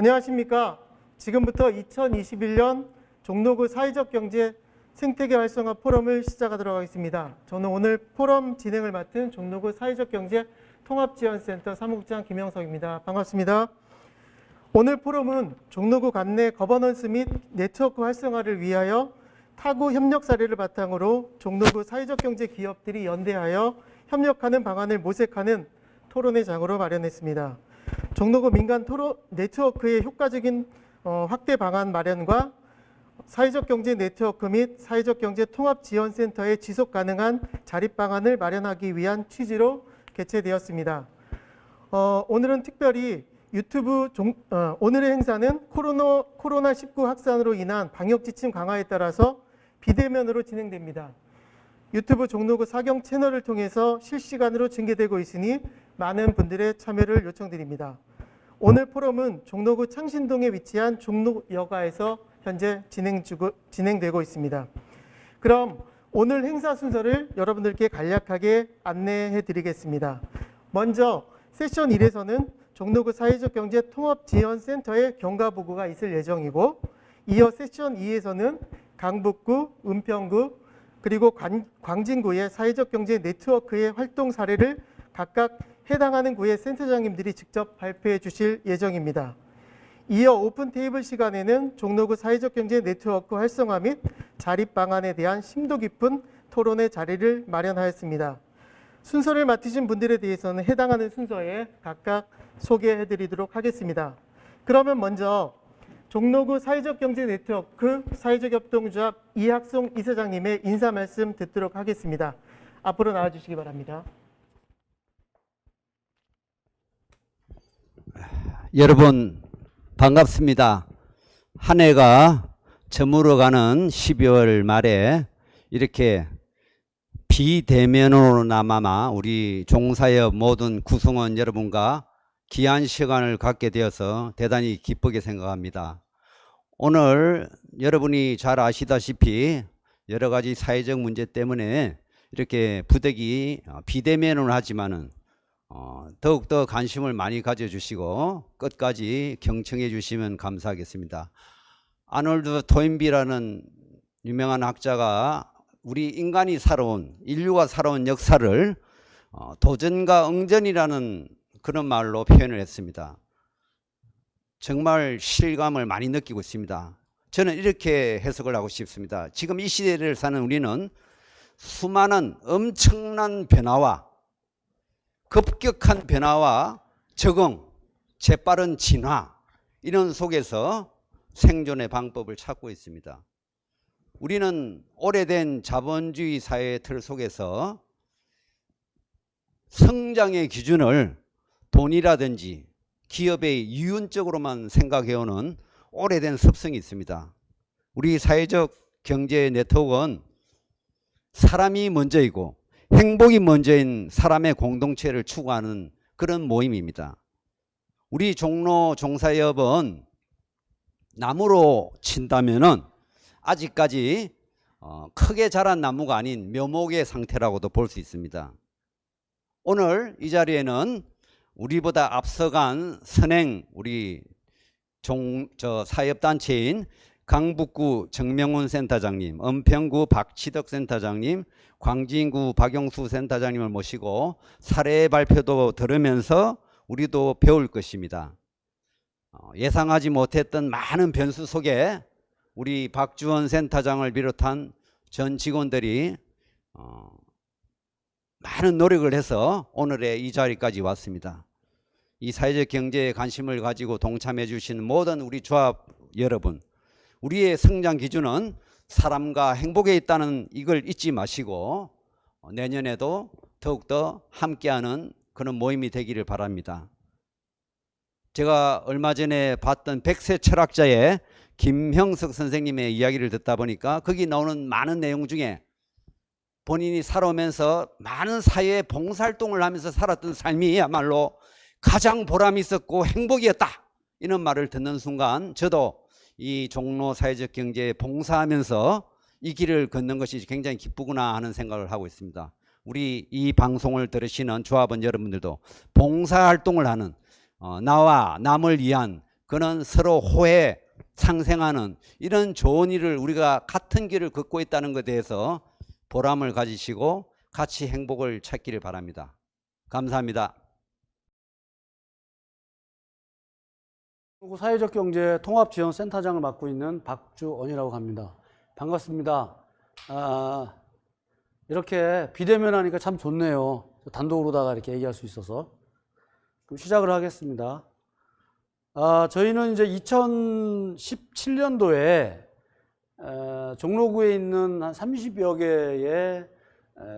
안녕하십니까. 지금부터 2021년 종로구 사회적 경제 생태계 활성화 포럼을 시작하도록 하겠습니다. 저는 오늘 포럼 진행을 맡은 종로구 사회적 경제 통합지원센터 사무국장 김영석입니다. 반갑습니다. 오늘 포럼은 종로구 관내 거버넌스 및 네트워크 활성화를 위하여 타구 협력 사례를 바탕으로 종로구 사회적 경제 기업들이 연대하여 협력하는 방안을 모색하는 토론회 장으로 마련했습니다. 종로구 민간 토론 네트워크의 효과적인 확대 방안 마련과 사회적 경제 네트워크 및 사회적 경제 통합지원센터의 지속 가능한 자립 방안을 마련하기 위한 취지로 개최되었습니다. 오늘은 특별히 오늘의 행사는 코로나19 확산으로 인한 방역 지침 강화에 따라서 비대면으로 진행됩니다. 유튜브 종로구 사경 채널을 통해서 실시간으로 중계되고 있으니 많은 분들의 참여를 요청드립니다. 오늘 포럼은 종로구 창신동에 위치한 종로여가에서 현재 진행되고 있습니다. 그럼 오늘 행사 순서를 여러분들께 간략하게 안내해 드리겠습니다. 먼저 세션 1에서는 종로구 사회적 경제 통합지원센터의 경과보고가 있을 예정이고, 이어 세션 2에서는 강북구, 은평구, 그리고 광진구의 사회적 경제 네트워크의 활동 사례를 각각 해당하는 구의 센터장님들이 직접 발표해 주실 예정입니다. 이어 오픈 테이블 시간에는 종로구 사회적 경제 네트워크 활성화 및 자립 방안에 대한 심도 깊은 토론의 자리를 마련하였습니다. 순서를 맡으신 분들에 대해서는 해당하는 순서에 각각 소개해 드리도록 하겠습니다. 그러면 먼저 종로구 사회적 경제 네트워크 사회적 협동조합 이학송 이사장님의 인사 말씀 듣도록 하겠습니다. 앞으로 나와 주시기 바랍니다. 여러분 반갑습니다. 한 해가 저물어가는 12월 말에 이렇게 비대면으로나마 우리 종사협 모든 구성원 여러분과 귀한 시간을 갖게 되어서 대단히 기쁘게 생각합니다. 오늘 여러분이 잘 아시다시피 여러 가지 사회적 문제 때문에 이렇게 부득이 비대면을 하지만은 더욱더 관심을 많이 가져주시고 끝까지 경청해 주시면 감사하겠습니다. 아놀드 토인비라는 유명한 학자가 우리 인간이 살아온, 인류가 살아온 역사를 도전과 응전이라는 그런 말로 표현을 했습니다. 정말 실감을 많이 느끼고 있습니다. 저는 이렇게 해석을 하고 싶습니다. 지금 이 시대를 사는 우리는 수많은 엄청난 변화와 급격한 변화와 적응, 재빠른 진화 이런 속에서 생존의 방법을 찾고 있습니다. 우리는 오래된 자본주의 사회의 틀 속에서 성장의 기준을 돈이라든지 기업의 이윤적으로만 생각해오는 오래된 습성이 있습니다. 우리 사회적 경제 네트워크는 사람이 먼저이고 행복이 먼저인 사람의 공동체를 추구하는 그런 모임입니다. 우리 종로 종사협은 나무로 친다면은 아직까지 크게 자란 나무가 아닌 묘목의 상태라고도 볼 수 있습니다. 오늘 이 자리에는 우리보다 앞서간 선행 우리 사협단체인 강북구 정명훈 센터장님, 은평구 박치덕 센터장님, 광진구 박용수 센터장님을 모시고 사례 발표도 들으면서 우리도 배울 것입니다. 예상하지 못했던 많은 변수 속에 우리 박주원 센터장을 비롯한 전 직원들이 많은 노력을 해서 오늘의 이 자리까지 왔습니다. 이 사회적 경제에 관심을 가지고 동참해 주시는 모든 우리 조합 여러분, 우리의 성장 기준은 사람과 행복에 있다는 이걸 잊지 마시고 내년에도 더욱더 함께하는 그런 모임이 되기를 바랍니다. 제가 얼마 전에 봤던 백세 철학자의 김형석 선생님의 이야기를 듣다 보니까 거기 나오는 많은 내용 중에 본인이 살아오면서 많은 사회에 봉사활동을 하면서 살았던 삶이야말로 가장 보람이 있었고 행복이었다, 이런 말을 듣는 순간 저도 이 종로 사회적 경제에 봉사하면서 이 길을 걷는 것이 굉장히 기쁘구나 하는 생각을 하고 있습니다. 우리 이 방송을 들으시는 조합원 여러분들도 봉사활동을 하는 나와 남을 위한 그는 서로 호혜, 상생하는 이런 좋은 일을 우리가 같은 길을 걷고 있다는 것에 대해서 보람을 가지시고 같이 행복을 찾기를 바랍니다. 감사합니다. 사회적경제 통합지원센터장을 맡고 있는 박주원이라고 합니다. 반갑습니다. 이렇게 비대면 하니까 참 좋네요. 단독으로다가 이렇게 얘기할 수 있어서. 그럼 시작을 하겠습니다. 저희는 이제 2017년도에 종로구에 있는 한 30여 개의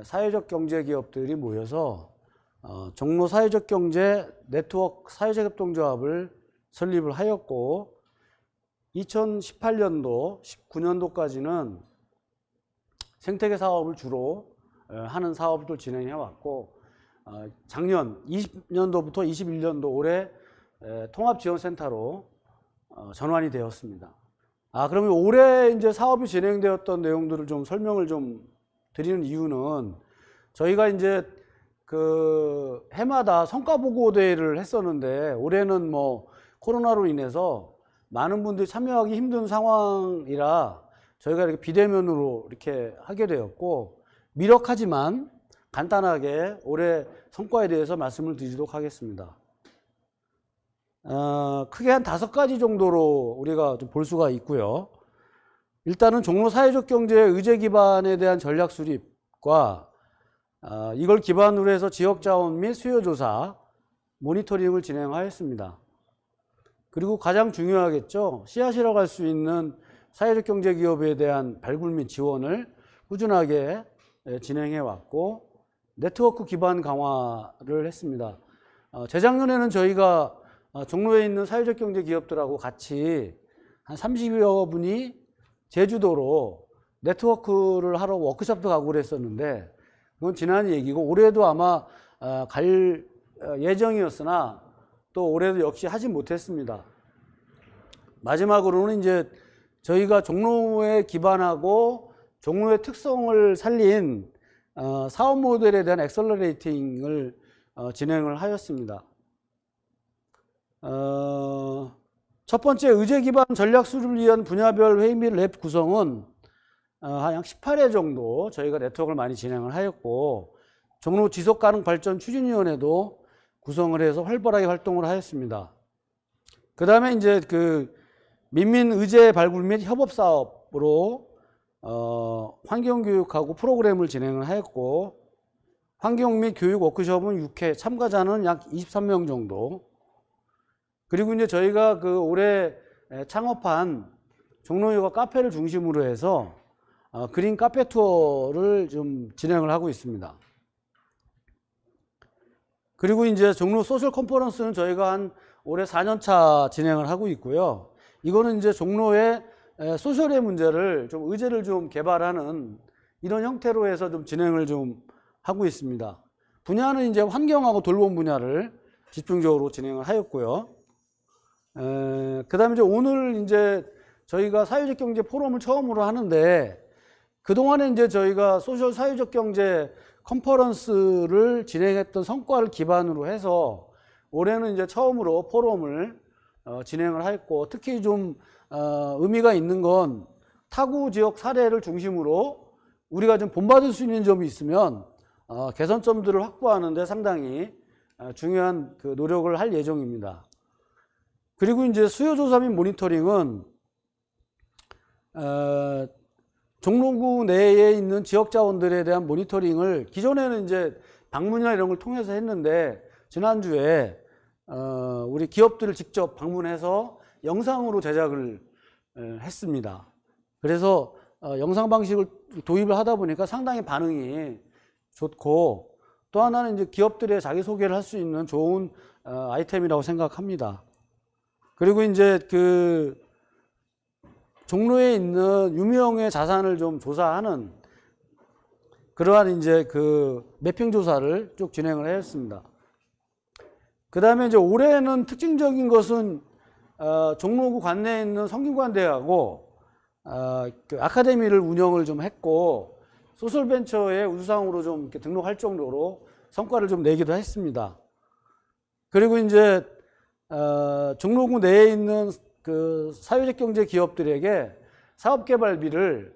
사회적 경제 기업들이 모여서 종로 사회적 경제 네트워크 사회적 협동조합을 설립을 하였고 2018년도, 19년도까지는 생태계 사업을 주로 하는 사업을 진행해 왔고 작년 20년도부터 21년도 올해 통합지원센터로 전환이 되었습니다. 그러면 올해 이제 사업이 진행되었던 내용들을 좀 설명을 좀 드리는 이유는 저희가 이제 그 해마다 성과 보고 대회를 했었는데 올해는 뭐 코로나로 인해서 많은 분들이 참여하기 힘든 상황이라 저희가 이렇게 비대면으로 이렇게 하게 되었고 미력하지만 간단하게 올해 성과에 대해서 말씀을 드리도록 하겠습니다. 크게 한 5가지 정도로 우리가 좀 볼 수가 있고요. 일단은 종로 사회적 경제 의제 기반에 대한 전략 수립과 이걸 기반으로 해서 지역 자원 및 수요 조사, 모니터링을 진행하였습니다. 그리고 가장 중요하겠죠. 씨앗이라고 할 수 있는 사회적 경제 기업에 대한 발굴 및 지원을 꾸준하게 진행해 왔고 네트워크 기반 강화를 했습니다. 재작년에는 저희가 종로에 있는 사회적 경제 기업들하고 같이 한 30여 분이 제주도로 네트워크를 하러 워크숍도 가고 그랬었는데 그건 지난 얘기고 올해도 아마 갈 예정이었으나 또 올해도 역시 하지 못했습니다. 마지막으로는 이제 저희가 종로에 기반하고 종로의 특성을 살린 사업 모델에 대한 엑셀러레이팅을 진행을 하였습니다. 첫 번째 의제 기반 전략 수립을 위한 분야별 회의 및 랩 구성은 한 18회 정도 저희가 네트워크를 많이 진행을 하였고 종로 지속가능 발전 추진위원회도 구성을 해서 활발하게 활동을 하였습니다. 그 다음에 이제 그 민민 의제 발굴 및 협업 사업으로 환경교육하고 프로그램을 진행을 하였고 환경 및 교육 워크숍은 6회, 참가자는 약 23명 정도. 그리고 이제 저희가 그 올해 창업한 종로유가 카페를 중심으로 해서 그린 카페 투어를 좀 진행을 하고 있습니다. 그리고 이제 종로 소셜 컨퍼런스는 저희가 한 올해 4년차 진행을 하고 있고요. 이거는 이제 종로의 소셜의 문제를 좀 의제를 좀 개발하는 이런 형태로 해서 좀 진행을 좀 하고 있습니다. 분야는 이제 환경하고 돌봄 분야를 집중적으로 진행을 하였고요. 그 다음에 이제 오늘 이제 저희가 사회적 경제 포럼을 처음으로 하는데 그동안에 이제 저희가 소셜 사회적 경제 컨퍼런스를 진행했던 성과를 기반으로 해서 올해는 이제 처음으로 포럼을 진행을 했고 특히 좀 의미가 있는 건 타구 지역 사례를 중심으로 우리가 좀 본받을 수 있는 점이 있으면 개선점들을 확보하는 데 상당히 중요한 그 노력을 할 예정입니다. 그리고 이제 수요조사 및 모니터링은 종로구 내에 있는 지역 자원들에 대한 모니터링을 기존에는 이제 방문이나 이런 걸 통해서 했는데 지난주에 우리 기업들을 직접 방문해서 영상으로 제작을 했습니다. 그래서 영상 방식을 도입을 하다 보니까 상당히 반응이 좋고 또 하나는 이제 기업들의 자기소개를 할 수 있는 좋은 아이템이라고 생각합니다. 그리고 이제 그 종로에 있는 유명의 자산을 좀 조사하는 그러한 이제 그 매핑 조사를 쭉 진행을 했습니다. 그 다음에 이제 올해는 특징적인 것은 종로구 관내에 있는 성균관대하고 그 아카데미를 운영을 좀 했고 소셜벤처의 우수상으로 좀 이렇게 등록할 정도로 성과를 좀 내기도 했습니다. 그리고 이제 종로구 내에 있는 그 사회적 경제 기업들에게 사업개발비를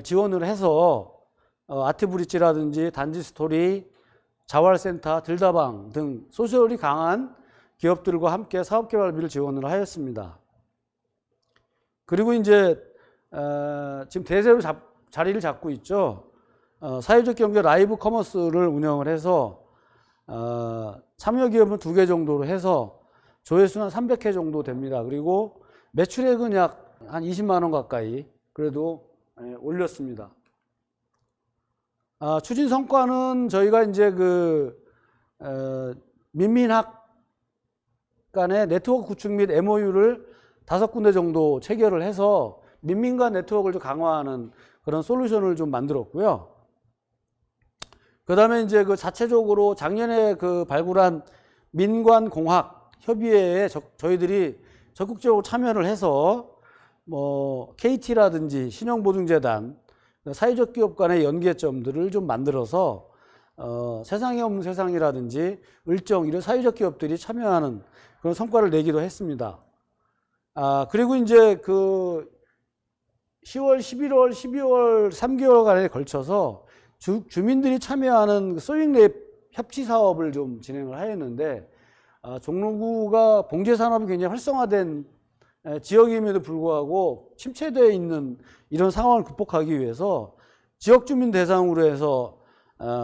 지원을 해서 아트브릿지라든지 단지스토리, 자활센터, 들다방 등 소셜이 강한 기업들과 함께 사업개발비를 지원을 하였습니다. 그리고 이제 지금 대세로 자리를 잡고 있죠. 사회적 경제 라이브 커머스를 운영을 해서 참여기업은 2개 정도로 해서 조회수는 한 300회 정도 됩니다. 그리고 매출액은 약 한 20만 원 가까이 그래도 올렸습니다. 추진 성과는 저희가 이제 그 민민학 간의 네트워크 구축 및 MOU를 5군데 정도 체결을 해서 민민 간 네트워크를 좀 강화하는 그런 솔루션을 좀 만들었고요. 그 다음에 이제 그 자체적으로 작년에 그 발굴한 민관공학 협의회에 저희들이 적극적으로 참여를 해서 뭐 KT라든지 신용보증재단, 사회적 기업 간의 연계점들을 좀 만들어서 세상에 없는 세상이라든지 을정 이런 사회적 기업들이 참여하는 그런 성과를 내기도 했습니다. 그리고 이제 그 10월, 11월, 12월 3개월간에 걸쳐서 주민들이 참여하는 소잉랩 협치 사업을 좀 진행을 하였는데 종로구가 봉제 산업이 굉장히 활성화된 지역임에도 불구하고 침체되어 있는 이런 상황을 극복하기 위해서 지역 주민 대상으로 해서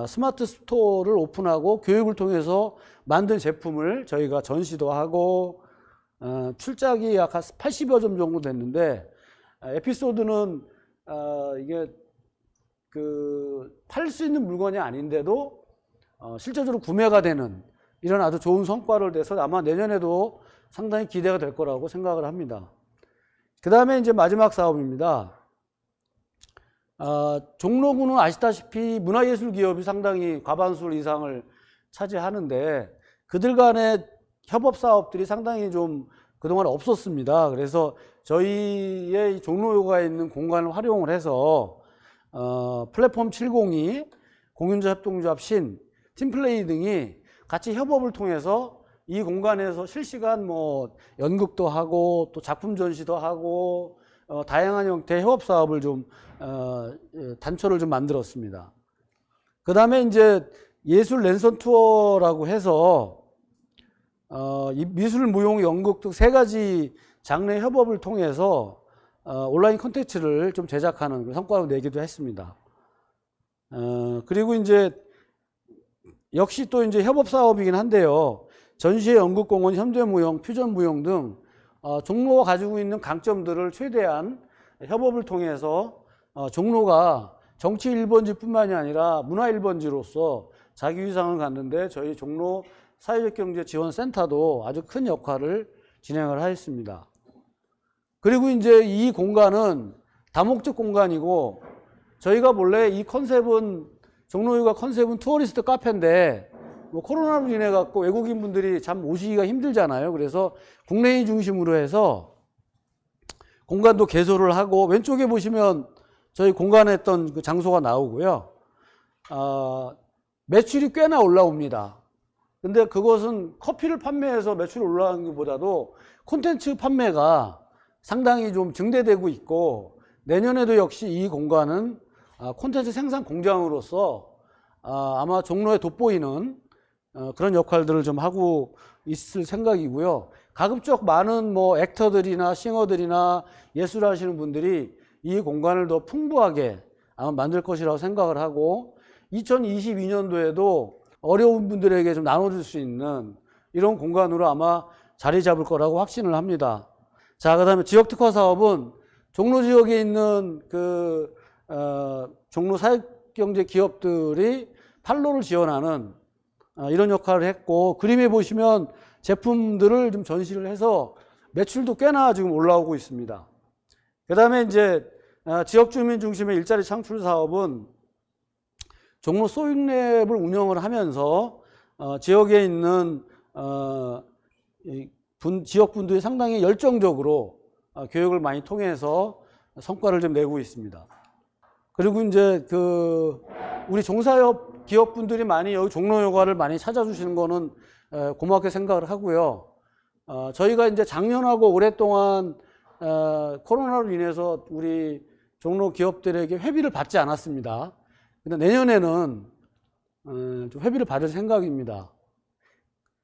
스마트 스토어를 오픈하고 교육을 통해서 만든 제품을 저희가 전시도 하고 출작이 약 80여 점 정도 됐는데 에피소드는 이게 그 팔 수 있는 물건이 아닌데도 실제적으로 구매가 되는 이런 아주 좋은 성과를 내서 아마 내년에도 상당히 기대가 될 거라고 생각을 합니다. 그 다음에 이제 마지막 사업입니다. 종로구는 아시다시피 문화예술 기업이 상당히 과반수 이상을 차지하는데 그들 간의 협업 사업들이 상당히 좀 그동안 없었습니다. 그래서 저희의 종로구가 있는 공간을 활용을 해서 플랫폼 702, 공윤자 협동조합 신, 팀플레이 등이 같이 협업을 통해서 이 공간에서 실시간 뭐 연극도 하고 또 작품 전시도 하고 다양한 형태의 협업 사업을 좀 단초를 좀 만들었습니다. 그 다음에 이제 예술 랜선 투어라고 해서 미술, 무용, 연극 등 3가지 장르 협업을 통해서 온라인 콘텐츠를 좀 제작하는 그런 성과를 내기도 했습니다. 그리고 이제 역시 또 이제 협업 사업이긴 한데요. 전시회, 연극공원, 현대무용, 퓨전무용 등 종로가 가지고 있는 강점들을 최대한 협업을 통해서 종로가 정치 1번지뿐만이 아니라 문화 1번지로서 자기 위상을 갖는데 저희 종로 사회적경제지원센터도 아주 큰 역할을 진행을 하였습니다. 그리고 이제 이 공간은 다목적 공간이고 저희가 원래 이 컨셉은 종로유가 컨셉은 투어리스트 카페인데 뭐 코로나로 인해 갖고 외국인 분들이 참 오시기가 힘들잖아요. 그래서 국내인 중심으로 해서 공간도 개소를 하고 왼쪽에 보시면 저희 공간했던 그 장소가 나오고요. 매출이 꽤나 올라옵니다. 근데 그것은 커피를 판매해서 매출이 올라가는 것보다도 콘텐츠 판매가 상당히 좀 증대되고 있고 내년에도 역시 이 공간은 콘텐츠 생산 공장으로서 아마 종로에 돋보이는 그런 역할들을 좀 하고 있을 생각이고요. 가급적 많은 뭐 액터들이나 싱어들이나 예술하시는 분들이 이 공간을 더 풍부하게 아마 만들 것이라고 생각을 하고 2022년도에도 어려운 분들에게 좀 나눠줄 수 있는 이런 공간으로 아마 자리 잡을 거라고 확신을 합니다. 자, 그 다음에 지역특화 사업은 종로 지역에 있는 그 종로 사회경제 기업들이 판로를 지원하는 이런 역할을 했고 그림에 보시면 제품들을 좀 전시를 해서 매출도 꽤나 지금 올라오고 있습니다. 그 다음에 이제 지역 주민 중심의 일자리 창출 사업은 종로 소잉랩을 운영을 하면서 지역에 있는 지역 분들이 상당히 열정적으로 교육을 많이 통해서 성과를 좀 내고 있습니다. 그리고 이제 그 우리 종사업 기업분들이 많이 여기 종로여가를 많이 찾아주시는 거는 고맙게 생각을 하고요. 저희가 이제 작년하고 오랫동안 코로나로 인해서 우리 종로 기업들에게 회비를 받지 않았습니다. 근데 내년에는 좀 회비를 받을 생각입니다.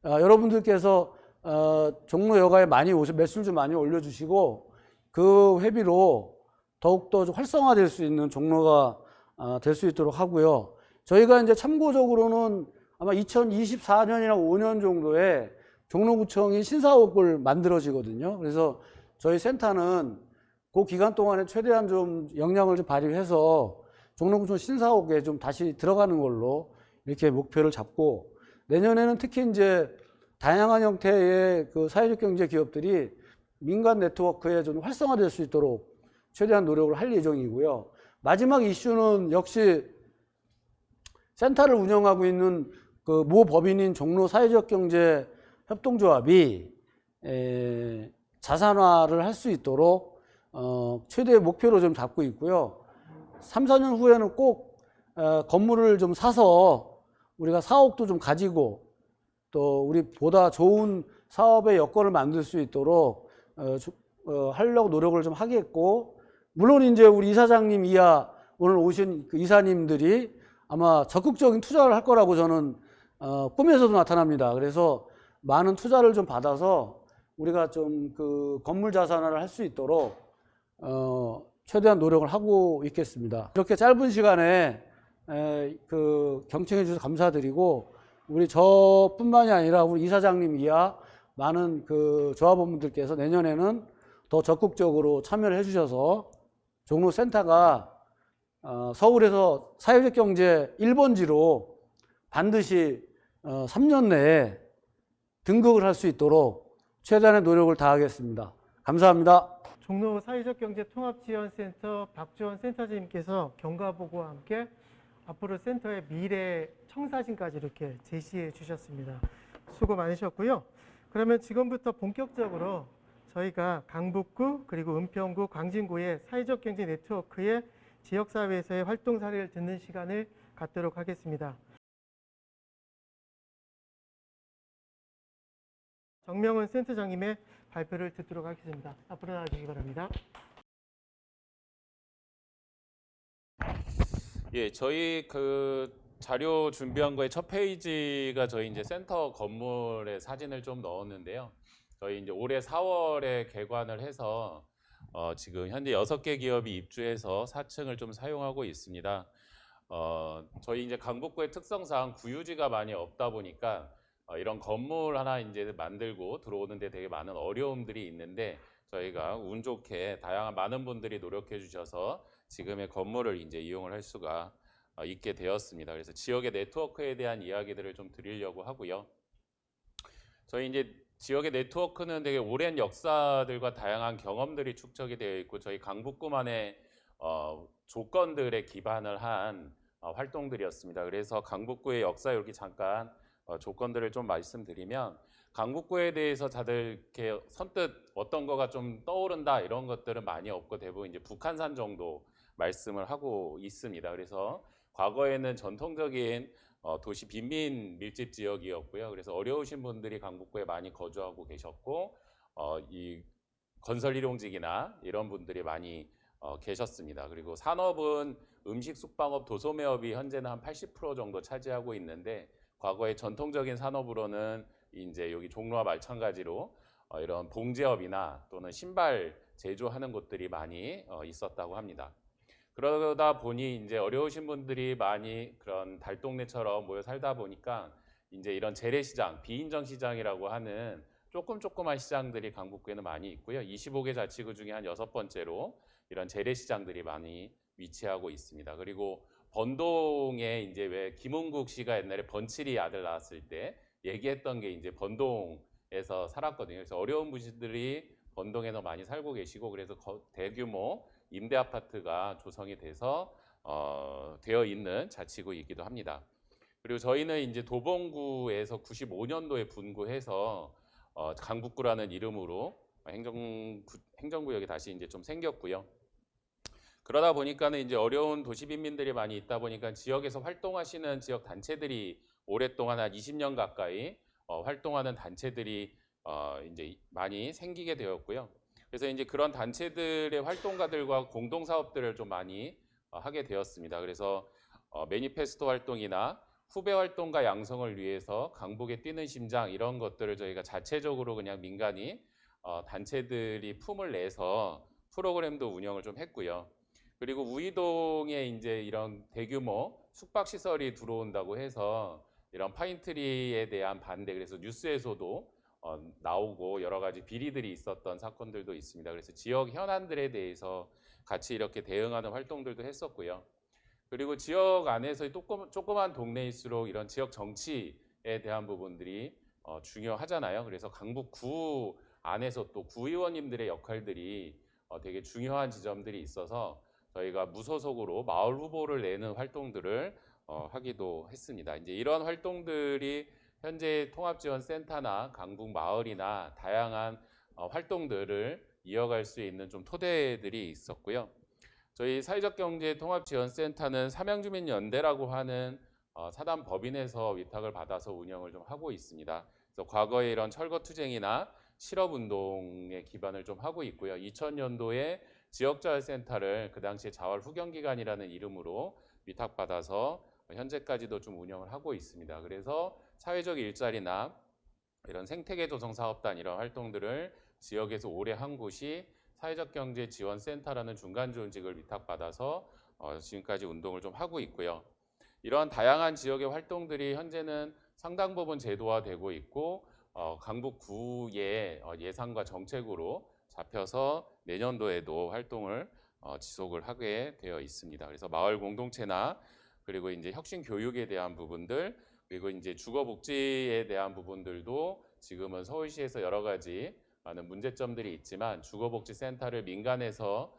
여러분들께서 종로 여가에 많이 매출 좀 많이 올려주시고 그 회비로 더욱더 좀 활성화될 수 있는 종로가 될 수 있도록 하고요. 저희가 이제 참고적으로는 아마 2024년이나 5년 정도에 종로구청이 신사옥을 만들어지거든요. 그래서 저희 센터는 그 기간 동안에 최대한 좀 역량을 좀 발휘해서 종로구청 신사옥에 좀 다시 들어가는 걸로 이렇게 목표를 잡고, 내년에는 특히 이제 다양한 형태의 그 사회적 경제 기업들이 민간 네트워크에 좀 활성화될 수 있도록 최대한 노력을 할 예정이고요. 마지막 이슈는 역시 센터를 운영하고 있는 그 모 법인인 종로 사회적 경제 협동조합이 자산화를 할 수 있도록 최대의 목표로 좀 잡고 있고요. 3, 4년 후에는 꼭 건물을 좀 사서 우리가 사옥도 좀 가지고 또 우리 보다 좋은 사업의 여건을 만들 수 있도록 하려고 노력을 좀 하겠고, 물론 이제 우리 이사장님 이하 오늘 오신 그 이사님들이 아마 적극적인 투자를 할 거라고 저는 꿈에서도 나타납니다. 그래서 많은 투자를 좀 받아서 우리가 좀 그 건물 자산화를 할 수 있도록 최대한 노력을 하고 있겠습니다. 이렇게 짧은 시간에 그 경청해 주셔서 감사드리고, 우리 저뿐만이 아니라 우리 이사장님 이하 많은 그 조합원분들께서 내년에는 더 적극적으로 참여를 해주셔서 종로 센터가 서울에서 사회적 경제 1번지로 반드시 3년 내에 등극을 할 수 있도록 최대한의 노력을 다하겠습니다. 감사합니다. 종로 사회적 경제 통합지원센터 박주원 센터장님께서 경과보고와 함께 앞으로 센터의 미래 청사진까지 이렇게 제시해 주셨습니다. 수고 많으셨고요. 그러면 지금부터 본격적으로 저희가 강북구 그리고 은평구, 광진구의 사회적 경제 네트워크의 지역사회에서의 활동 사례를 듣는 시간을 갖도록 하겠습니다. 정명훈 센터장님의 발표를 듣도록 하겠습니다. 앞으로 나와주시기 바랍니다. 예, 저희 그 자료 준비한 거의 첫 페이지가 저희 이제 센터 건물의 사진을 좀 넣었는데요. 저희 이제 올해 4월에 개관을 해서 지금 현재 6개 기업이 입주해서 4층을 좀 사용하고 있습니다. 저희 이제 강북구의 특성상 구유지가 많이 없다 보니까 이런 건물 하나 이제 만들고 들어오는데 되게 많은 어려움들이 있는데, 저희가 운 좋게 다양한 많은 분들이 노력해 주셔서 지금의 건물을 이제 이용을 할 수가 있게 되었습니다. 그래서 지역의 네트워크에 대한 이야기들을 좀 드리려고 하고요. 저희 이제 지역의 네트워크는 되게 오랜 역사들과 다양한 경험들이 축적이 되어 있고, 저희 강북구만의 조건들에 기반을 한 활동들이었습니다. 그래서 강북구의 역사 이렇게 잠깐 조건들을 좀 말씀드리면, 강북구에 대해서 다들 이렇게 선뜻 어떤 거가 좀 떠오른다 이런 것들은 많이 없고 대부분 이제 북한산 정도 말씀을 하고 있습니다. 그래서 과거에는 전통적인 도시 빈민 밀집 지역이었고요. 그래서 어려우신 분들이 강북구에 많이 거주하고 계셨고, 이 건설 일용직이나 이런 분들이 많이 계셨습니다. 그리고 산업은 음식, 숙박업, 도소매업이 현재는 한 80% 정도 차지하고 있는데, 과거의 전통적인 산업으로는 이제 여기 종로와 마찬가지로 이런 봉제업이나 또는 신발 제조하는 곳들이 많이 있었다고 합니다. 그러다 보니 이제 어려우신 분들이 많이 그런 달동네처럼 모여 살다 보니까 이제 이런 재래시장, 비인정 시장이라고 하는 조그만 시장들이 강북구에는 많이 있고요. 25개 자치구 중에 한 6번째로 이런 재래시장들이 많이 위치하고 있습니다. 그리고 번동에 이제 왜 김은국 씨가 옛날에 번칠이 아들 낳았을 때 얘기했던 게 이제 번동에서 살았거든요. 그래서 어려운 분들이 번동에서 많이 살고 계시고, 그래서 대규모 임대 아파트가 조성이 돼서 되어 있는 자치구이기도 합니다. 그리고 저희는 이제 도봉구에서 95년도에 분구해서 강북구라는 이름으로 행정구역이 다시 이제 좀 생겼고요. 그러다 보니까는 이제 어려운 도시 빈민들이 많이 있다 보니까 지역에서 활동하시는 지역 단체들이 오랫동안 한 20년 가까이 활동하는 단체들이 이제 많이 생기게 되었고요. 그래서 이제 그런 단체들의 활동가들과 공동 사업들을 좀 많이 하게 되었습니다. 그래서 매니페스토 활동이나 후배 활동가 양성을 위해서 강북에 뛰는 심장 이런 것들을 저희가 자체적으로 그냥 민간이 단체들이 품을 내서 프로그램도 운영을 좀 했고요. 그리고 우이동에 이제 이런 대규모 숙박 시설이 들어온다고 해서 이런 파인트리에 대한 반대, 그래서 뉴스에서도 나오고 여러 가지 비리들이 있었던 사건들도 있습니다. 그래서 지역 현안들에 대해서 같이 이렇게 대응하는 활동들도 했었고요. 그리고 지역 안에서 조그만 동네일수록 이런 지역 정치에 대한 부분들이 중요하잖아요. 그래서 강북구 안에서 또 구의원님들의 역할들이 되게 중요한 지점들이 있어서 저희가 무소속으로 마을 후보를 내는 활동들을 하기도 했습니다. 이제 이런 활동들이 현재 통합지원센터나 강북 마을이나 다양한 활동들을 이어갈 수 있는 좀 토대들이 있었고요. 저희 사회적경제통합지원센터는 삼양주민연대라고 하는 사단 법인에서 위탁을 받아서 운영을 좀 하고 있습니다. 그래서 과거에 이런 철거투쟁이나 실업운동에 기반을 좀 하고 있고요. 2000년도에 지역자활센터를 그 당시에 자활후경기관이라는 이름으로 위탁받아서 현재까지도 좀 운영을 하고 있습니다. 그래서 사회적 일자리나 이런 생태계 조성 사업단 이런 활동들을 지역에서 오래 한 곳이 사회적경제지원센터라는 중간 조직을 위탁받아서 지금까지 운동을 좀 하고 있고요. 이러한 다양한 지역의 활동들이 현재는 상당 부분 제도화되고 있고 강북구의 예산과 정책으로 잡혀서 내년도에도 활동을 지속을 하게 되어 있습니다. 그래서 마을 공동체나 그리고 이제 혁신 교육에 대한 부분들, 그리고 이제 주거복지에 대한 부분들도 지금은 서울시에서 여러 가지 많은 문제점들이 있지만 주거복지센터를 민간에서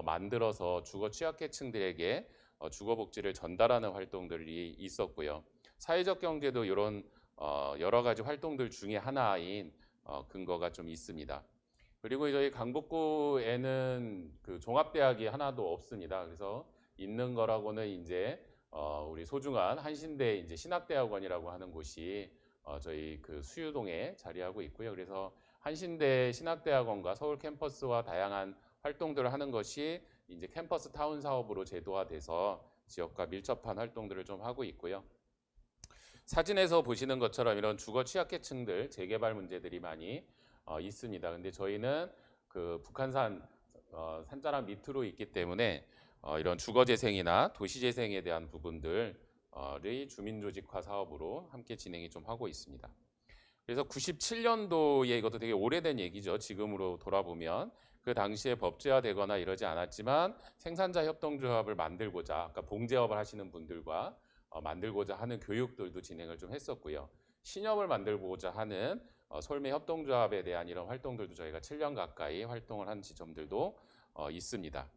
만들어서 주거 취약계층들에게 주거복지를 전달하는 활동들이 있었고요. 사회적 경제도 이런 여러 가지 활동들 중에 하나인 근거가 좀 있습니다. 그리고 저희 강북구에는 그 종합대학이 하나도 없습니다. 그래서 있는 거라고는 이제 우리 소중한 한신대 이제 신학대학원이라고 하는 곳이 저희 그 수유동에 자리하고 있고요. 그래서 한신대 신학대학원과 서울 캠퍼스와 다양한 활동들을 하는 것이 이제 캠퍼스 타운 사업으로 제도화돼서 지역과 밀접한 활동들을 좀 하고 있고요. 사진에서 보시는 것처럼 이런 주거 취약계층들 재개발 문제들이 많이 있습니다. 근데 저희는 그 북한산 산자락 밑으로 있기 때문에 이런 주거재생이나 도시재생에 대한 부분들의 주민조직화 사업으로 함께 진행이 좀 하고 있습니다. 그래서 97년도에 이것도 되게 오래된 얘기죠. 지금으로 돌아보면 그 당시에 법제화되거나 이러지 않았지만 생산자 협동조합을 만들고자 아까 봉제업을 하시는 분들과 만들고자 하는 교육들도 진행을 좀 했었고요. 신협을 만들고자 하는 솔매 협동조합에 대한 이런 활동들도 저희가 7년 가까이 활동을 한 지점들도 있습니다.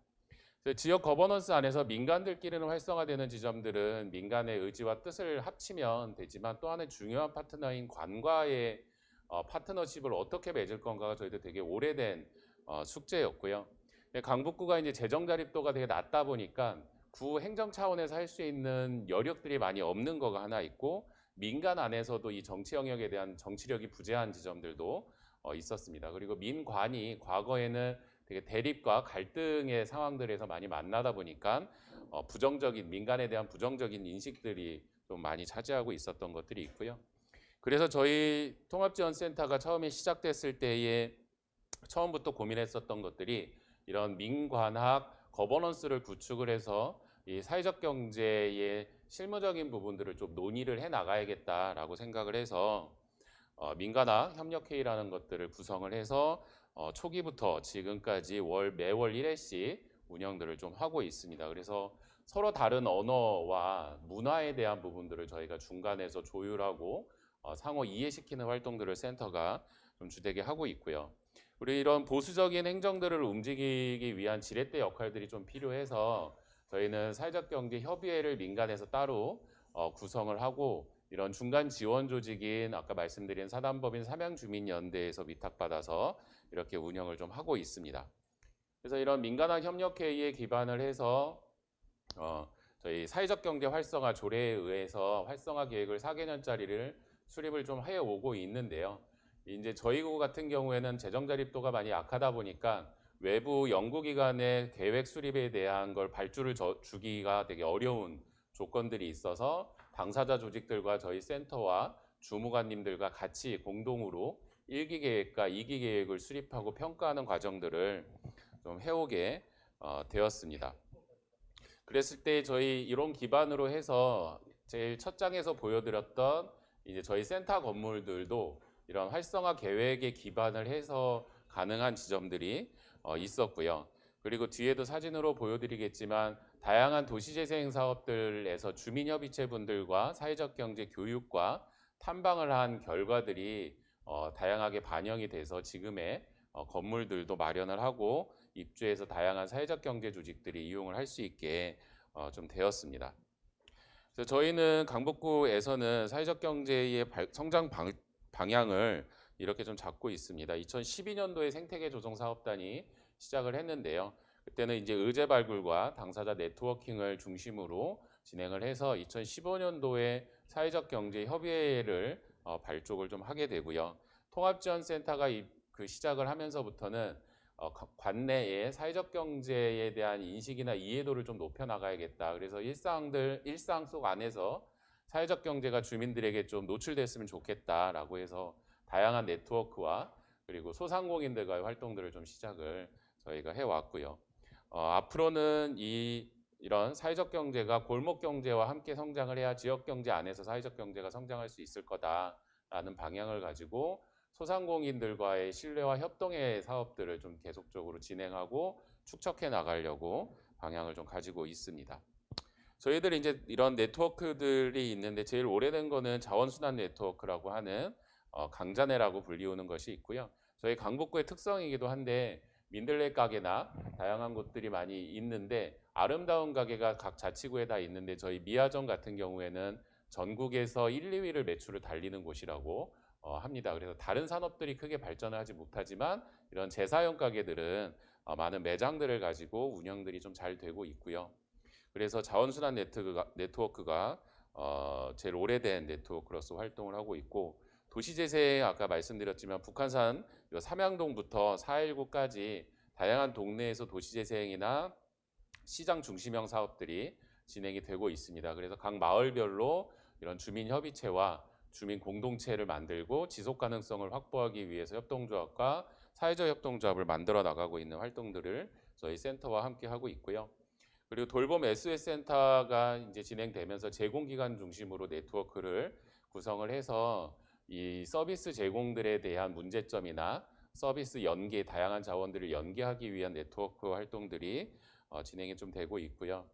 지역 거버넌스 안에서 민간들끼리는 활성화되는 지점들은 민간의 의지와 뜻을 합치면 되지만 또 하나의 중요한 파트너인 관과의 파트너십을 어떻게 맺을 건가가 저희도 되게 오래된 숙제였고요. 강북구가 이제 재정 자립도가 되게 낮다 보니까 구 행정 차원에서 할 수 있는 여력들이 많이 없는 거가 하나 있고 민간 안에서도 이 정치 영역에 대한 정치력이 부재한 지점들도 있었습니다. 그리고 민관이 과거에는 되게 대립과 갈등의 상황들에서 많이 만나다 보니까 부정적인 민간에 대한 부정적인 인식들이 좀 많이 차지하고 있었던 것들이 있고요. 그래서 저희 통합지원센터가 처음에 시작됐을 때에 처음부터 고민했었던 것들이 이런 민관학 거버넌스를 구축을 해서 이 사회적 경제의 실무적인 부분들을 좀 논의를 해 나가야겠다라고 생각을 해서 민관학 협력회의라는 것들을 구성을 해서 초기부터 지금까지 매월 1회씩 운영들을 좀 하고 있습니다. 그래서 서로 다른 언어와 문화에 대한 부분들을 저희가 중간에서 조율하고 상호 이해시키는 활동들을 센터가 좀 주되게 하고 있고요. 우리 이런 보수적인 행정들을 움직이기 위한 지렛대 역할들이 좀 필요해서 저희는 사회적 경제 협의회를 민간에서 따로 구성을 하고 이런 중간 지원 조직인 아까 말씀드린 사단법인 삼양주민연대에서 위탁받아서 이렇게 운영을 좀 하고 있습니다. 그래서 이런 민간학 협력회의에 기반을 해서 저희 사회적 경제 활성화 조례에 의해서 활성화 계획을 4개년짜리를 수립을 좀 해오고 있는데요. 이제 저희 같은 경우에는 재정 자립도가 많이 약하다 보니까 외부 연구기관의 계획 수립에 대한 걸 발주를 주기가 되게 어려운 조건들이 있어서 당사자 조직들과 저희 센터와 주무관님들과 같이 공동으로 1기 계획과 2기 계획을 수립하고 평가하는 과정들을 좀 해오게 되었습니다. 그랬을 때 저희 이론 기반으로 해서 제일 첫 장에서 보여드렸던 이제 저희 센터 건물들도 이런 활성화 계획에 기반을 해서 가능한 지점들이 있었고요. 그리고 뒤에도 사진으로 보여드리겠지만 다양한 도시재생 사업들에서 주민협의체분들과 사회적 경제 교육과 탐방을 한 결과들이 다양하게 반영이 돼서 지금의 건물들도 마련을 하고 입주해서 다양한 사회적 경제 조직들이 이용을 할 수 있게 좀 되었습니다. 그래서 저희는 강북구에서는 사회적 경제의 성장 방향을 이렇게 좀 잡고 있습니다. 2012년도에 생태계 조성 사업단이 시작을 했는데요. 그때는 이제 의제 발굴과 당사자 네트워킹을 중심으로 진행을 해서 2015년도에 사회적 경제 협의회를 발족을 좀 하게 되고요. 통합지원센터가 그 시작을 하면서부터는 관내에 사회적 경제에 대한 인식이나 이해도를 좀 높여 나가야겠다. 그래서 일상 속 안에서 사회적 경제가 주민들에게 좀 노출됐으면 좋겠다라고 해서 다양한 네트워크와 그리고 소상공인들과의 활동들을 좀 시작을 저희가 해왔고요. 앞으로는 이런 사회적 경제가 골목 경제와 함께 성장을 해야 지역 경제 안에서 사회적 경제가 성장할 수 있을 거다라는 방향을 가지고 소상공인들과의 신뢰와 협동의 사업들을 좀 계속적으로 진행하고 축적해 나가려고 방향을 좀 가지고 있습니다. 저희들이 이제 이런 네트워크들이 있는데 제일 오래된 거는 자원순환 네트워크라고 하는 강자네라고 불리우는 것이 있고요. 저희 강북구의 특성이기도 한데 민들레 가게나 다양한 곳들이 많이 있는데 아름다운 가게가 각 자치구에 다 있는데 저희 미아정 같은 경우에는 전국에서 1, 2위를 매출을 달리는 곳이라고 합니다. 그래서 다른 산업들이 크게 발전을 하지 못하지만 이런 재사용 가게들은 많은 매장들을 가지고 운영들이 좀 잘 되고 있고요. 그래서 자원순환 네트워크가 제일 오래된 네트워크로서 활동을 하고 있고 도시재생 아까 말씀드렸지만 북한산 삼양동부터 419까지 다양한 동네에서 도시재생이나 시장 중심형 사업들이 진행이 되고 있습니다. 그래서 각 마을별로 이런 주민협의체와 주민 공동체를 만들고 지속 가능성을 확보하기 위해서 협동조합과 사회적 협동조합을 만들어 나가고 있는 활동들을 저희 센터와 함께 하고 있고요. 그리고 돌봄 SOS 센터가 이제 진행되면서 제공기관 중심으로 네트워크를 구성을 해서 이 서비스 제공들에 대한 문제점이나 서비스 연계, 다양한 자원들을 연계하기 위한 네트워크 활동들이 진행이 좀 되고 있고요.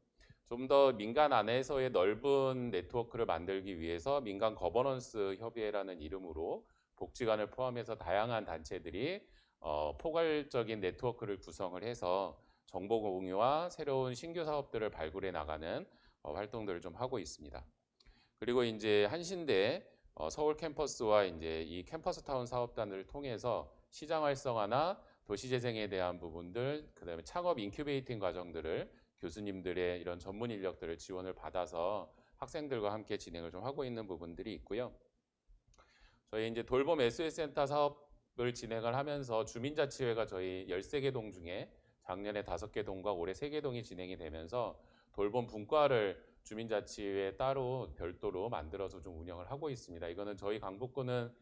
좀 더 민간 안에서의 넓은 네트워크를 만들기 위해서 민간 거버넌스 협의회라는 이름으로 복지관을 포함해서 다양한 단체들이 포괄적인 네트워크를 구성을 해서 정보 공유와 새로운 신규 사업들을 발굴해 나가는 활동들을 좀 하고 있습니다. 그리고 이제 한신대 서울 캠퍼스와 이제 이 캠퍼스 타운 사업단을 통해서 시장 활성화나 도시 재생에 대한 부분들, 그다음에 창업 인큐베이팅 과정들을 교수님들의 이런 전문 인력들을 지원을 받아서 학생들과 함께 진행을 좀 하고 있는 부분들이 있고요. 저희 이제 돌봄 SOS 센터 사업을 진행을 하면서 주민자치회가 저희 13개 동 중에 작년에 5개 동과 올해 3개 동이 진행이 되면서 돌봄 분과를 주민자치회 따로 별도로 만들어서 좀 운영을 하고 있습니다. 이거는 저희 강북구는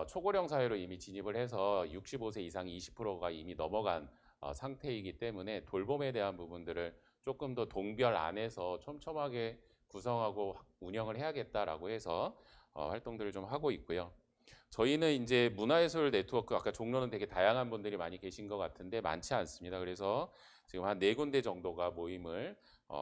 초고령 사회로 이미 진입을 해서 65세 이상 20%가 이미 넘어간 상태이기 때문에 돌봄에 대한 부분들을 조금 더 동별 안에서 촘촘하게 구성하고 운영을 해야겠다라고 해서 활동들을 좀 하고 있고요. 저희는 이제 문화예술 네트워크, 아까 종로는 되게 다양한 분들이 많이 계신 것 같은데 많지 않습니다. 그래서 지금 한 4군데 정도가 모임을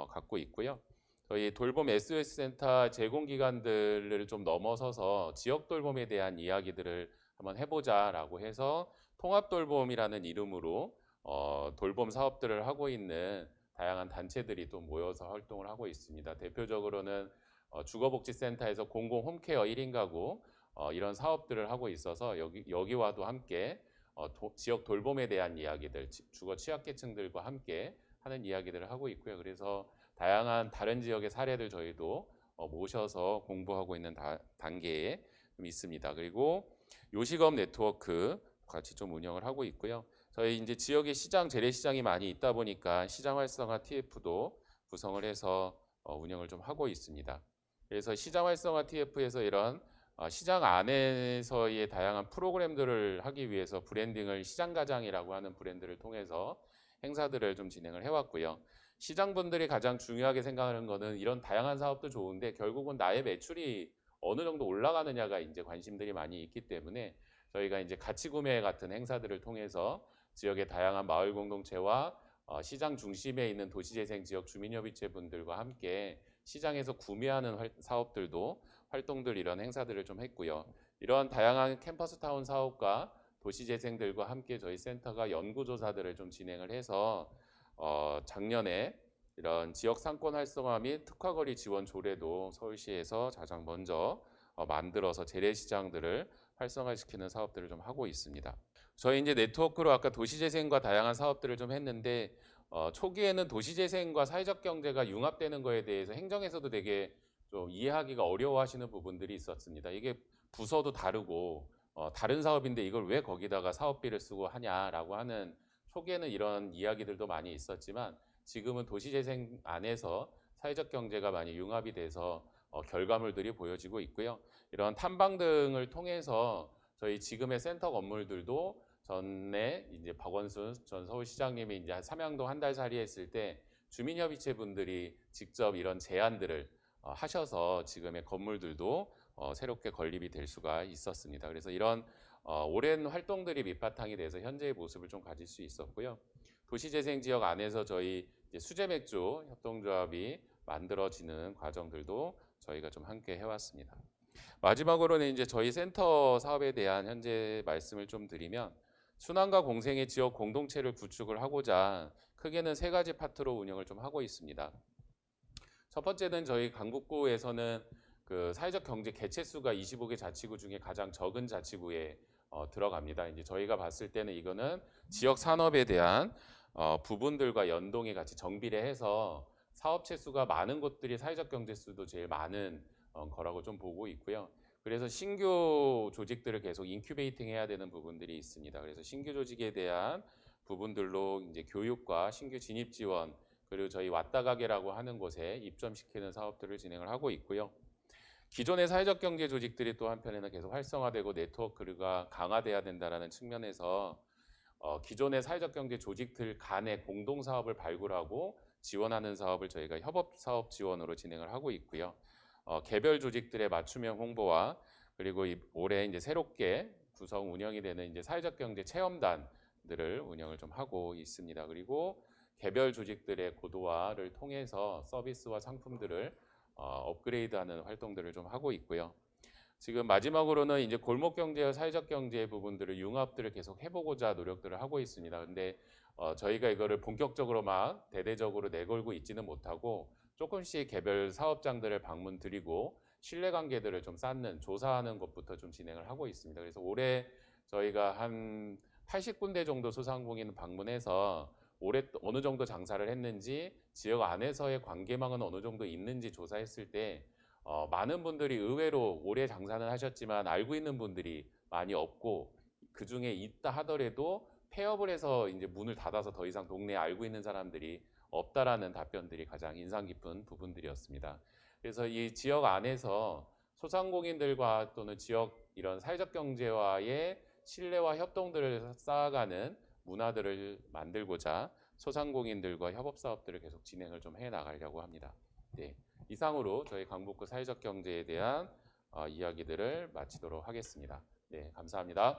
갖고 있고요. 저희 돌봄 SOS 센터 제공기관들을 좀 넘어서서 지역 돌봄에 대한 이야기들을 한번 해보자라고 해서 통합돌봄이라는 이름으로 돌봄 사업들을 하고 있는 다양한 단체들이 또 모여서 활동을 하고 있습니다. 대표적으로는 주거복지센터에서 공공 홈케어 1인 가구 이런 사업들을 하고 있어서 여기와도 함께 지역 돌봄에 대한 이야기들, 주거 취약계층들과 함께 하는 이야기들을 하고 있고요. 그래서 다양한 다른 지역의 사례들 저희도 모셔서 공부하고 있는 단계에 좀 있습니다. 그리고 요식업 네트워크 같이 좀 운영을 하고 있고요. 저희 이제 지역에 시장, 재래시장이 많이 있다 보니까 시장 활성화 TF도 구성을 해서 운영을 좀 하고 있습니다. 그래서 시장 활성화 TF에서 이런 시장 안에서의 다양한 프로그램들을 하기 위해서 브랜딩을 시장가장이라고 하는 브랜드를 통해서 행사들을 좀 진행을 해왔고요. 시장분들이 가장 중요하게 생각하는 거는 이런 다양한 사업도 좋은데 결국은 나의 매출이 어느 정도 올라가느냐가 이제 관심들이 많이 있기 때문에 저희가 이제 가치 구매 같은 행사들을 통해서 지역의 다양한 마을 공동체와 시장 중심에 있는 도시재생 지역 주민협의체 분들과 함께 시장에서 구매하는 사업들도 활동들 이런 행사들을 좀 했고요. 이런 다양한 캠퍼스타운 사업과 도시재생들과 함께 저희 센터가 연구조사들을 좀 진행을 해서 작년에 이런 지역 상권 활성화 및 특화거리 지원 조례도 서울시에서 가장 먼저 만들어서 재래시장들을 활성화시키는 사업들을 좀 하고 있습니다. 저희 이제 네트워크로 아까 도시재생과 다양한 사업들을 좀 했는데 초기에는 도시재생과 사회적 경제가 융합되는 거에 대해서 행정에서도 되게 좀 이해하기가 어려워하시는 부분들이 있었습니다. 이게 부서도 다르고 다른 사업인데 이걸 왜 거기다가 사업비를 쓰고 하냐라고 하는 초기에는 이런 이야기들도 많이 있었지만 지금은 도시재생 안에서 사회적 경제가 많이 융합이 돼서 결과물들이 보여지고 있고요. 이런 탐방 등을 통해서 저희 지금의 센터 건물들도 전에 이제 박원순 전 서울시장님이 이제 삼양동 한 달 살이 했을 때 주민협의체 분들이 직접 이런 제안들을 하셔서 지금의 건물들도 새롭게 건립이 될 수가 있었습니다. 그래서 이런 오랜 활동들이 밑바탕이 돼서 현재의 모습을 좀 가질 수 있었고요. 도시재생 지역 안에서 저희 이제 수제맥주 협동조합이 만들어지는 과정들도 저희가 좀 함께 해왔습니다. 마지막으로는 이제 저희 센터 사업에 대한 현재 말씀을 좀 드리면 순환과 공생의 지역 공동체를 구축을 하고자 크게는 세 가지 파트로 운영을 좀 하고 있습니다. 첫 번째는 저희 강북구에서는 그 사회적 경제 개체수가 25개 자치구 중에 가장 적은 자치구에 들어갑니다. 이제 저희가 봤을 때는 이거는 지역 산업에 대한 부분들과 연동이 같이 정비례해서 사업체 수가 많은 곳들이 사회적 경제 수도 제일 많은 거라고 좀 보고 있고요. 그래서 신규 조직들을 계속 인큐베이팅 해야 되는 부분들이 있습니다. 그래서 신규 조직에 대한 부분들로 이제 교육과 신규 진입 지원 그리고 저희 왔다 가게라고 하는 곳에 입점시키는 사업들을 진행을 하고 있고요. 기존의 사회적 경제 조직들이 또 한편에는 계속 활성화되고 네트워크가 강화돼야 된다는 측면에서 기존의 사회적 경제 조직들 간의 공동 사업을 발굴하고 지원하는 사업을 저희가 협업 사업 지원으로 진행을 하고 있고요. 개별 조직들의 맞춤형 홍보와 그리고 올해 이제 새롭게 구성 운영이 되는 이제 사회적 경제 체험단들을 운영을 좀 하고 있습니다. 그리고 개별 조직들의 고도화를 통해서 서비스와 상품들을 업그레이드하는 활동들을 좀 하고 있고요. 지금 마지막으로는 이제 골목 경제와 사회적 경제의 부분들을 융합들을 계속 해보고자 노력들을 하고 있습니다. 근데 저희가 이거를 본격적으로 막 대대적으로 내걸고 있지는 못하고 조금씩 개별 사업장들을 방문 드리고 신뢰관계들을 좀 쌓는 조사하는 것부터 좀 진행을 하고 있습니다. 그래서 올해 저희가 한 80군데 정도 소상공인 방문해서 올해 어느 정도 장사를 했는지 지역 안에서의 관계망은 어느 정도 있는지 조사했을 때 많은 분들이 의외로 올해 장사는 하셨지만 알고 있는 분들이 많이 없고 그 중에 있다 하더라도 폐업을 해서 이제 문을 닫아서 더 이상 동네에 알고 있는 사람들이 없다라는 답변들이 가장 인상 깊은 부분들이었습니다. 그래서 이 지역 안에서 소상공인들과 또는 지역 이런 사회적 경제와의 신뢰와 협동들을 쌓아가는 문화들을 만들고자 소상공인들과 협업 사업들을 계속 진행을 좀 해 나가려고 합니다. 네, 이상으로 저희 강북구 사회적 경제에 대한 이야기들을 마치도록 하겠습니다. 네, 감사합니다.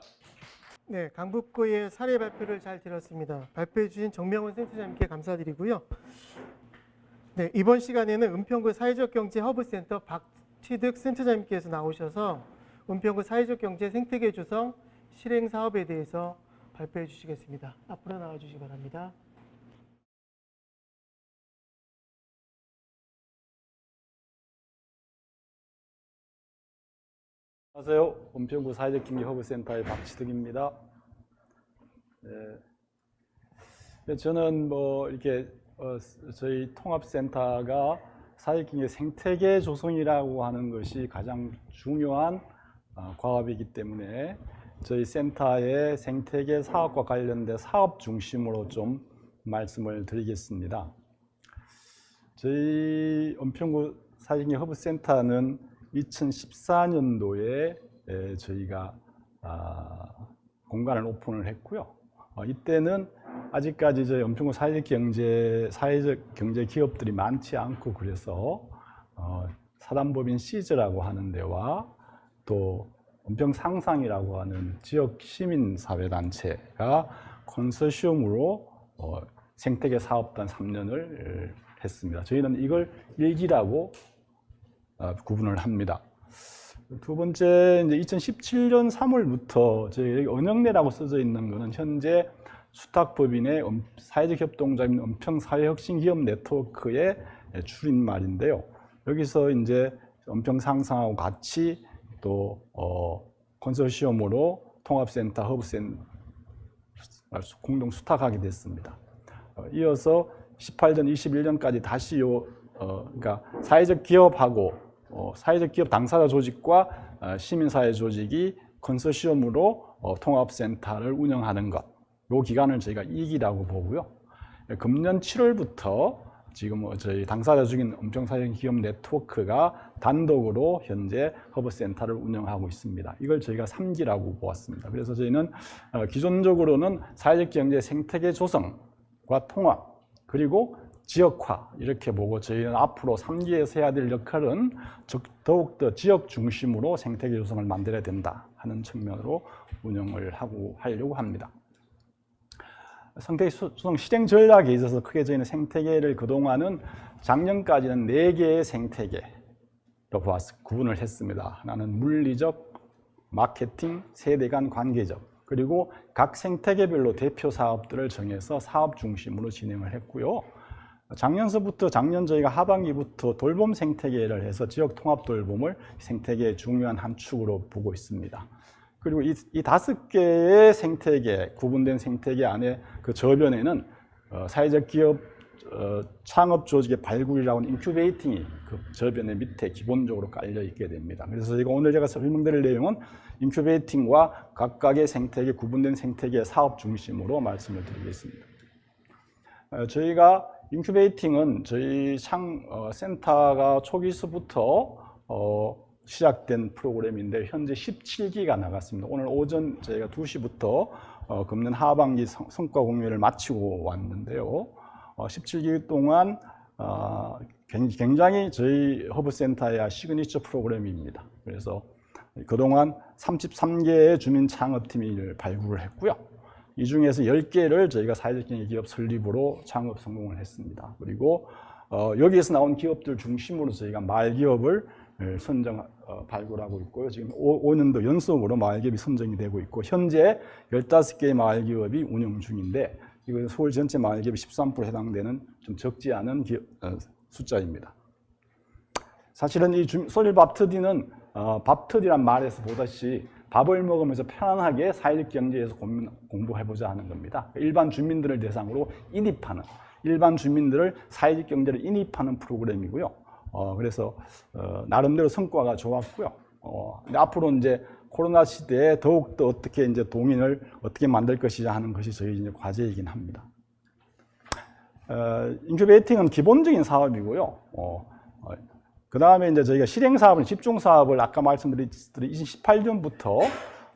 네, 강북구의 사례 발표를 잘 들었습니다. 발표해 주신 정명훈 센터장님께 감사드리고요. 네, 이번 시간에는 은평구 사회적 경제 허브센터 박취득 센터장님께서 나오셔서 은평구 사회적 경제 생태계 조성 실행 사업에 대해서 발표해 주시겠습니다. 앞으로 나와 주시기 바랍니다. 안녕하세요. 은평구 사회적 경제 허브센터의 박취득입니다. 네. 저는 이렇게 저희 통합센터가 사회적 경제 생태계 조성이라고 하는 것이 가장 중요한 과업이기 때문에 저희 센터의 생태계 사업과 관련된 사업 중심으로 좀 말씀을 드리겠습니다. 저희 은평구 사회경제 허브센터는 2014년도에 저희가 공간을 오픈을 했고요. 이때는 아직까지 저희 은평구 사회적 경제 기업들이 많지 않고 그래서 사단법인 시즈라고 하는 데와 또 은평상상이라고 하는 지역 시민사회단체가 컨소시엄으로 생태계 사업단 3년을 했습니다. 저희는 이걸 1기라고 구분을 합니다. 두 번째, 이제 2017년 3월부터 저희 은영내라고 써져 있는 것은 현재 수탁법인의 사회적 협동조합인 은평사회혁신기업 네트워크의 줄임말인데요. 여기서 이제 은평상상하고 같이 또 컨소시엄으로 통합센터, 허브센터 공동 수탁하게 됐습니다. 이어서 18년, 21년까지 다시 그러니까 사회적 기업하고 사회적 기업 당사자 조직과 시민사회 조직이 컨소시엄으로 통합센터를 운영하는 것, 이 기간을 저희가 2기라고 보고요. 금년 7월부터 지금 저희 당사자 중인 은평사회적 기업 네트워크가 단독으로 현재 허브센터를 운영하고 있습니다. 이걸 저희가 3기라고 보았습니다. 그래서 저희는 기존적으로는 사회적 경제 생태계 조성과 통합 그리고 지역화 이렇게 보고 저희는 앞으로 3기에서 해야 될 역할은 더욱더 지역 중심으로 생태계 조성을 만들어야 된다 하는 측면으로 운영을 하려고 합니다. 생태계 조성 실행 전략에 있어서 크게 저희는 생태계를 그동안은 작년까지는 4개의 생태계로 구분을 했습니다. 하나는 물리적, 마케팅, 세대 간 관계적, 그리고 각 생태계별로 대표 사업들을 정해서 사업 중심으로 진행을 했고요. 작년 저희가 하반기부터 돌봄 생태계를 해서 지역 통합 돌봄을 생태계의 중요한 한 축으로 보고 있습니다. 그리고 이 5개의 생태계, 구분된 생태계 안에 그 저변에는 사회적 기업 창업 조직의 발굴이라고 하는 인큐베이팅이 그 저변의 밑에 기본적으로 깔려 있게 됩니다. 그래서 오늘 제가 설명드릴 내용은 인큐베이팅과 각각의 생태계, 구분된 생태계의 사업 중심으로 말씀을 드리겠습니다. 저희가 인큐베이팅은 저희 센터가 초기서부터 시작된 프로그램인데 현재 17기가 나갔습니다. 오늘 오전 저희가 2시부터 금년 하반기 성과 공유를 마치고 왔는데요. 17기 동안 굉장히 저희 허브센터의 시그니처 프로그램입니다. 그래서 그동안 33개의 주민 창업팀을 발굴을 했고요. 이 중에서 10개를 저희가 사회적 경제 기업 설립으로 창업 성공을 했습니다. 그리고 여기에서 나온 기업들 중심으로 저희가 마을기업을 발굴하고 있고요. 지금 5년도 연속으로 마을기업이 선정이 되고 있고 현재 15개의 마을기업이 운영 중인데 이것은 서울 전체 마을기업이 13% 해당되는 좀 적지 않은 숫자입니다. 사실은 이 솔밥터디는 밥터디란 말에서 보다시 밥을 먹으면서 편안하게 사회적 경제에서 공부해보자 하는 겁니다. 일반 주민들을 대상으로 일반 주민들을 사회적 경제를 인입하는 프로그램이고요. 그래서 나름대로 성과가 좋았고요. 근데 앞으로 이제 코로나 시대에 더욱더 어떻게 이제 동인을 어떻게 만들 것이냐 하는 것이 저희 이제 과제이긴 합니다. 인큐베이팅은 기본적인 사업이고요. 그 다음에 이제 저희가 실행 사업은 집중 사업을 아까 말씀드렸듯이 2018년부터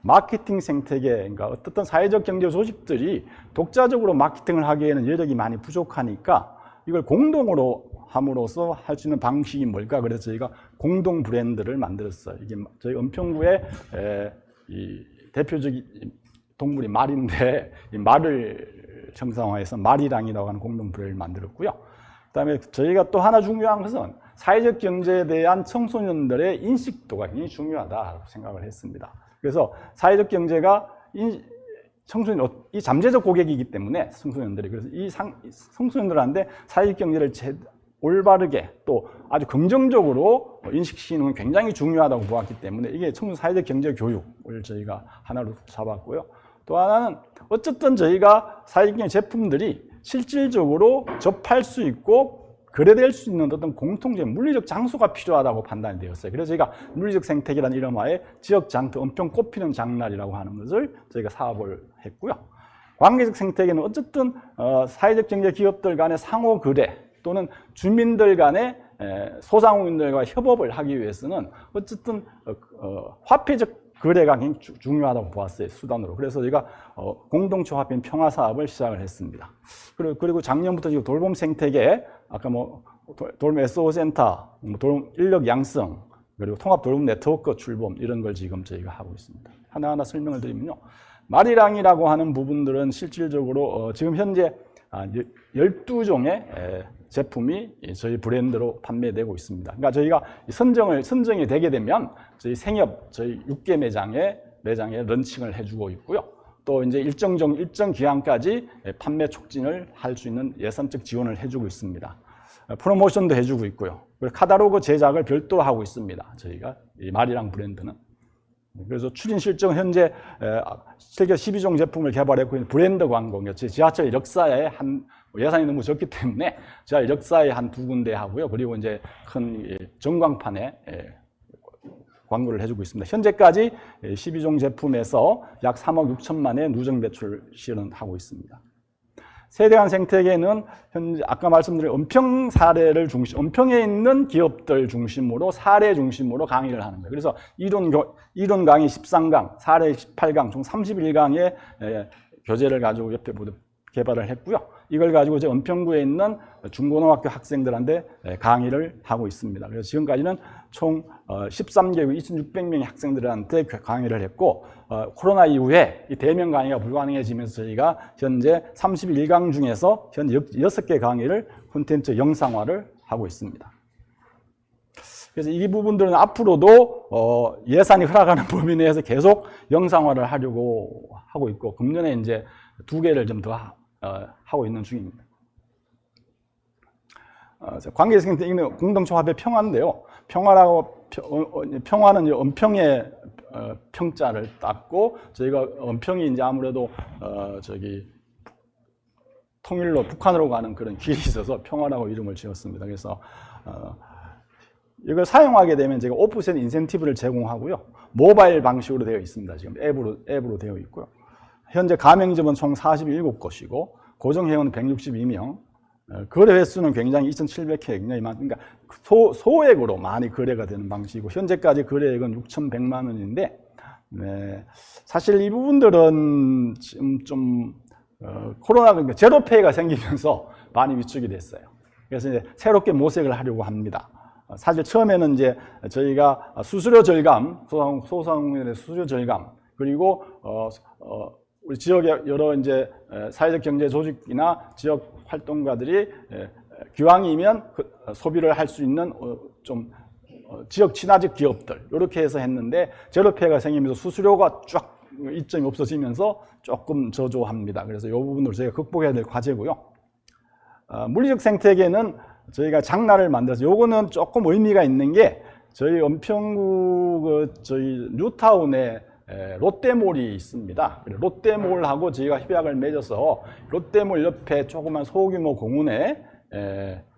마케팅 생태계, 그러니까 어떤 사회적 경제 조직들이 독자적으로 마케팅을 하기에는 여력이 많이 부족하니까 이걸 공동으로 함으로써 할 수 있는 방식이 뭘까? 그래서 저희가 공동 브랜드를 만들었어요. 이게 저희 은평구의 이 대표적인 동물이 말인데 이 말을 정상화해서 말이랑이라고 하는 공동 브랜드를 만들었고요. 그다음에 저희가 또 하나 중요한 것은 사회적 경제에 대한 청소년들의 인식도가 굉장히 중요하다고 생각을 했습니다. 그래서 사회적 경제가 이 잠재적 고객이기 때문에 청소년들이 그래서 이 청소년들한테 사회적 경제를 올바르게 또 아주 긍정적으로 인식시키는 건 굉장히 중요하다고 보았기 때문에 이게 청소년 사회적 경제 교육을 저희가 하나로 잡았고요. 또 하나는 어쨌든 저희가 사회적 경제 제품들이 실질적으로 접할 수 있고 거래될 수 있는 어떤 공통적인 물리적 장소가 필요하다고 판단이 되었어요. 그래서 저희가 물리적 생태계라는 이름하에 지역 장터, 은평 꽃피는 장날이라고 하는 것을 저희가 사업을 했고요. 관계적 생태계는 어쨌든 사회적 경제 기업들 간의 상호 거래 또는 주민들 간의 소상공인들과 협업을 하기 위해서는 어쨌든 화폐적 거래가 굉장히 중요하다고 보았어요. 수단으로. 그래서 저희가 공동체 화폐인 평화 사업을 시작을 했습니다. 그리고 작년부터 지금 돌봄 생태계, 아까 뭐 돌봄 SO 센터, 돌봄 인력 양성, 그리고 통합 돌봄 네트워크 출범 이런 걸 지금 저희가 하고 있습니다. 하나하나 설명을 드리면요. 마리랑이라고 하는 부분들은 실질적으로 지금 현재 12종의 제품이 저희 브랜드로 판매되고 있습니다. 그러니까 저희가 선정이 되게 되면 저희 생협, 저희 6개 매장에 런칭을 해주고 있고요. 또 이제 일정 기간까지 판매 촉진을 할 수 있는 예산적 지원을 해주고 있습니다. 프로모션도 해주고 있고요. 그리고 카탈로그 제작을 별도로 하고 있습니다. 저희가 이 마리랑 브랜드는. 그래서 추진 실적은 현재 세계 12종 제품을 개발했고 있는 브랜드 광고, 지하철 역사에 예산이 너무 적기 때문에 지하철 역사에 한 2군데 하고요. 그리고 이제 큰 전광판에 광고를 해주고 있습니다. 현재까지 12종 제품에서 약 3억 6천만의 누적 매출 실현하고 있습니다. 세대간 생태계는 현재 아까 말씀드린 은평 사례를 은평에 있는 기업들 중심으로 사례 중심으로 강의를 하는 거예요. 그래서 이론 강의 13강, 사례 18강, 총 31강의 교재를 가지고 옆에 개발을 했고요. 이걸 가지고 이제 은평구에 있는 중고등학교 학생들한테 강의를 하고 있습니다. 그래서 지금까지는 총 13개국 2,600명의 학생들한테 강의를 했고, 코로나 이후에 이 대면 강의가 불가능해지면서 저희가 현재 31강 중에서 현 6개 강의를 콘텐츠 영상화를 하고 있습니다. 그래서 이 부분들은 앞으로도 예산이 허락하는 범위 내에서 계속 영상화를 하려고 하고 있고, 금년에 이제 2개를 좀 더 하고 있는 중입니다. 관계생태계는 공동체 화폐 평화인데요. 평화는 은평의 평자를 땄고, 저희가 은평이 이제 아무래도 통일로 북한으로 가는 그런 길이 있어서 평화라고 이름을 지었습니다. 그래서 이걸 사용하게 되면 제가 5% 인센티브를 제공하고요. 모바일 방식으로 되어 있습니다. 지금 앱으로 되어 있고요. 현재 가맹점은 총 47곳이고 고정 회원은 162명, 거래 횟수는 굉장히 2,700회 굉장히 많으니까 소액으로 많이 거래가 되는 방식이고, 현재까지 거래액은 6,100만 원인데, 사실 이 부분들은 지금 좀 코로나 제로페이가 생기면서 많이 위축이 됐어요. 그래서 이제 새롭게 모색을 하려고 합니다. 사실 처음에는 이제 저희가 수수료 절감, 소상공인의 수수료 절감, 그리고 우리 지역의 여러 이제 사회적 경제 조직이나 지역 활동가들이 기왕이면 소비를 할 수 있는 좀 지역 친화적 기업들 이렇게 해서 했는데, 제로페이가 생기면서 수수료가 쫙 이점이 없어지면서 조금 저조합니다. 그래서 이 부분을 저희가 극복해야 될 과제고요. 물리적 생태계는 저희가 장날을 만들어서, 요거는 조금 의미가 있는 게, 저희 은평구 저희 뉴타운에 롯데몰이 있습니다. 롯데몰하고 저희가 협약을 맺어서 롯데몰 옆에 조그만 소규모 공원에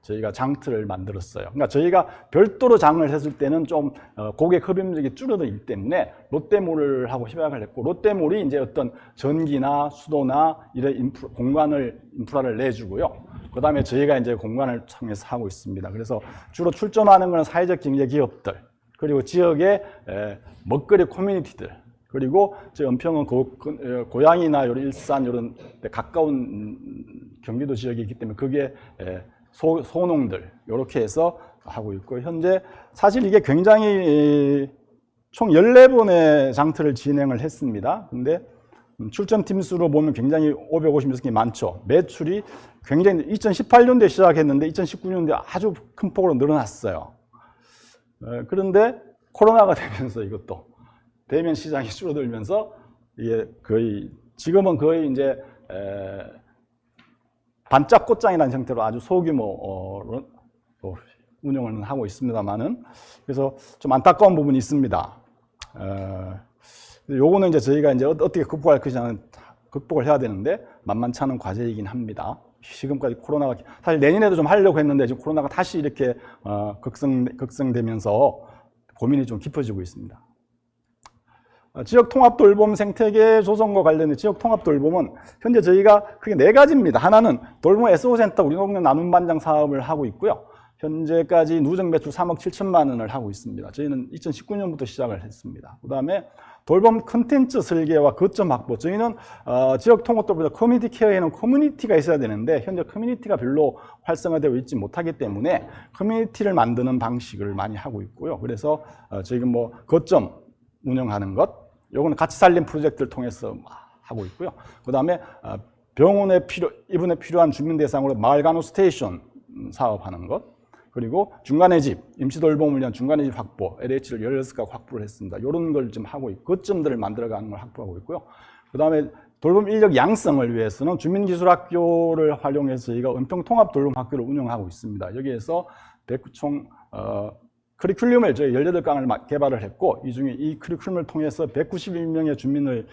저희가 장터를 만들었어요. 그러니까 저희가 별도로 장을 했을 때는 좀 고객 흡입력이 줄어들기 때문에 롯데몰을 하고 협약을 했고, 롯데몰이 이제 어떤 전기나 수도나 이런 인프라를 내주고요. 그 다음에 저희가 이제 공간을 통해서 하고 있습니다. 그래서 주로 출전하는 것은 사회적 경제 기업들, 그리고 지역의 먹거리 커뮤니티들, 그리고 저희 은평은 고양이나 일산 이런 데 가까운 경기도 지역이기 때문에 그게 소농들 이렇게 해서 하고 있고, 현재 사실 이게 굉장히 총 14번의 장터를 진행을 했습니다. 근데 출전팀 수로 보면 굉장히 556개 많죠. 매출이 굉장히 2018년도에 시작했는데 2019년도에 아주 큰 폭으로 늘어났어요. 그런데 코로나가 되면서 이것도 대면 시장이 줄어들면서 이게 지금은 거의 이제 반짝 꽃장이라는 형태로 아주 소규모로 운영을 하고 있습니다만은, 그래서 좀 안타까운 부분이 있습니다. 요거는 이제 저희가 이제 어떻게 극복할 것이냐는 극복을 해야 되는데 만만치 않은 과제이긴 합니다. 지금까지 코로나가 사실 내년에도 좀 하려고 했는데 지금 코로나가 다시 이렇게 극성되면서 고민이 좀 깊어지고 있습니다. 지역 통합 돌봄 생태계 조성과 관련된 지역 통합 돌봄은 현재 저희가 크게 4가지입니다. 하나는 돌봄 SO센터 우리 동네 나눔 반장 사업을 하고 있고요. 현재까지 누적 매출 3억 7천만 원을 하고 있습니다. 저희는 2019년부터 시작을 했습니다. 그 다음에 돌봄 컨텐츠 설계와 거점 확보. 저희는 지역 통합 돌봄보다 커뮤니티 케어에는 커뮤니티가 있어야 되는데 현재 커뮤니티가 별로 활성화되어 있지 못하기 때문에 커뮤니티를 만드는 방식을 많이 하고 있고요. 그래서 저희가 뭐 거점 운영하는 것, 요거는 같이 살림 프로젝트를 통해서 하고 있고요. 그 다음에 이분에 필요한 주민 대상으로 마을 간호 스테이션 사업하는 것, 그리고 중간의 집, 임시 돌봄을 위한 중간의 집 확보, LH를 16가 확보를 했습니다. 이런 걸 좀 하고 있고, 거점들을 만들어가는 걸 확보하고 있고요. 그 다음에 돌봄 인력 양성을 위해서는 주민기술학교를 활용해서 저희가 은평통합 돌봄학교를 운영하고 있습니다. 여기에서 총 커리큘럼을 저희 18강을 개발을 했고, 이 중에 이 커리큘럼을 통해서 191명의 주민을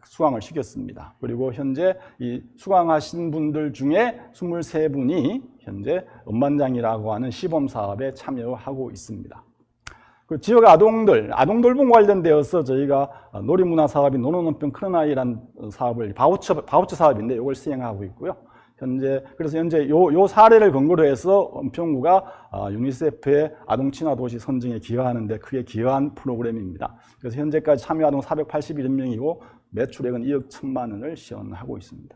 수강을 시켰습니다. 그리고 현재 이 수강하신 분들 중에 23분이 현재 음반장이라고 하는 시범 사업에 참여하고 있습니다. 그 지역 아동 돌봄 관련되어서 저희가 놀이문화 사업인 노노논평 큰아이라는 사업을 바우처 사업인데 이걸 시행하고 있고요. 그래서 현재 요 사례를 근거로 해서 은평구가 유니세프의 아동 친화 도시 선정에 기여하는데 크게 기여한 프로그램입니다. 그래서 현재까지 참여 아동 481명이고 매출액은 2억 1천만 원을 시현하고 있습니다.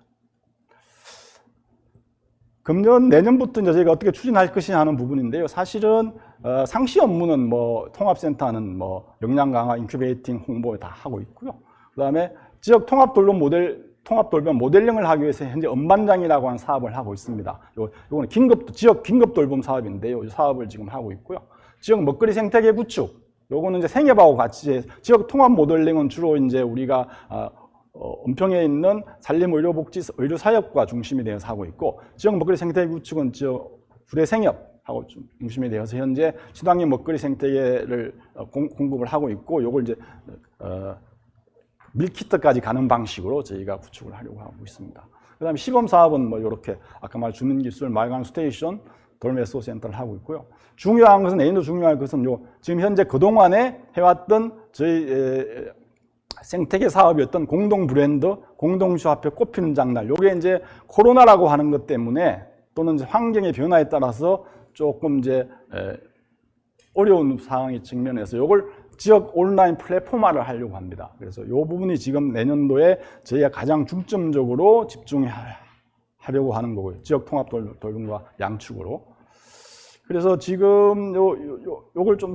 내년부터 이제 저희가 어떻게 추진할 것이냐 하는 부분인데요. 사실은 상시 업무는 뭐 통합센터는 뭐 역량 강화, 인큐베이팅, 홍보 다 하고 있고요. 그다음에 지역 통합 돌봄 모델링을 하기 위해서 현재 음반장이라고 하는 사업을 하고 있습니다. 요거는 지역 긴급 돌봄 사업인데요. 이 사업을 지금 하고 있고요. 지역 먹거리 생태계 구축. 요거는 이제 생협하고 같이 지역 통합 모델링은 주로 이제 우리가 은평에 있는 산림의료복지 의료사역과 중심이 되어서 하고 있고, 지역 먹거리 생태계 구축은 지역 구례생협하고 중심이 되어서 현재 친환경 먹거리 생태계를 공급을 하고 있고, 요걸 이제 밀키트까지 가는 방식으로 저희가 구축을 하려고 하고 있습니다. 그 다음에 시범 사업은 뭐 이렇게 아까 말 주민기술, 마을간 스테이션, 돌봄 SO센터를 하고 있고요. 중요한 것은 내년도 중요한 것은 지금 현재 그동안에 해왔던 저희 생태계 사업이었던 공동 브랜드, 공동주합회 꽃피는 장날. 요게 이제 코로나라고 하는 것 때문에 또는 이제 환경의 변화에 따라서 조금 이제 어려운 상황이 직면해서 요걸 지역 온라인 플랫폼화를 하려고 합니다. 그래서 이 부분이 지금 내년도에 저희가 가장 중점적으로 집중하려고 하는 거고요. 지역 통합 돌봄과 양축으로. 그래서 지금 요걸 좀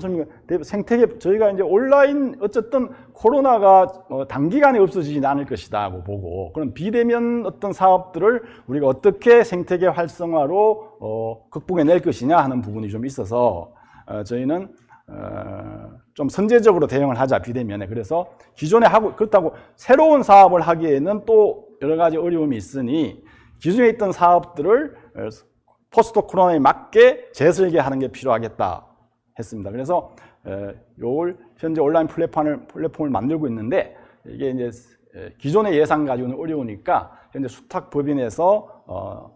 생태계 저희가 이제 온라인 어쨌든 코로나가 단기간에 없어지진 않을 것이다고 보고, 그럼 비대면 어떤 사업들을 우리가 어떻게 생태계 활성화로 극복해낼 것이냐 하는 부분이 좀 있어서 저희는 좀 선제적으로 대응을 하자, 비대면에. 그래서 기존에 그렇다고 새로운 사업을 하기에는 또 여러 가지 어려움이 있으니 기존에 있던 사업들을 포스트 코로나에 맞게 재설계하는 게 필요하겠다 했습니다. 그래서 요걸 현재 온라인 플랫폼을 만들고 있는데, 이게 이제 기존의 예산 가지고는 어려우니까 현재 수탁법인에서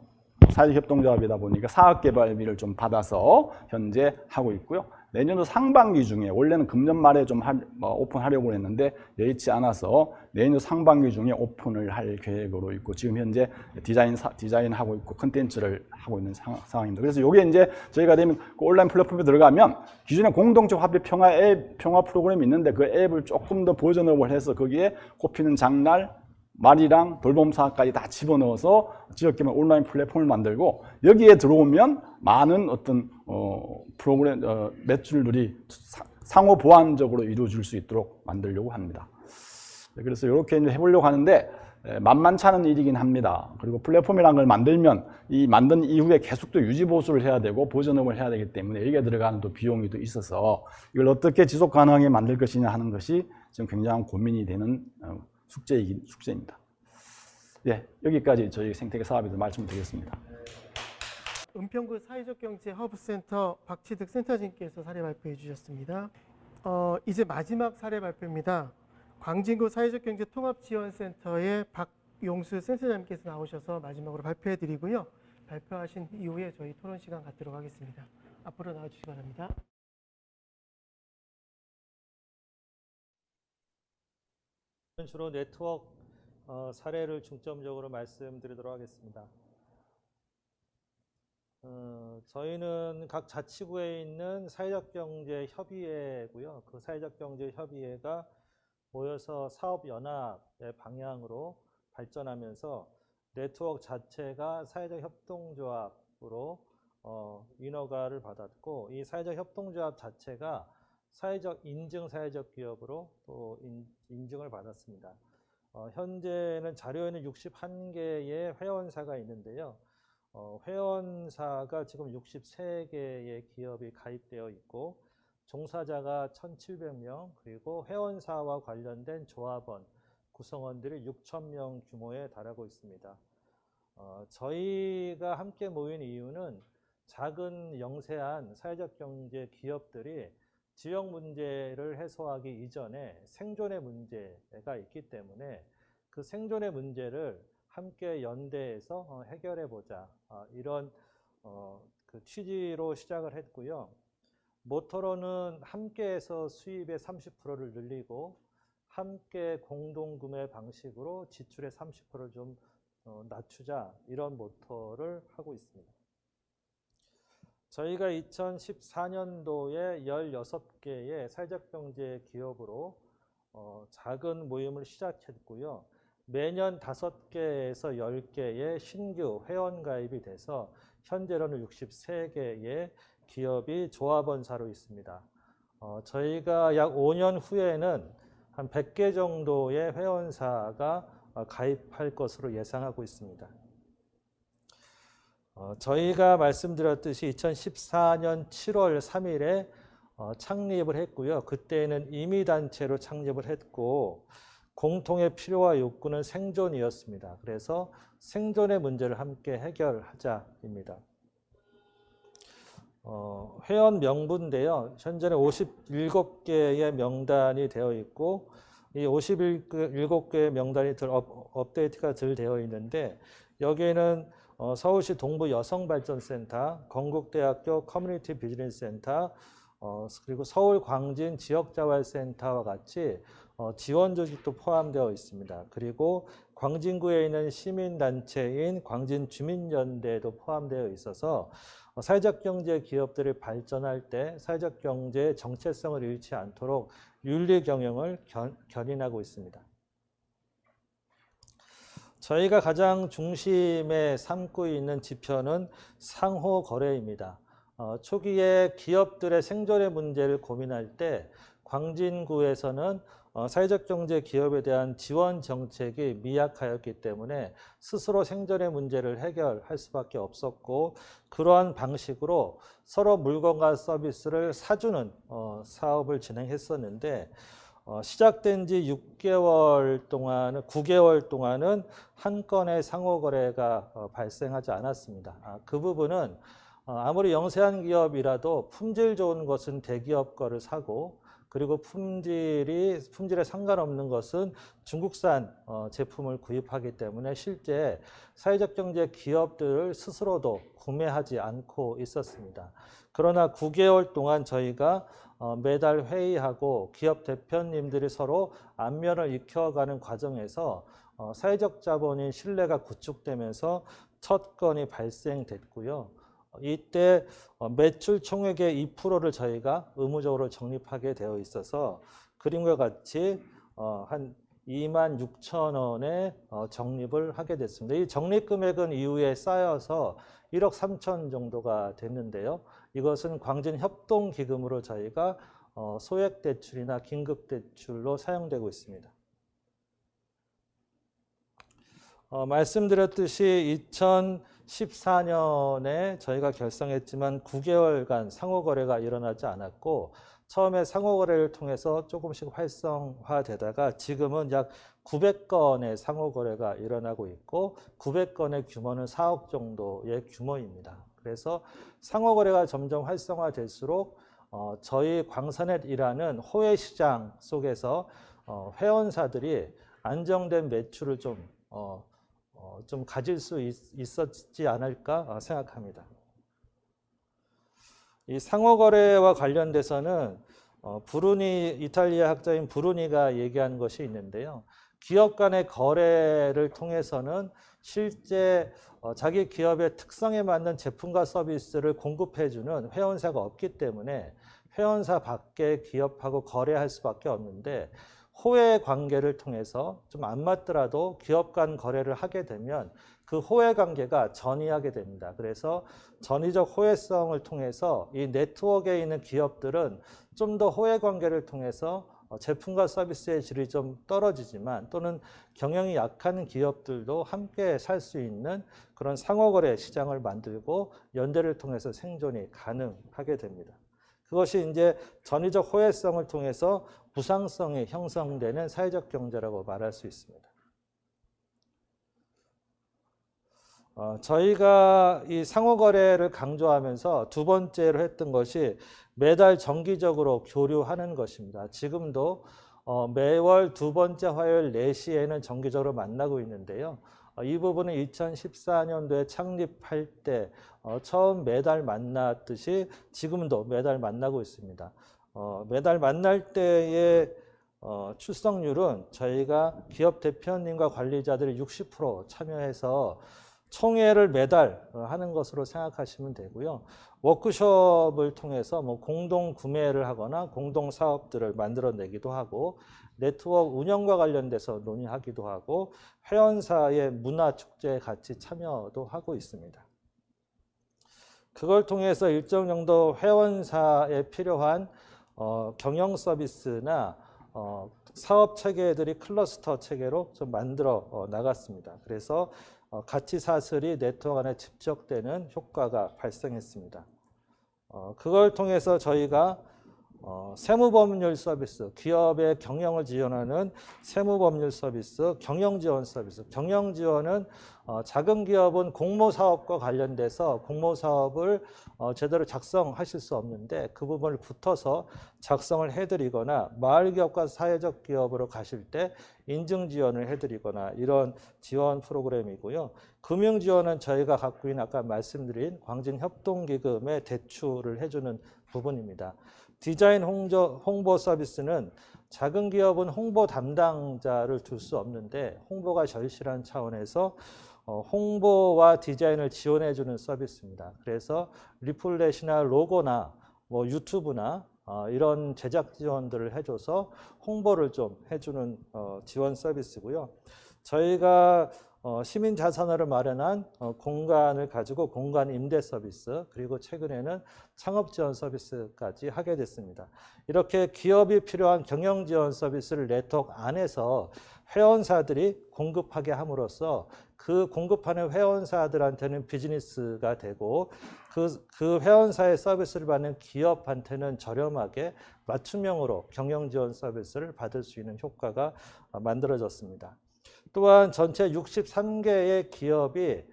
사회협동조합이다 보니까 사업개발비를 좀 받아서 현재 하고 있고요. 내년도 상반기 중에, 원래는 금년 말에 좀 오픈하려고 했는데 여의치 않아서 내년 상반기 중에 오픈을 할 계획으로 있고, 지금 현재 디자인하고 있고 컨텐츠를 하고 있는 상황입니다. 그래서 이게 이제 저희가 되면 그 온라인 플랫폼에 들어가면 기존에 공동적 화폐 평화 프로그램이 있는데 그 앱을 조금 더 버전업을 해서 거기에 꽃피는 장날, 말이랑 돌봄 사업까지 다 집어넣어서 지역개발 온라인 플랫폼을 만들고, 여기에 들어오면 많은 어떤 프로그램 매출들이 상호 보완적으로 이루어질 수 있도록 만들려고 합니다. 그래서 이렇게 이제 해보려고 하는데 만만치 않은 일이긴 합니다. 그리고 플랫폼이라는 걸 만들면 이 만든 이후에 계속 또 유지 보수를 해야 되고 버전업을 해야 되기 때문에 여기에 들어가는 또 비용이 또 있어서 이걸 어떻게 지속 가능하게 만들 것이냐 하는 것이 지금 굉장한 고민이 되는 숙제입니다. 예, 여기까지 저희 생태계 사업에 대해서 말씀드리겠습니다. 은평구 사회적 경제 허브센터 박치득 센터장님께서 사례 발표해 주셨습니다. 이제 마지막 사례 발표입니다. 광진구 사회적 경제 통합지원센터의 박용수 센터장님께서 나오셔서 마지막으로 발표해 드리고요. 발표하신 이후에 저희 토론 시간 갖도록 하겠습니다. 앞으로 나와주시기 바랍니다. 주로 네트워크 사례를 중점적으로 말씀드리도록 하겠습니다. 저희는 각 자치구에 있는 사회적경제협의회고요. 그 사회적경제협의회가 모여서 사업연합의 방향으로 발전하면서 네트워크 자체가 사회적 협동조합으로 인허가를 받았고, 이 사회적 협동조합 자체가 사회적 인증 사회적 기업으로 또 인증을 받았습니다. 현재는 자료에는 61개의 회원사가 있는데요. 회원사가 지금 63개의 기업이 가입되어 있고, 종사자가 1,700명, 그리고 회원사와 관련된 조합원, 구성원들이 6,000명 규모에 달하고 있습니다. 저희가 함께 모인 이유는 작은 영세한 사회적 경제 기업들이 지역 문제를 해소하기 이전에 생존의 문제가 있기 때문에 그 생존의 문제를 함께 연대해서 해결해 보자, 이런 그 취지로 시작을 했고요. 모토로는 함께해서 수입의 30%를 늘리고 함께 공동구매 방식으로 지출의 30%를 좀 낮추자, 이런 모토를 하고 있습니다. 저희가 2014년도에 16개의 사회적 경제 기업으로 작은 모임을 시작했고요. 매년 5개에서 10개의 신규 회원 가입이 돼서 현재로는 63개의 기업이 조합원사로 있습니다. 저희가 약 5년 후에는 한 100개 정도의 회원사가 가입할 것으로 예상하고 있습니다. 저희가 말씀드렸듯이 2014년 7월 3일에 창립을 했고요. 그때는 임의단체로 창립을 했고, 공통의 필요와 욕구는 생존이었습니다. 그래서 생존의 문제를 함께 해결하자입니다. 회원 명부인데요. 현재는 57개의 명단이 되어 있고, 이 57개의 명단이 업데이트가 되어 있는데, 여기에는 서울시 동부 여성발전센터, 건국대학교 커뮤니티 비즈니스센터, 그리고 서울 광진 지역자활센터와 같이 지원 조직도 포함되어 있습니다. 그리고 광진구에 있는 시민단체인 광진주민연대도 포함되어 있어서 사회적 경제 기업들이 발전할 때 사회적 경제의 정체성을 잃지 않도록 윤리 경영을 견인하고 있습니다. 저희가 가장 중심에 삼고 있는 지표는 상호 거래입니다. 초기에 기업들의 생존의 문제를 고민할 때 광진구에서는 사회적 경제 기업에 대한 지원 정책이 미약하였기 때문에 스스로 생존의 문제를 해결할 수밖에 없었고, 그러한 방식으로 서로 물건과 서비스를 사주는 사업을 진행했었는데, 시작된 지 9개월 동안은 한 건의 상호 거래가 발생하지 않았습니다. 그 부분은 아무리 영세한 기업이라도 품질 좋은 것은 대기업 거를 사고, 그리고 품질에 상관없는 것은 중국산 제품을 구입하기 때문에 실제 사회적 경제 기업들을 스스로도 구매하지 않고 있었습니다. 그러나 9개월 동안 저희가 매달 회의하고 기업 대표님들이 서로 안면을 익혀가는 과정에서 사회적 자본인 신뢰가 구축되면서 첫 건이 발생됐고요. 이때 매출 총액의 2%를 저희가 의무적으로 적립하게 되어 있어서 그림과 같이 한 26,000원의 적립을 하게 됐습니다. 이 적립 금액은 이후에 쌓여서 1억 3천 정도가 됐는데요. 이것은 광진 협동기금으로 저희가 소액 대출이나 긴급 대출로 사용되고 있습니다. 말씀드렸듯이 2014년에 저희가 결성했지만 9개월간 상호거래가 일어나지 않았고, 처음에 상호거래를 통해서 조금씩 활성화되다가 지금은 약 900건의 상호거래가 일어나고 있고, 900건의 규모는 4억 정도의 규모입니다. 그래서 상호거래가 점점 활성화될수록 저희 광산넷이라는 호외시장 속에서 회원사들이 안정된 매출을 좀 좀 가질 수 있었지 않을까 생각합니다. 이 상호거래와 관련돼서는 이탈리아 학자인 브루니가 얘기한 것이 있는데요. 기업 간의 거래를 통해서는 실제 자기 기업의 특성에 맞는 제품과 서비스를 공급해주는 회원사가 없기 때문에 회원사 밖의 기업하고 거래할 수밖에 없는데, 호혜 관계를 통해서 좀 안 맞더라도 기업 간 거래를 하게 되면 그 호혜 관계가 전이하게 됩니다. 그래서 전이적 호혜성을 통해서 이 네트워크에 있는 기업들은 좀 더 호혜 관계를 통해서 제품과 서비스의 질이 좀 떨어지지만, 또는 경영이 약한 기업들도 함께 살 수 있는 그런 상호거래 시장을 만들고 연대를 통해서 생존이 가능하게 됩니다. 그것이 이제 전위적 호혜성을 통해서 부상성이 형성되는 사회적 경제라고 말할 수 있습니다. 저희가 이 상호거래를 강조하면서 두 번째로 했던 것이 매달 정기적으로 교류하는 것입니다. 지금도 매월 두 번째 화요일 4시에는 정기적으로 만나고 있는데요. 이 부분은 2014년도에 창립할 때 처음 매달 만났듯이 지금도 매달 만나고 있습니다. 매달 만날 때의 출석률은 저희가 기업 대표님과 관리자들이 60% 참여해서 총회를 매달 하는 것으로 생각하시면 되고요. 워크숍을 통해서 공동 구매를 하거나 공동 사업들을 만들어내기도 하고, 네트워크 운영과 관련돼서 논의하기도 하고, 회원사의 문화 축제에 같이 참여도 하고 있습니다. 그걸 통해서 일정 정도 회원사에 필요한 경영 서비스나 사업 체계들이 클러스터 체계로 좀 만들어 나갔습니다. 그래서 가치 사슬이 네트워크 안에 집적되는 효과가 발생했습니다. 그걸 통해서 저희가 세무법률 서비스, 기업의 경영을 지원하는 세무법률 서비스, 경영지원 서비스. 경영지원은 작은 기업은 공모사업과 관련돼서 공모사업을 제대로 작성하실 수 없는데 그 부분을 붙어서 작성을 해드리거나, 마을기업과 사회적 기업으로 가실 때 인증지원을 해드리거나, 이런 지원 프로그램이고요. 금융지원은 저희가 갖고 있는 아까 말씀드린 광진협동기금에 대출을 해주는 부분입니다. 디자인 홍보 서비스는 작은 기업은 홍보 담당자를 둘 수 없는데 홍보가 절실한 차원에서 홍보와 디자인을 지원해 주는 서비스입니다. 그래서 리플렛이나 로고나 유튜브나 이런 제작 지원들을 해줘서 홍보를 좀 해주는 지원 서비스고요. 저희가 시민 자산으로 마련한 공간을 가지고 공간 임대 서비스, 그리고 최근에는 창업 지원 서비스까지 하게 됐습니다. 이렇게 기업이 필요한 경영 지원 서비스를 네트워크 안에서 회원사들이 공급하게 함으로써 그 공급하는 회원사들한테는 비즈니스가 되고, 그 회원사의 서비스를 받는 기업한테는 저렴하게 맞춤형으로 경영 지원 서비스를 받을 수 있는 효과가 만들어졌습니다. 또한 전체 63개의 기업이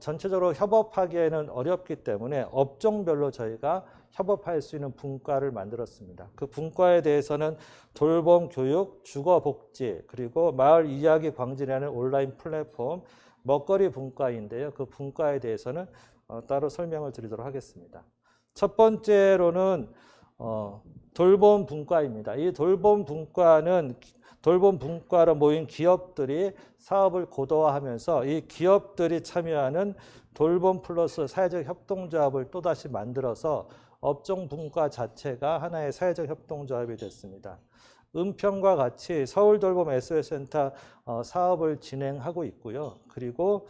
전체적으로 협업하기에는 어렵기 때문에 업종별로 저희가 협업할 수 있는 분과를 만들었습니다. 그 분과에 대해서는 돌봄, 교육, 주거복지, 그리고 마을 이야기 광진이라는 온라인 플랫폼, 먹거리 분과인데요. 그 분과에 대해서는 따로 설명을 드리도록 하겠습니다. 첫 번째로는 돌봄 분과입니다. 이 돌봄 분과는 돌봄 분과로 모인 기업들이 사업을 고도화하면서 이 기업들이 참여하는 돌봄 플러스 사회적 협동조합을 또다시 만들어서 업종 분과 자체가 하나의 사회적 협동조합이 됐습니다. 은평과 같이 서울돌봄 SOS센터 사업을 진행하고 있고요. 그리고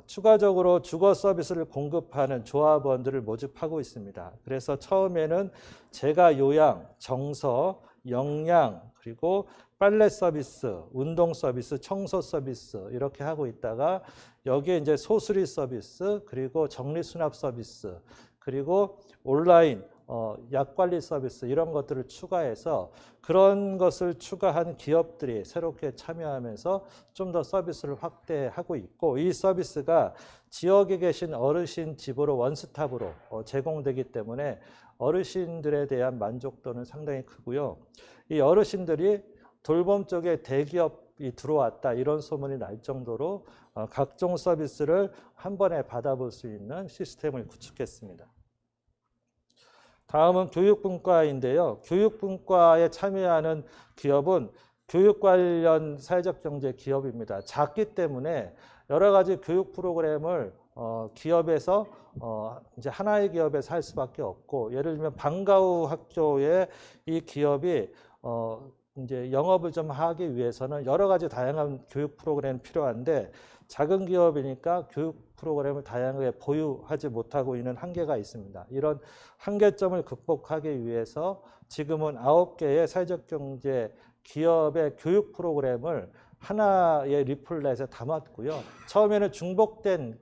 추가적으로 주거 서비스를 공급하는 조합원들을 모집하고 있습니다. 그래서 처음에는 제가 요양, 정서, 영양, 그리고 빨래 서비스, 운동 서비스, 청소 서비스 이렇게 하고 있다가 여기에 이제 소수리 서비스, 그리고 정리수납 서비스, 그리고 온라인 약 관리 서비스 이런 것들을 추가해서, 그런 것을 추가한 기업들이 새롭게 참여하면서 좀 더 서비스를 확대하고 있고, 이 서비스가 지역에 계신 어르신 집으로 원스톱으로 제공되기 때문에 어르신들에 대한 만족도는 상당히 크고요. 이 어르신들이 돌봄 쪽에 대기업 기업이 들어왔다 이런 소문이 날 정도로 각종 서비스를 한 번에 받아볼 수 있는 시스템을 구축했습니다. 다음은 교육분과인데요. 교육분과에 참여하는 기업은 교육 관련 사회적 경제 기업입니다. 작기 때문에 여러 가지 교육 프로그램을 기업에서 이제 하나의 기업에서 할 수밖에 없고, 예를 들면 방과후 학교에 이 기업이 이제 영업을 좀 하기 위해서는 여러 가지 다양한 교육 프로그램이 필요한데, 작은 기업이니까 교육 프로그램을 다양하게 보유하지 못하고 있는 한계가 있습니다. 이런 한계점을 극복하기 위해서 지금은 9개의 사회적 경제 기업의 교육 프로그램을 하나의 리플렛에 담았고요. 처음에는 중복된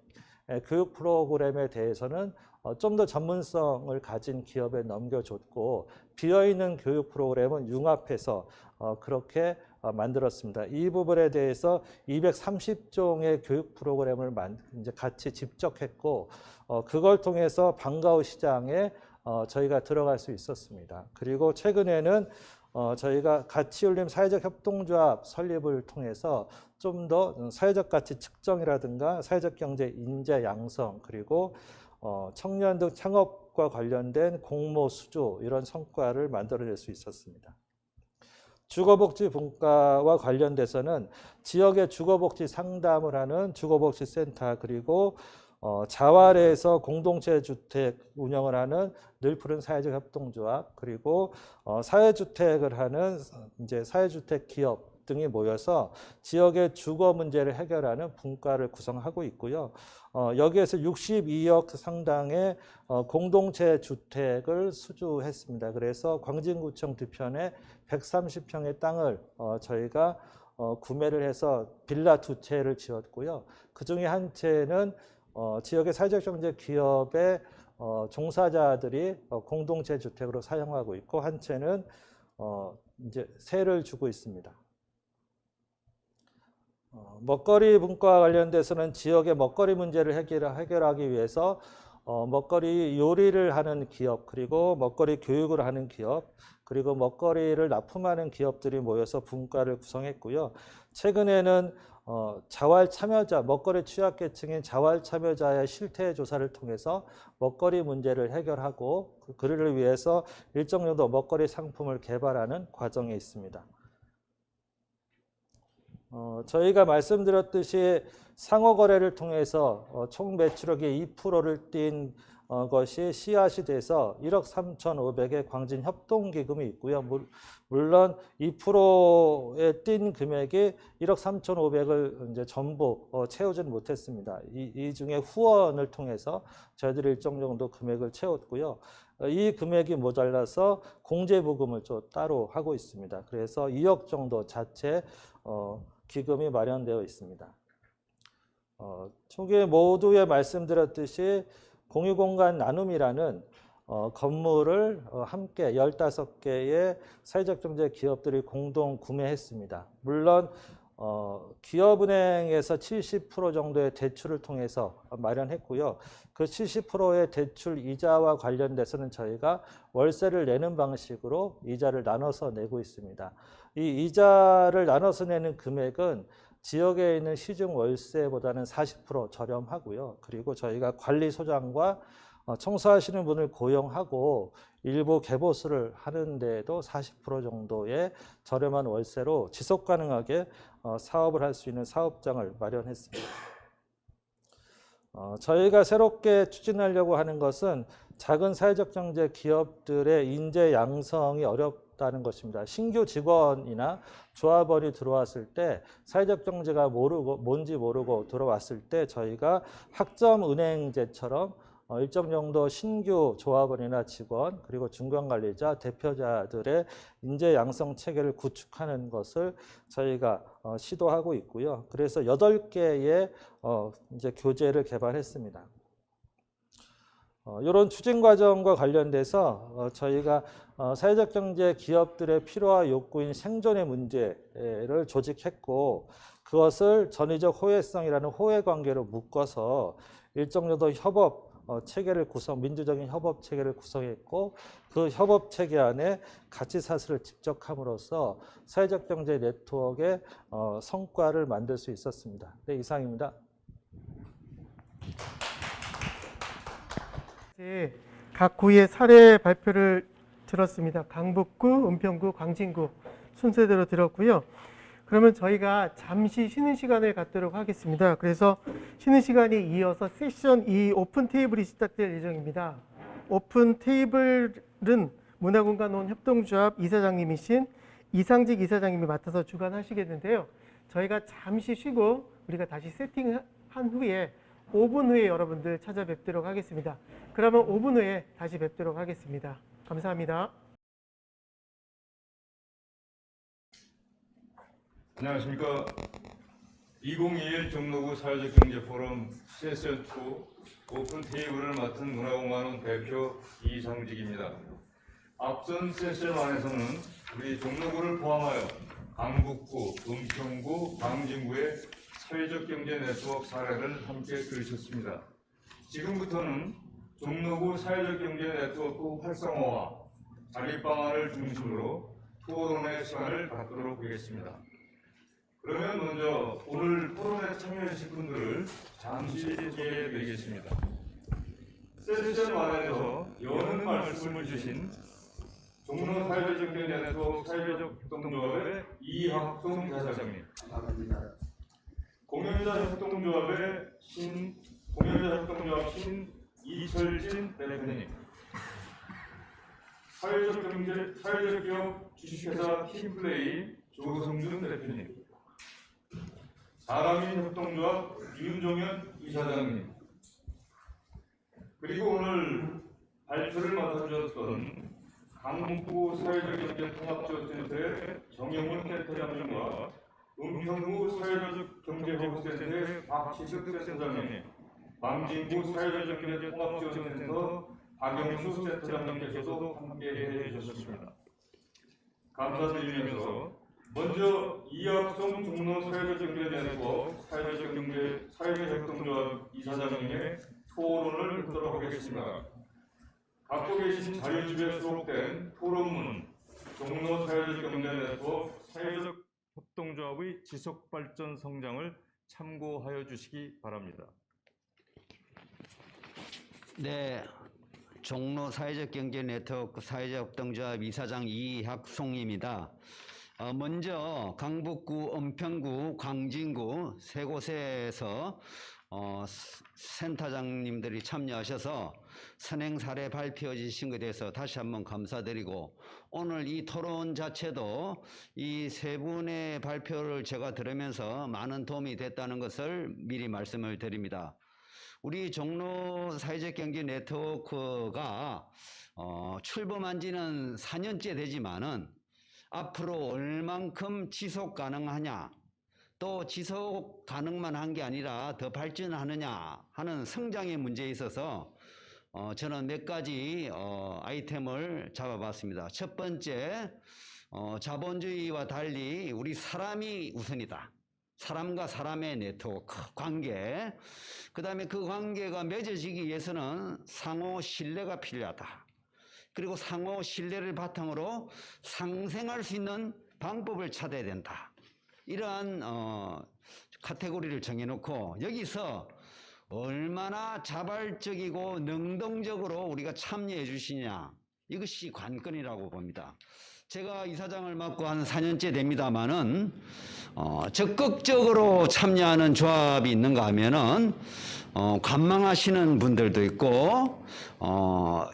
교육 프로그램에 대해서는 좀 더 전문성을 가진 기업에 넘겨줬고, 비어있는 교육 프로그램은 융합해서 그렇게 만들었습니다. 이 부분에 대해서 230종의 교육 프로그램을 이제 같이 집적했고, 그걸 통해서 방과후 시장에 저희가 들어갈 수 있었습니다. 그리고 최근에는 저희가 가치올림 사회적 협동조합 설립을 통해서 좀 더 사회적 가치 측정이라든가 사회적 경제 인재 양성, 그리고 청년 등 창업과 관련된 공모 수주, 이런 성과를 만들어낼 수 있었습니다. 주거복지 분과와 관련돼서는 지역의 주거복지 상담을 하는 주거복지센터, 그리고 자활에서 공동체 주택 운영을 하는 늘푸른 사회적 협동조합, 그리고 사회주택을 하는 이제 사회주택 기업 등이 모여서 지역의 주거 문제를 해결하는 분과를 구성하고 있고요. 여기에서 62억 상당의 공동체 주택을 수주했습니다. 그래서 광진구청 뒤편에 130평의 땅을 저희가 구매를 해서 빌라 2채를 지었고요. 그중에 한 채는 지역의 사회적 경제 기업의 종사자들이 공동체 주택으로 사용하고 있고, 한 채는 이제 세를 주고 있습니다. 먹거리 분과와 관련돼서는 지역의 먹거리 문제를 해결하기 위해서 먹거리 요리를 하는 기업, 그리고 먹거리 교육을 하는 기업, 그리고 먹거리를 납품하는 기업들이 모여서 분과를 구성했고요. 최근에는 자활 참여자, 먹거리 취약계층인 자활 참여자의 실태 조사를 통해서 먹거리 문제를 해결하고, 그를 위해서 일정 정도 먹거리 상품을 개발하는 과정에 있습니다. 저희가 말씀드렸듯이 상호거래를 통해서 총 매출액의 2%를 띈 것이 씨앗이 돼서 1억 3,500의 광진 협동기금이 있고요. 물론 2%에 뛴 금액이 1억 3,500을 이제 전부 채우지는 못했습니다. 이 중에 후원을 통해서 저희들이 일정 정도 금액을 채웠고요. 이 금액이 모자라서 공제부금을 좀 따로 하고 있습니다. 그래서 2억 정도 자체 기금이 마련되어 있습니다. 초기에 모두에 말씀드렸듯이 공유공간 나눔이라는 건물을 함께 15개의 사회적 경제 기업들이 공동 구매했습니다. 물론 기업은행에서 70% 정도의 대출을 통해서 마련했고요. 그 70%의 대출 이자와 관련돼서는 저희가 월세를 내는 방식으로 이자를 나눠서 내고 있습니다. 이 이자를 나눠서 내는 금액은 지역에 있는 시중 월세보다는 40% 저렴하고요. 그리고 저희가 관리소장과 청소하시는 분을 고용하고 일부 개보수를 하는데도 40% 정도의 저렴한 월세로 지속 가능하게 사업을 할 수 있는 사업장을 마련했습니다. 저희가 새롭게 추진하려고 하는 것은 작은 사회적 경제 기업들의 인재 양성이 어렵다는 것입니다. 신규 직원이나 조합원이 들어왔을 때 사회적 경제가 뭔지 모르고 들어왔을 때 저희가 학점은행제처럼 일정 정도 신규 조합원이나 직원, 그리고 중간관리자, 대표자들의 인재 양성 체계를 구축하는 것을 저희가 시도하고 있고요. 그래서 8개의 이제 교재를 개발했습니다. 이런 추진 과정과 관련돼서 저희가 사회적 경제 기업들의 필요와 욕구인 생존의 문제를 조직했고, 그것을 전위적 호혜성이라는 호혜 관계로 묶어서 일정 정도 협업 체계를 민주적인 협업 체계를 구성했고 그 협업 체계 안에 가치 사슬을 집적함으로써 사회적 경제 네트워크의 성과를 만들 수 있었습니다. 네, 이상입니다. 각 구의 사례 발표를 들었습니다. 강북구, 은평구, 광진구 순서대로 들었고요. 그러면 저희가 잠시 쉬는 시간을 갖도록 하겠습니다. 그래서 쉬는 시간이 이어서 세션 2 오픈 테이블이 시작될 예정입니다. 오픈 테이블은 문화공간원 협동조합 이사장님이신 이상직 이사장님이 맡아서 주관하시겠는데요. 저희가 잠시 쉬고 우리가 다시 세팅한 후에 5분 후에 여러분들 찾아뵙도록 하겠습니다. 그러면 5분 후에 다시 뵙도록 하겠습니다. 감사합니다. 안녕하십니까. 2021 종로구 사회적 경제 포럼 세션 2 오픈 테이블을 맡은 문화공간원 대표 이상직입니다. 앞선 세션 1에서는 우리 종로구를 포함하여 강북구, 은평구, 광진구의 사회적 경제 네트워크 사례를 함께 들으셨습니다. 지금부터는 종로구 사회적 경제 네트워크 활성화와 자립 방안을 중심으로 토론의 시간을 갖도록 하겠습니다. 그러면 먼저 오늘 토론에 참여하실 분들을 잠시 소개해드리겠습니다. 세션 1에서 여는 말씀을 주신 종로 사회적 경제 네트워크 사회적 협동조합의 이학송 이사장님, 공연자 협동조합 이철진 대표님, 사회적 기업 주식회사 팀플레이 조성준 대표님, 사람인 협동조합 윤종현 이사장님, 그리고 오늘 발표를 맡아주셨던 강북구 사회적경제통합지원센터의 정영훈 센터장님과 은평구 사회적-경제보호센터의 박시득 센터장님, 광진구 사회적-경제통합지원센터 박영수 센터장님께서도 함께해 주셨습니다. 감사드리면서 먼저 이학송 종로 사회적-경제네트워크 사회적협동조합 이사장님의 토론을 듣도록 하겠습니다. 갖고 계신 자료집에 수록된 토론문 종로 사회적-경제네트워크 사회적협동조합의 지속발전 성장을 참고하여 주시기 바랍니다. 네, 종로 사회적경제네트워크 사회적협동조합 이사장 이학송입니다. 먼저 강북구, 은평구, 광진구 세 곳에서 센터장님들이 참여하셔서 선행 사례 발표해 주신 것에 대해서 다시 한번 감사드리고, 오늘 이 토론 자체도 이 세 분의 발표를 제가 들으면서 많은 도움이 됐다는 것을 미리 말씀을 드립니다. 우리 종로 사회적 경제 네트워크가 출범한 지는 4년째 되지만은 앞으로 얼만큼 지속 가능하냐, 또 지속 가능만 한 게 아니라 더 발전하느냐 하는 성장의 문제에 있어서 저는 몇 가지 아이템을 잡아봤습니다. 첫 번째, 자본주의와 달리 우리 사람이 우선이다. 사람과 사람의 네트워크, 관계. 그 다음에 그 관계가 맺어지기 위해서는 상호 신뢰가 필요하다. 그리고 상호 신뢰를 바탕으로 상생할 수 있는 방법을 찾아야 된다. 이러한 카테고리를 정해놓고 여기서 얼마나 자발적이고 능동적으로 우리가 참여해 주시냐, 이것이 관건이라고 봅니다. 제가 이사장을 맡고 한 4년째 됩니다만은 적극적으로 참여하는 조합이 있는가 하면은 관망하시는 분들도 있고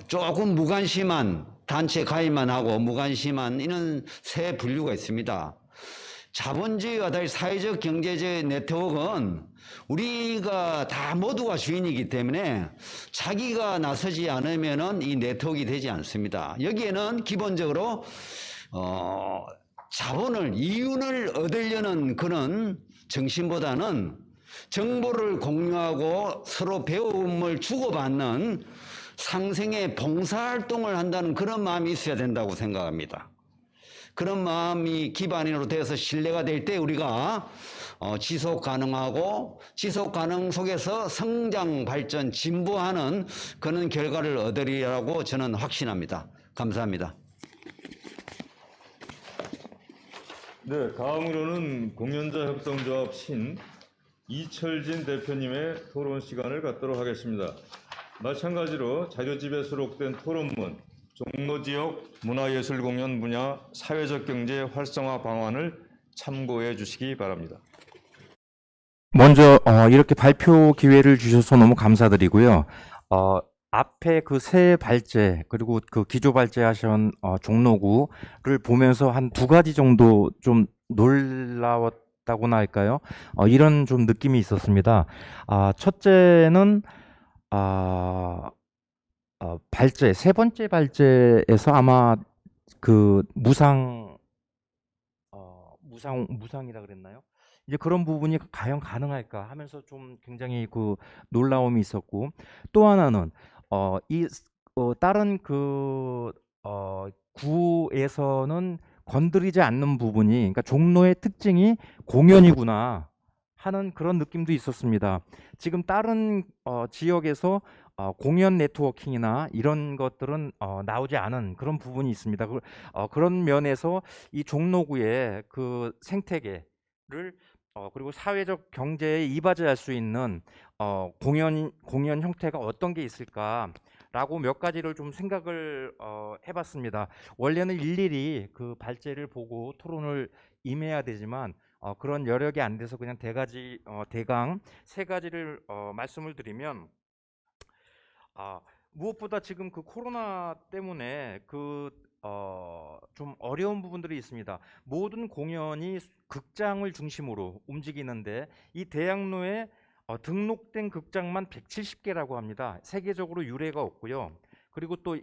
조금 무관심한 단체 가입만 하고 무관심한 이런 세 분류가 있습니다. 자본주의와 달리 사회적 경제적 네트워크는 우리가 다 모두가 주인이기 때문에 자기가 나서지 않으면은 이 네트워크가 되지 않습니다. 여기에는 기본적으로 자본을, 이윤을 얻으려는 그런 정신보다는 정보를 공유하고 서로 배움을 주고받는 상생의 봉사활동을 한다는 그런 마음이 있어야 된다고 생각합니다. 그런 마음이 기반으로 되어서 신뢰가 될 때 우리가 지속 가능하고 지속 가능 속에서 성장, 발전, 진보하는 그런 결과를 얻으리라고 저는 확신합니다. 감사합니다. 네, 다음으로는 공연자협동조합 신 이철진 대표님의 토론 시간을 갖도록 하겠습니다. 마찬가지로 자료집에 수록된 토론문 종로지역 문화예술공연 분야 사회적 경제 활성화 방안을 참고해 주시기 바랍니다. 먼저 이렇게 발표 기회를 주셔서 너무 감사드리고요. 앞에 그 새 발제 그리고 그 기조 발제하신 종로구를 보면서 한 두 가지 정도 좀 놀라웠다고나 할까요? 이런 좀 느낌이 있었습니다. 첫째는 발제 세 번째 발제에서 아마 그 무상이라 그랬나요? 이제 그런 부분이 과연 가능할까 하면서 좀 굉장히 그 놀라움이 있었고, 또 하나는 다른 구에서는 건드리지 않는 부분이, 그러니까 종로의 특징이 공연이구나 하는 그런 느낌도 있었습니다. 지금 다른 지역에서 공연 네트워킹이나 이런 것들은 나오지 않은 그런 부분이 있습니다. 그런 면에서 이 종로구의 그 생태계를 그리고 사회적 경제에 이바지할 수 있는 공연 형태가 어떤 게 있을까라고 몇 가지를 좀 생각을 해봤습니다. 원래는 일일이 그 발제를 보고 토론을 임해야 되지만 그런 여력이 안 돼서 그냥 대강 세 가지를 말씀을 드리면, 무엇보다 지금 그 코로나 때문에 좀 어려운 부분들이 있습니다. 모든 공연이 극장을 중심으로 움직이는데 이 대학로에 등록된 극장만 170개라고 합니다. 세계적으로 유례가 없고요. 그리고 또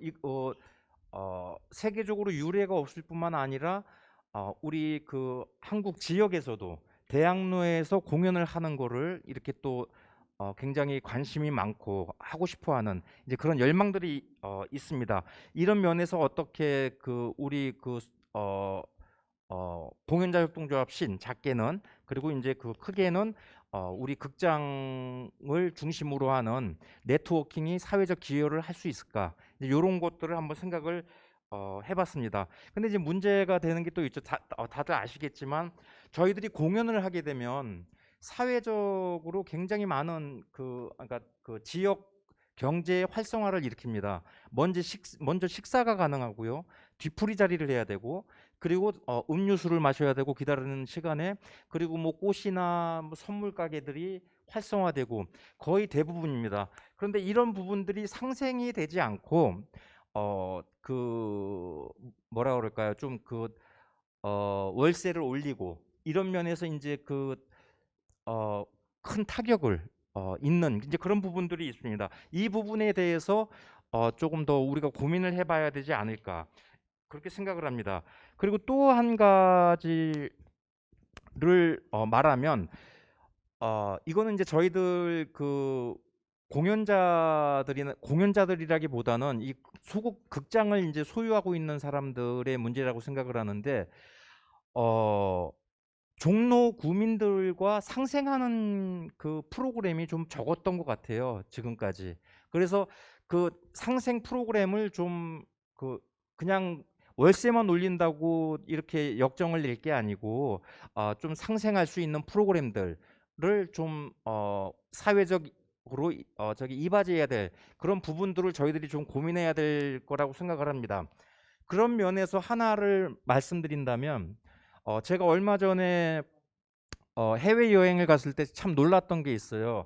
세계적으로 유례가 없을 뿐만 아니라 우리 그 한국 지역에서도 대학로에서 공연을 하는 거를 이렇게 또 굉장히 관심이 많고 하고 싶어하는 이제 그런 열망들이 있습니다. 이런 면에서 어떻게 우리 공연자협동조합 신 작게는, 그리고 이제 크게는 우리 극장을 중심으로 하는 네트워킹이 사회적 기여를 할 수 있을까, 이런 것들을 한번 생각을 해봤습니다. 근데 이제 문제가 되는 게 또 있죠. 다들 아시겠지만 저희들이 공연을 하게 되면 사회적으로 굉장히 많은 그러니까 지역 경제 활성화를 일으킵니다. 먼저 식사가 가능하고요. 뒤풀이 자리를 해야 되고, 그리고 음료수를 마셔야 되고 기다리는 시간에, 그리고 뭐 꽃이나 뭐 선물 가게들이 활성화되고 거의 대부분입니다. 그런데 이런 부분들이 상생이 되지 않고 뭐라 그럴까요? 좀 월세를 올리고 이런 면에서 이제 큰 타격을 있는 이제 그런 부분들이 있습니다. 이 부분에 대해서 조금 더 우리가 고민을 해봐야 되지 않을까, 그렇게 생각을 합니다. 그리고 또 한 가지를 말하면 이거는 이제 저희들 공연자들이라기보다는 이 소극 극장을 이제 소유하고 있는 사람들의 문제라고 생각을 하는데, 종로 구민들과 상생하는 그 프로그램이 좀 적었던 것 같아요, 지금까지. 그래서 그 상생 프로그램을 좀 그냥 월세만 올린다고 이렇게 역정을 낼 게 아니고 좀 상생할 수 있는 프로그램들을 좀 사회적으로 이바지해야 될 그런 부분들을 저희들이 좀 고민해야 될 거라고 생각을 합니다. 그런 면에서 하나를 말씀드린다면, 제가 얼마 전에 해외 여행을 갔을 때 참 놀랐던 게 있어요.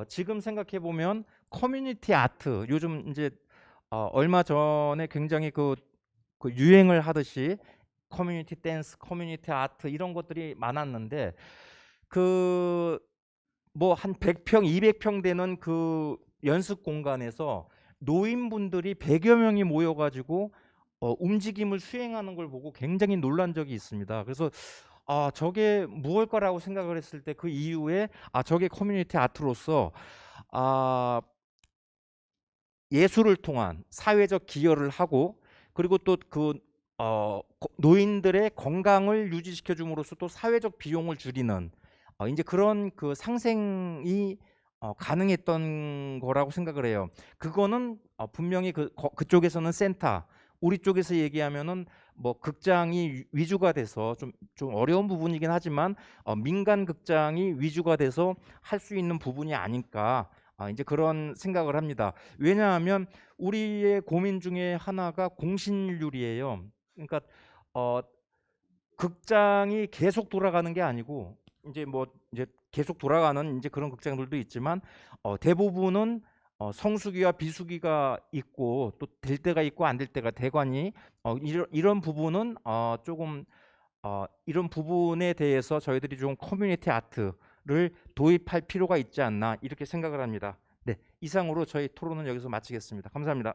지금 생각해 보면 커뮤니티 아트, 요즘 이제 얼마 전에 굉장히 유행을 하듯이 커뮤니티 댄스, 커뮤니티 아트 이런 것들이 많았는데, 뭐 한 100평, 200평 되는 그 연습 공간에서 노인분들이 100여 명이 모여가지고 움직임을 수행하는 걸 보고 굉장히 놀란 적이 있습니다. 그래서 저게 무엇일까라고 생각을 했을 때 그 이후에 저게 커뮤니티 아트로서 예술을 통한 사회적 기여를 하고, 그리고 또 노인들의 건강을 유지시켜 줌으로써 또 사회적 비용을 줄이는 이제 그런 그 상생이 가능했던 거라고 생각을 해요. 그거는 분명히 그쪽에서는 센터, 우리 쪽에서 얘기하면은 뭐 극장이 위주가 돼서 좀 어려운 부분이긴 하지만 민간 극장이 위주가 돼서 할 수 있는 부분이 아닐까, 이제 그런 생각을 합니다. 왜냐하면 우리의 고민 중에 하나가 공신률이에요. 그러니까 극장이 계속 돌아가는 게 아니고 이제 계속 돌아가는 이제 그런 극장들도 있지만 대부분은 성수기와 비수기가 있고 또 될 때가 있고 안 될 때가 대관이 이런 부분은 조금 이런 부분에 대해서 저희들이 좀 커뮤니티 아트를 도입할 필요가 있지 않나 이렇게 생각을 합니다. 네, 이상으로 저희 토론은 여기서 마치겠습니다. 감사합니다.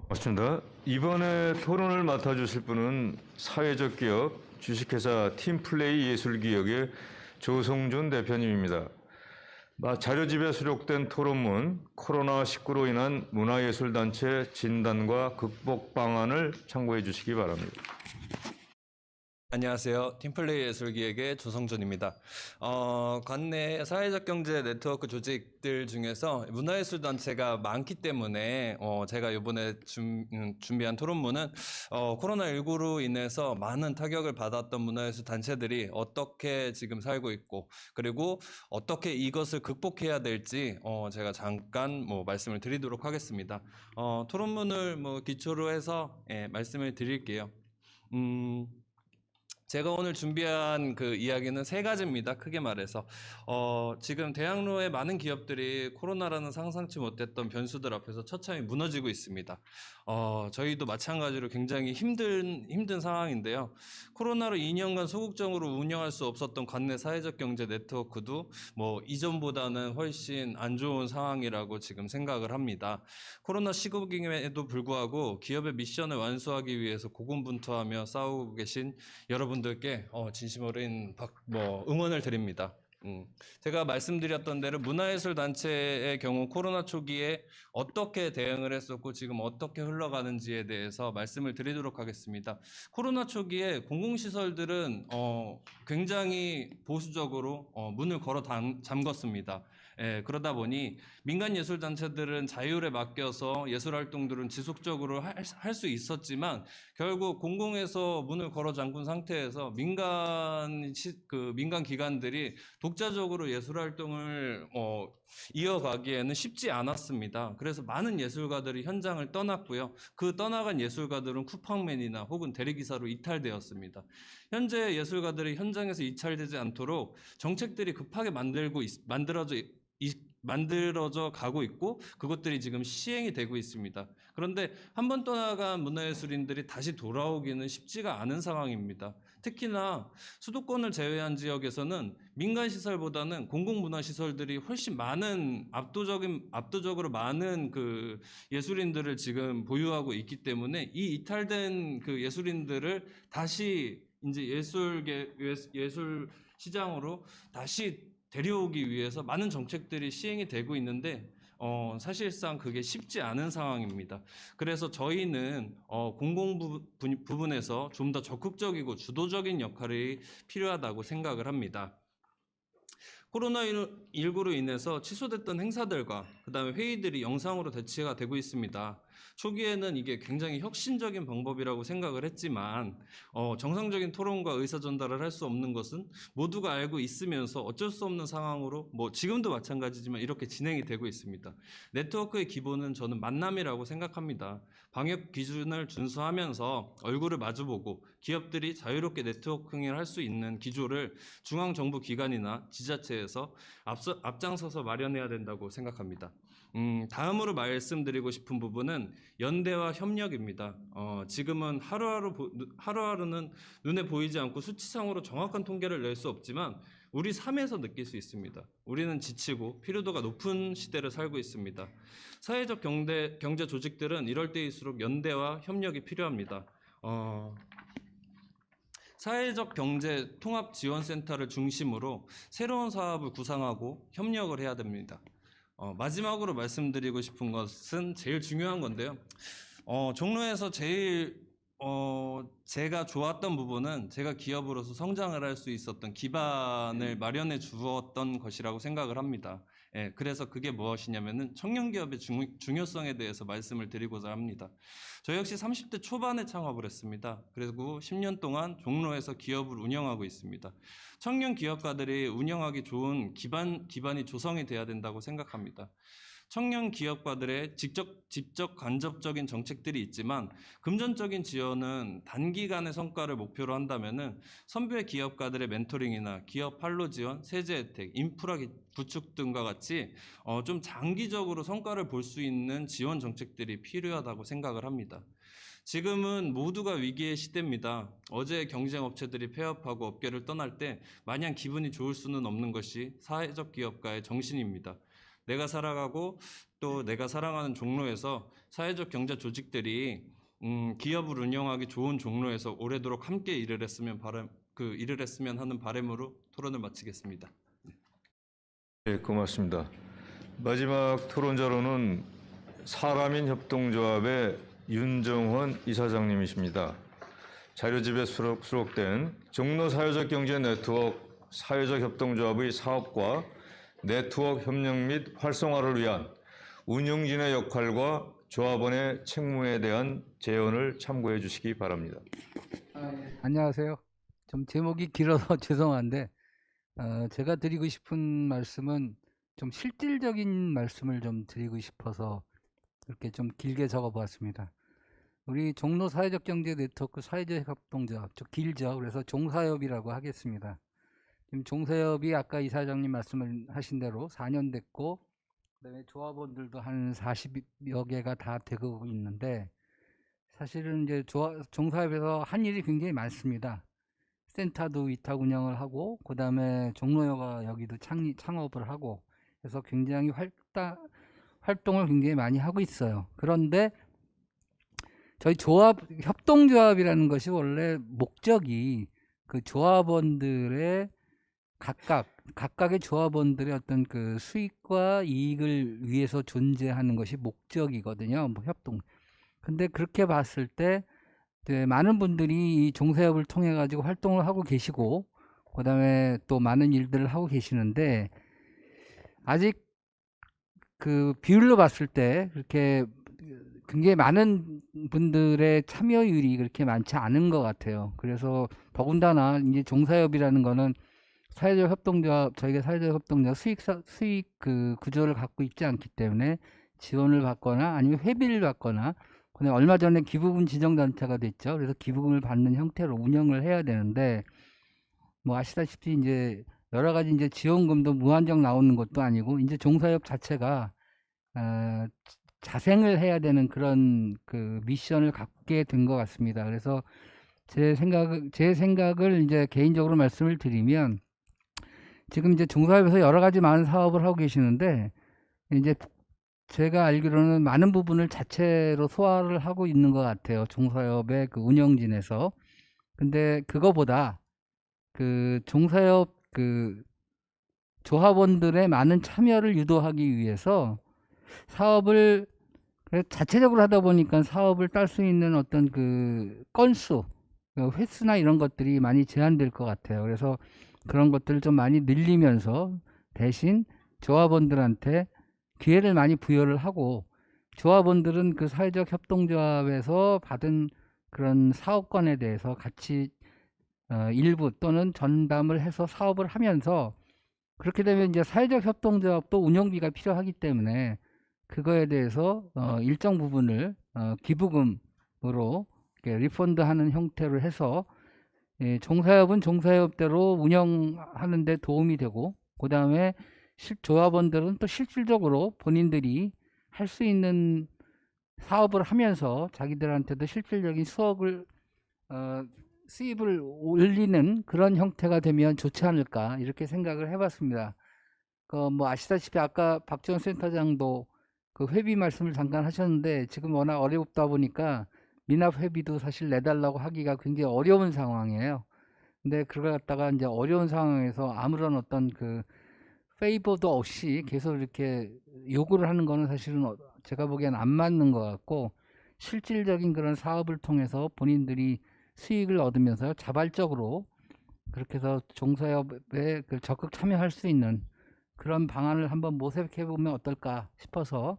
맞습니다. 이번에 토론을 맡아주실 분은 사회적 기업 주식회사 팀플레이 예술기업의 조성준 대표님입니다. 자료집에 수록된 토론문 코로나19로 인한 문화예술단체 진단과 극복 방안을 참고해 주시기 바랍니다. 안녕하세요. 팀플레이 예술기획의 조성준입니다. 관내 사회적 경제 네트워크 조직들 중에서 문화예술단체가 많기 때문에 제가 이번에 준비한 토론문은 코로나19로 인해서 많은 타격을 받았던 문화예술단체들이 어떻게 지금 살고 있고 그리고 어떻게 이것을 극복해야 될지 제가 잠깐 말씀을 드리도록 하겠습니다. 토론문을 기초로 해서 말씀을 드릴게요. 제가 오늘 준비한 그 이야기는 세 가지입니다. 크게 말해서 지금 대학로의 많은 기업들이 코로나라는 상상치 못했던 변수들 앞에서 처참히 무너지고 있습니다. 저희도 마찬가지로 굉장히 힘든 상황인데요. 코로나로 2년간 소극적으로 운영할 수 없었던 관내 사회적 경제 네트워크도 이전보다는 훨씬 안 좋은 상황이라고 지금 생각을 합니다. 코로나 시국임에도 불구하고 기업의 미션을 완수하기 위해서 고군분투하며 싸우고 계신 여러분들께 진심 어린 응원을 드립니다. 제가 말씀드렸던 대로 문화예술단체의 경우 코로나 초기에 어떻게 대응을 했었고 지금 어떻게 흘러가는지에 대해서 말씀을 드리도록 하겠습니다. 코로나 초기에 공공시설들은 굉장히 보수적으로 문을 걸어 잠궜습니다. 그러다 보니 민간예술단체들은 자율에 맡겨서 예술활동들은 지속적으로 할 수 있었지만 결국 공공에서 문을 걸어 잠근 상태에서 민간 기관들이 독자적으로 예술활동을 이어가기에는 쉽지 않았습니다. 그래서 많은 예술가들이 현장을 떠났고요. 그 떠나간 예술가들은 쿠팡맨이나 혹은 대리기사로 이탈되었습니다. 현재 예술가들이 현장에서 이탈되지 않도록 정책들이 급하게 만들어져 가고 있고 그것들이 지금 시행이 되고 있습니다. 그런데 한 번 떠나간 문화예술인들이 다시 돌아오기는 쉽지가 않은 상황입니다. 특히나 수도권을 제외한 지역에서는 민간시설보다는 공공문화시설들이 훨씬 압도적으로 많은 그 예술인들을 지금 보유하고 있기 때문에 이 이탈된 그 예술인들을 다시 이제 예술 시장으로 다시 데려오기 위해서 많은 정책들이 시행이 되고 있는데 사실상 그게 쉽지 않은 상황입니다. 그래서 저희는 공공 부분에서 좀 더 적극적이고 주도적인 역할이 필요하다고 생각을 합니다. 코로나19로 인해서 취소됐던 행사들과 그다음에 회의들이 영상으로 대체가 되고 있습니다. 초기에는 이게 굉장히 혁신적인 방법이라고 생각을 했지만 정상적인 토론과 의사 전달을 할 수 없는 것은 모두가 알고 있으면서 어쩔 수 없는 상황으로 지금도 마찬가지지만 이렇게 진행이 되고 있습니다. 네트워크의 기본은 저는 만남이라고 생각합니다. 방역 기준을 준수하면서 얼굴을 마주보고 기업들이 자유롭게 네트워킹을 할 수 있는 기조를 중앙정부 기관이나 지자체에서 앞장서서 마련해야 된다고 생각합니다. 다음으로 말씀드리고 싶은 부분은 연대와 협력입니다. 지금은 하루하루는 눈에 보이지 않고 수치상으로 정확한 통계를 낼 수 없지만 우리 삶에서 느낄 수 있습니다. 우리는 지치고 피로도가 높은 시대를 살고 있습니다. 사회적 경제 조직들은 이럴 때일수록 연대와 협력이 필요합니다. 사회적 경제 통합 지원센터를 중심으로 새로운 사업을 구상하고 협력을 해야 됩니다. 마지막으로 말씀드리고 싶은 것은 제일 중요한 건데요. 종로에서 제일 제가 좋았던 부분은 제가 기업으로서 성장을 할 수 있었던 기반을 마련해 주었던 것이라고 생각을 합니다. 예, 그래서 그게 무엇이냐면은 청년 기업의 중요성에 대해서 말씀을 드리고자 합니다. 저 역시 30대 초반에 창업을 했습니다. 그리고 10년 동안 종로에서 기업을 운영하고 있습니다. 청년 기업가들이 운영하기 좋은 기반이 조성이 돼야 된다고 생각합니다. 청년 기업가들의 직접 간접적인 정책들이 있지만 금전적인 지원은 단기간의 성과를 목표로 한다면은 선배 기업가들의 멘토링이나 기업 판로 지원, 세제 혜택, 인프라 구축 등과 같이 좀 장기적으로 성과를 볼 수 있는 지원 정책들이 필요하다고 생각을 합니다. 지금은 모두가 위기의 시대입니다. 어제 경쟁업체들이 폐업하고 업계를 떠날 때 마냥 기분이 좋을 수는 없는 것이 사회적 기업가의 정신입니다. 내가 살아가고 또 내가 사랑하는 종로에서 사회적 경제 조직들이 기업을 운영하기 좋은 종로에서 오래도록 함께 일을 했으면 하는 바람으로 토론을 마치겠습니다. 네, 고맙습니다. 마지막 토론자로는 사람인 협동조합의 윤정헌 이사장님이십니다. 자료집에 수록된 종로 사회적 경제 네트워크 사회적 협동조합의 사업과 네트워크 협력 및 활성화를 위한 운영진의 역할과 조합원의 책무에 대한 제언을 참고해 주시기 바랍니다. 안녕하세요. 좀 제목이 길어서 죄송한데 제가 드리고 싶은 말씀은 좀 실질적인 말씀을 좀 드리고 싶어서 이렇게 좀 길게 적어보았습니다. 우리 종로 사회적 경제 네트워크 사회적 협동조합, 좀 길죠. 그래서 종사협이라고 하겠습니다. 지금 종사협이 아까 이사장님 말씀을 하신 대로 4년 됐고, 그다음에 조합원들도 한 40여 개가 다 되고 있는데, 사실은 이제 종사협에서 한 일이 굉장히 많습니다. 센터도 위탁 운영을 하고, 그다음에 종로여가 여기도 창업을 하고, 그래서 굉장히 활동을 굉장히 많이 하고 있어요. 그런데 저희 협동조합이라는 것이 원래 목적이 그 조합원들의 각각의 조합원들의 어떤 그 수익과 이익을 위해서 존재하는 것이 목적이거든요. 뭐 협동. 근데 그렇게 봤을 때 많은 분들이 이 종사협을 통해 가지고 활동을 하고 계시고, 그다음에 또 많은 일들을 하고 계시는데, 아직 그 비율로 봤을 때 그렇게 굉장히 많은 분들의 참여율이 그렇게 많지 않은 것 같아요. 그래서 더군다나 이제 종사협이라는 거는 사회적 협동조합, 저희가 사회적 협동조합 수익 그 구조를 갖고 있지 않기 때문에 지원을 받거나 아니면 회비를 받거나, 근데 얼마 전에 기부금 지정단체가 됐죠. 그래서 기부금을 받는 형태로 운영을 해야 되는데, 뭐 아시다시피 이제 여러 가지 이제 지원금도 무한정 나오는 것도 아니고, 이제 종사협 자체가 자생을 해야 되는 그런 그 미션을 갖게 된 것 같습니다. 그래서 제 생각을 이제 개인적으로 말씀을 드리면, 지금 이제 종사협에서 여러 가지 많은 사업을 하고 계시는데, 이제 제가 알기로는 많은 부분을 자체로 소화를 하고 있는 것 같아요. 종사협의 그 운영진에서. 근데 그거보다 그 종사협 그 조합원들의 많은 참여를 유도하기 위해서 사업을 자체적으로 하다 보니까 사업을 딸 수 있는 어떤 그 건수, 횟수나 이런 것들이 많이 제한될 것 같아요. 그래서 그런 것들을 좀 많이 늘리면서 대신 조합원들한테 기회를 많이 부여를 하고, 조합원들은 그 사회적 협동조합에서 받은 그런 사업권에 대해서 같이 일부 또는 전담을 해서 사업을 하면서, 그렇게 되면 이제 사회적 협동조합도 운영비가 필요하기 때문에 그거에 대해서 일정 부분을 기부금으로 이렇게 리펀드하는 형태로 해서 종사협은 종사협대로 운영하는 데 도움이 되고, 그 다음에 조합원들은 또 실질적으로 본인들이 할 수 있는 사업을 하면서 자기들한테도 실질적인 수입을 올리는 그런 형태가 되면 좋지 않을까, 이렇게 생각을 해봤습니다. 뭐 아시다시피 아까 박지원 센터장도 그 회비 말씀을 잠깐 하셨는데, 지금 워낙 어렵다 보니까 미납 회비도 사실 내달라고 하기가 굉장히 어려운 상황이에요. 근데 그걸 갖다가 이제 어려운 상황에서 아무런 어떤 그 페이버도 없이 계속 이렇게 요구를 하는 거는 사실은 제가 보기엔 안 맞는 것 같고, 실질적인 그런 사업을 통해서 본인들이 수익을 얻으면서 자발적으로 그렇게 해서 종사업에 그 적극 참여할 수 있는 그런 방안을 한번 모색해 보면 어떨까 싶어서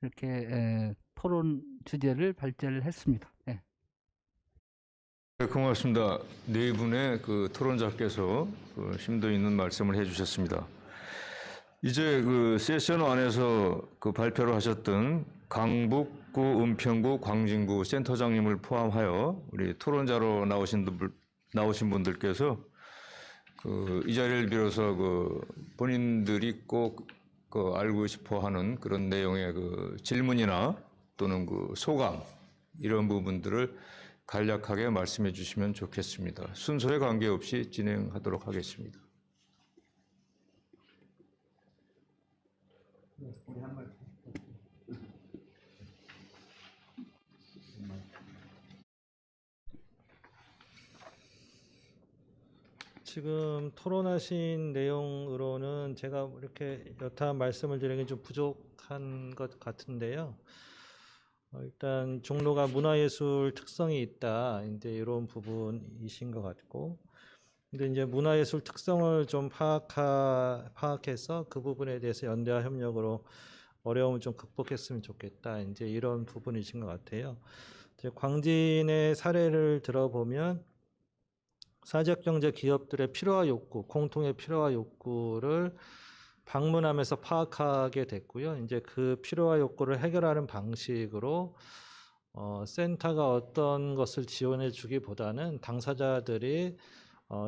이렇게 토론 주제를 발제를 했습니다. 예. 네, 고맙습니다. 네 분의 그 토론자께서 그 심도 있는 말씀을 해주셨습니다. 이제 그 세션 안에서 그 발표를 하셨던 강북구, 은평구, 광진구 센터장님을 포함하여 우리 토론자로 나오신 분들께서 그 이 자리를 빌어서 그 본인들이 꼭 그 알고 싶어하는 그런 내용의 그 질문이나 또는 그 소감 이런 부분들을 간략하게 말씀해 주시면 좋겠습니다. 순서에 관계없이 진행하도록 하겠습니다. 지금 토론하신 내용으로는 제가 이렇게 여타 말씀을 드리는 게 좀 부족한 것 같은데요. 일단 종로가 문화예술 특성이 있다, 이제 이런 부분이신 것 같고, 근데 이제 문화예술 특성을 좀 파악해서 그 부분에 대해서 연대와 협력으로 어려움을 좀 극복했으면 좋겠다, 이제 이런 부분이신 것 같아요. 이제 광진의 사례를 들어보면 사회적 경제 기업들의 필요와 욕구, 공통의 필요와 욕구를 방문하면서 파악하게 됐고요. 이제 그 필요와 욕구를 해결하는 방식으로 센터가 어떤 것을 지원해 주기보다는 당사자들이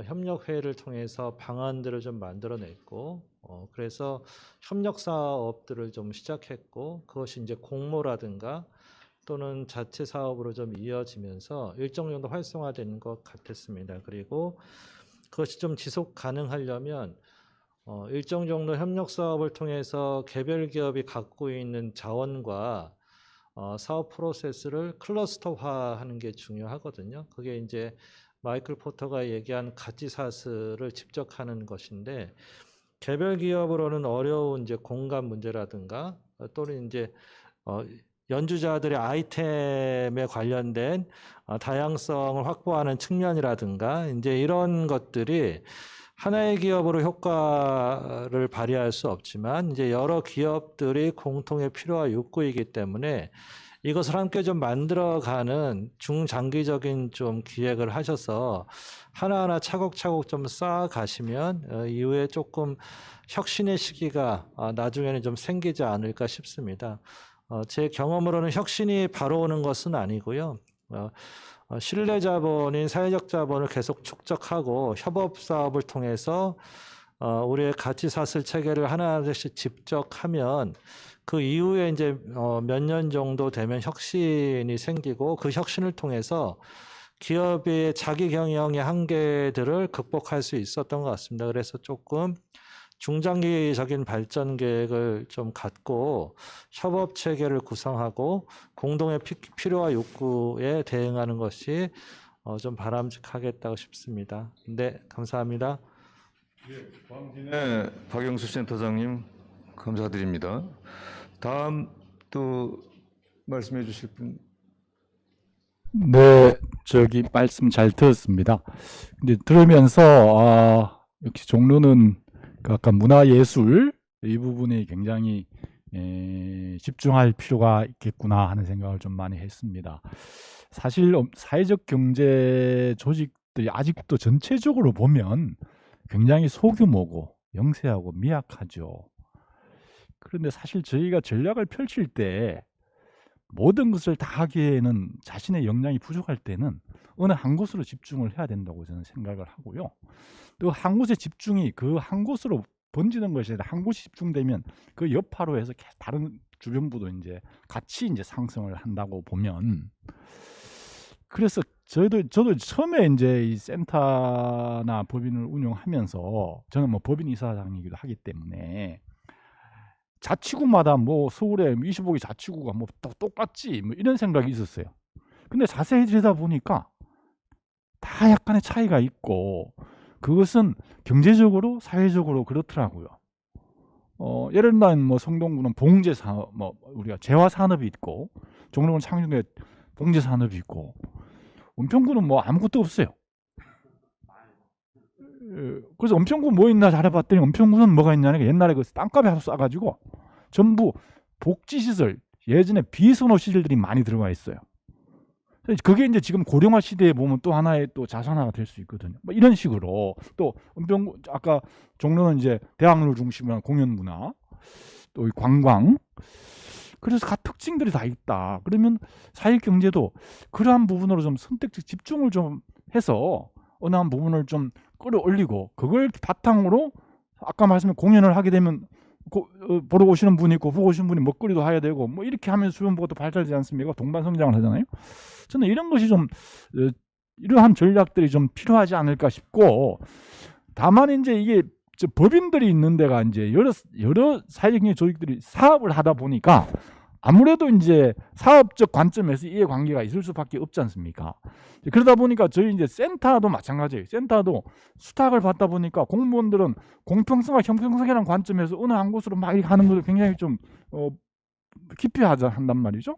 협력회를 통해서 방안들을 좀 만들어냈고, 그래서 협력 사업들을 좀 시작했고, 그것이 이제 공모라든가 또는 자체 사업으로 좀 이어지면서 일정 정도 활성화되는 것 같았습니다. 그리고 그것이 좀 지속 가능하려면 일정 정도 협력 사업을 통해서 개별 기업이 갖고 있는 자원과 사업 프로세스를 클러스터화하는 게 중요하거든요. 그게 이제 마이클 포터가 얘기한 가치사슬을 직접 하는 것인데, 개별 기업으로는 어려운 이제 공간 문제라든가 또는 이제 연주자들의 아이템에 관련된 다양성을 확보하는 측면이라든가 이제 이런 것들이 하나의 기업으로 효과를 발휘할 수 없지만 이제 여러 기업들이 공통의 필요와 욕구이기 때문에 이것을 함께 좀 만들어가는 중장기적인 좀 기획을 하셔서 하나하나 차곡차곡 좀 쌓아가시면 이후에 조금 혁신의 시기가 나중에는 좀 생기지 않을까 싶습니다. 제 경험으로는 혁신이 바로 오는 것은 아니고요. 신뢰 자본인 사회적 자본을 계속 축적하고 협업 사업을 통해서 우리의 가치 사슬 체계를 하나씩 집적하면 그 이후에 이제 몇 년 정도 되면 혁신이 생기고, 그 혁신을 통해서 기업의 자기 경영의 한계들을 극복할 수 있었던 것 같습니다. 그래서 조금 중장기적인 발전 계획을 좀 갖고 협업 체계를 구성하고 공동의 필요와 욕구에 대응하는 것이 좀 바람직하겠다고 싶습니다. 네, 감사합니다. 네, 박영수 센터장님 감사드립니다. 다음 또 말씀해 주실 분. 네, 말씀 잘 들었습니다. 근데 들으면서 역시 종로는 그 아까 문화예술 이 부분에 굉장히 집중할 필요가 있겠구나 하는 생각을 좀 많이 했습니다. 사실 사회적 경제 조직들이 아직도 전체적으로 보면 굉장히 소규모고 영세하고 미약하죠. 그런데 사실 저희가 전략을 펼칠 때 모든 것을 다 하기에는 자신의 역량이 부족할 때는 어느 한 곳으로 집중을 해야 된다고 저는 생각을 하고요. 또 한 곳에 집중이 그 한 곳으로 번지는 것이 아니라 한 곳이 집중되면 그 여파로 해서 다른 주변부도 이제 같이 이제 상승을 한다고 보면, 그래서 저도 처음에 이제 이 센터나 법인을 운영하면서 저는 뭐 법인 이사장이기도 하기 때문에 자치구마다 뭐 서울에 25개 자치구가 뭐 똑같지 뭐 이런 생각이 있었어요. 근데 자세히 들여다보니까 다 약간의 차이가 있고, 그것은 경제적으로 사회적으로 그렇더라고요. 예를 들면 뭐 성동구는 봉제 산업, 뭐 우리가 재화 산업이 있고, 종로는 창조에 봉제 산업이 있고 은평구는 뭐 아무것도 없어요. 그래서 은평구 뭐 있나 잘해봤더니 은평구는 뭐가 있냐니까 옛날에 그 땅값에 하도 싸가지고 전부 복지시설, 예전에 비선호 시설들이 많이 들어가 있어요. 그게 이제 지금 고령화 시대에 보면 또 하나의 또 자산화가 될 수 있거든요. 뭐 이런 식으로 또 은평구 아까 종로는 이제 대학로를 중심으로 한 공연 문화, 또 관광, 그래서 각 특징들이 다 있다. 그러면 사회 경제도 그러한 부분으로 좀 선택적 집중을 좀 해서 어느 한 부분을 좀 끌어올리고 그걸 바탕으로 아까 말씀한 공연을 하게 되면 보러 오시는 분이 있고 보고 오시는 분이 먹거리도 해야 되고 뭐 이렇게 하면 수변보고도 발달되지 않습니까? 동반 성장을 하잖아요. 저는 이런 것이 좀 이러한 전략들이 좀 필요하지 않을까 싶고, 다만 이제 이게 법인들이 있는 데가 이제 여러 사회적인 조직들이 사업을 하다 보니까 아무래도 이제 사업적 관점에서 이해관계가 있을 수밖에 없지 않습니까? 그러다 보니까 저희 이제 센터도 마찬가지예요. 센터도 수탁을 받다 보니까 공무원들은 공평성과 형평성이라는 관점에서 어느 한 곳으로 막 이렇게 하는 것을 굉장히 좀 깊이 한단 말이죠.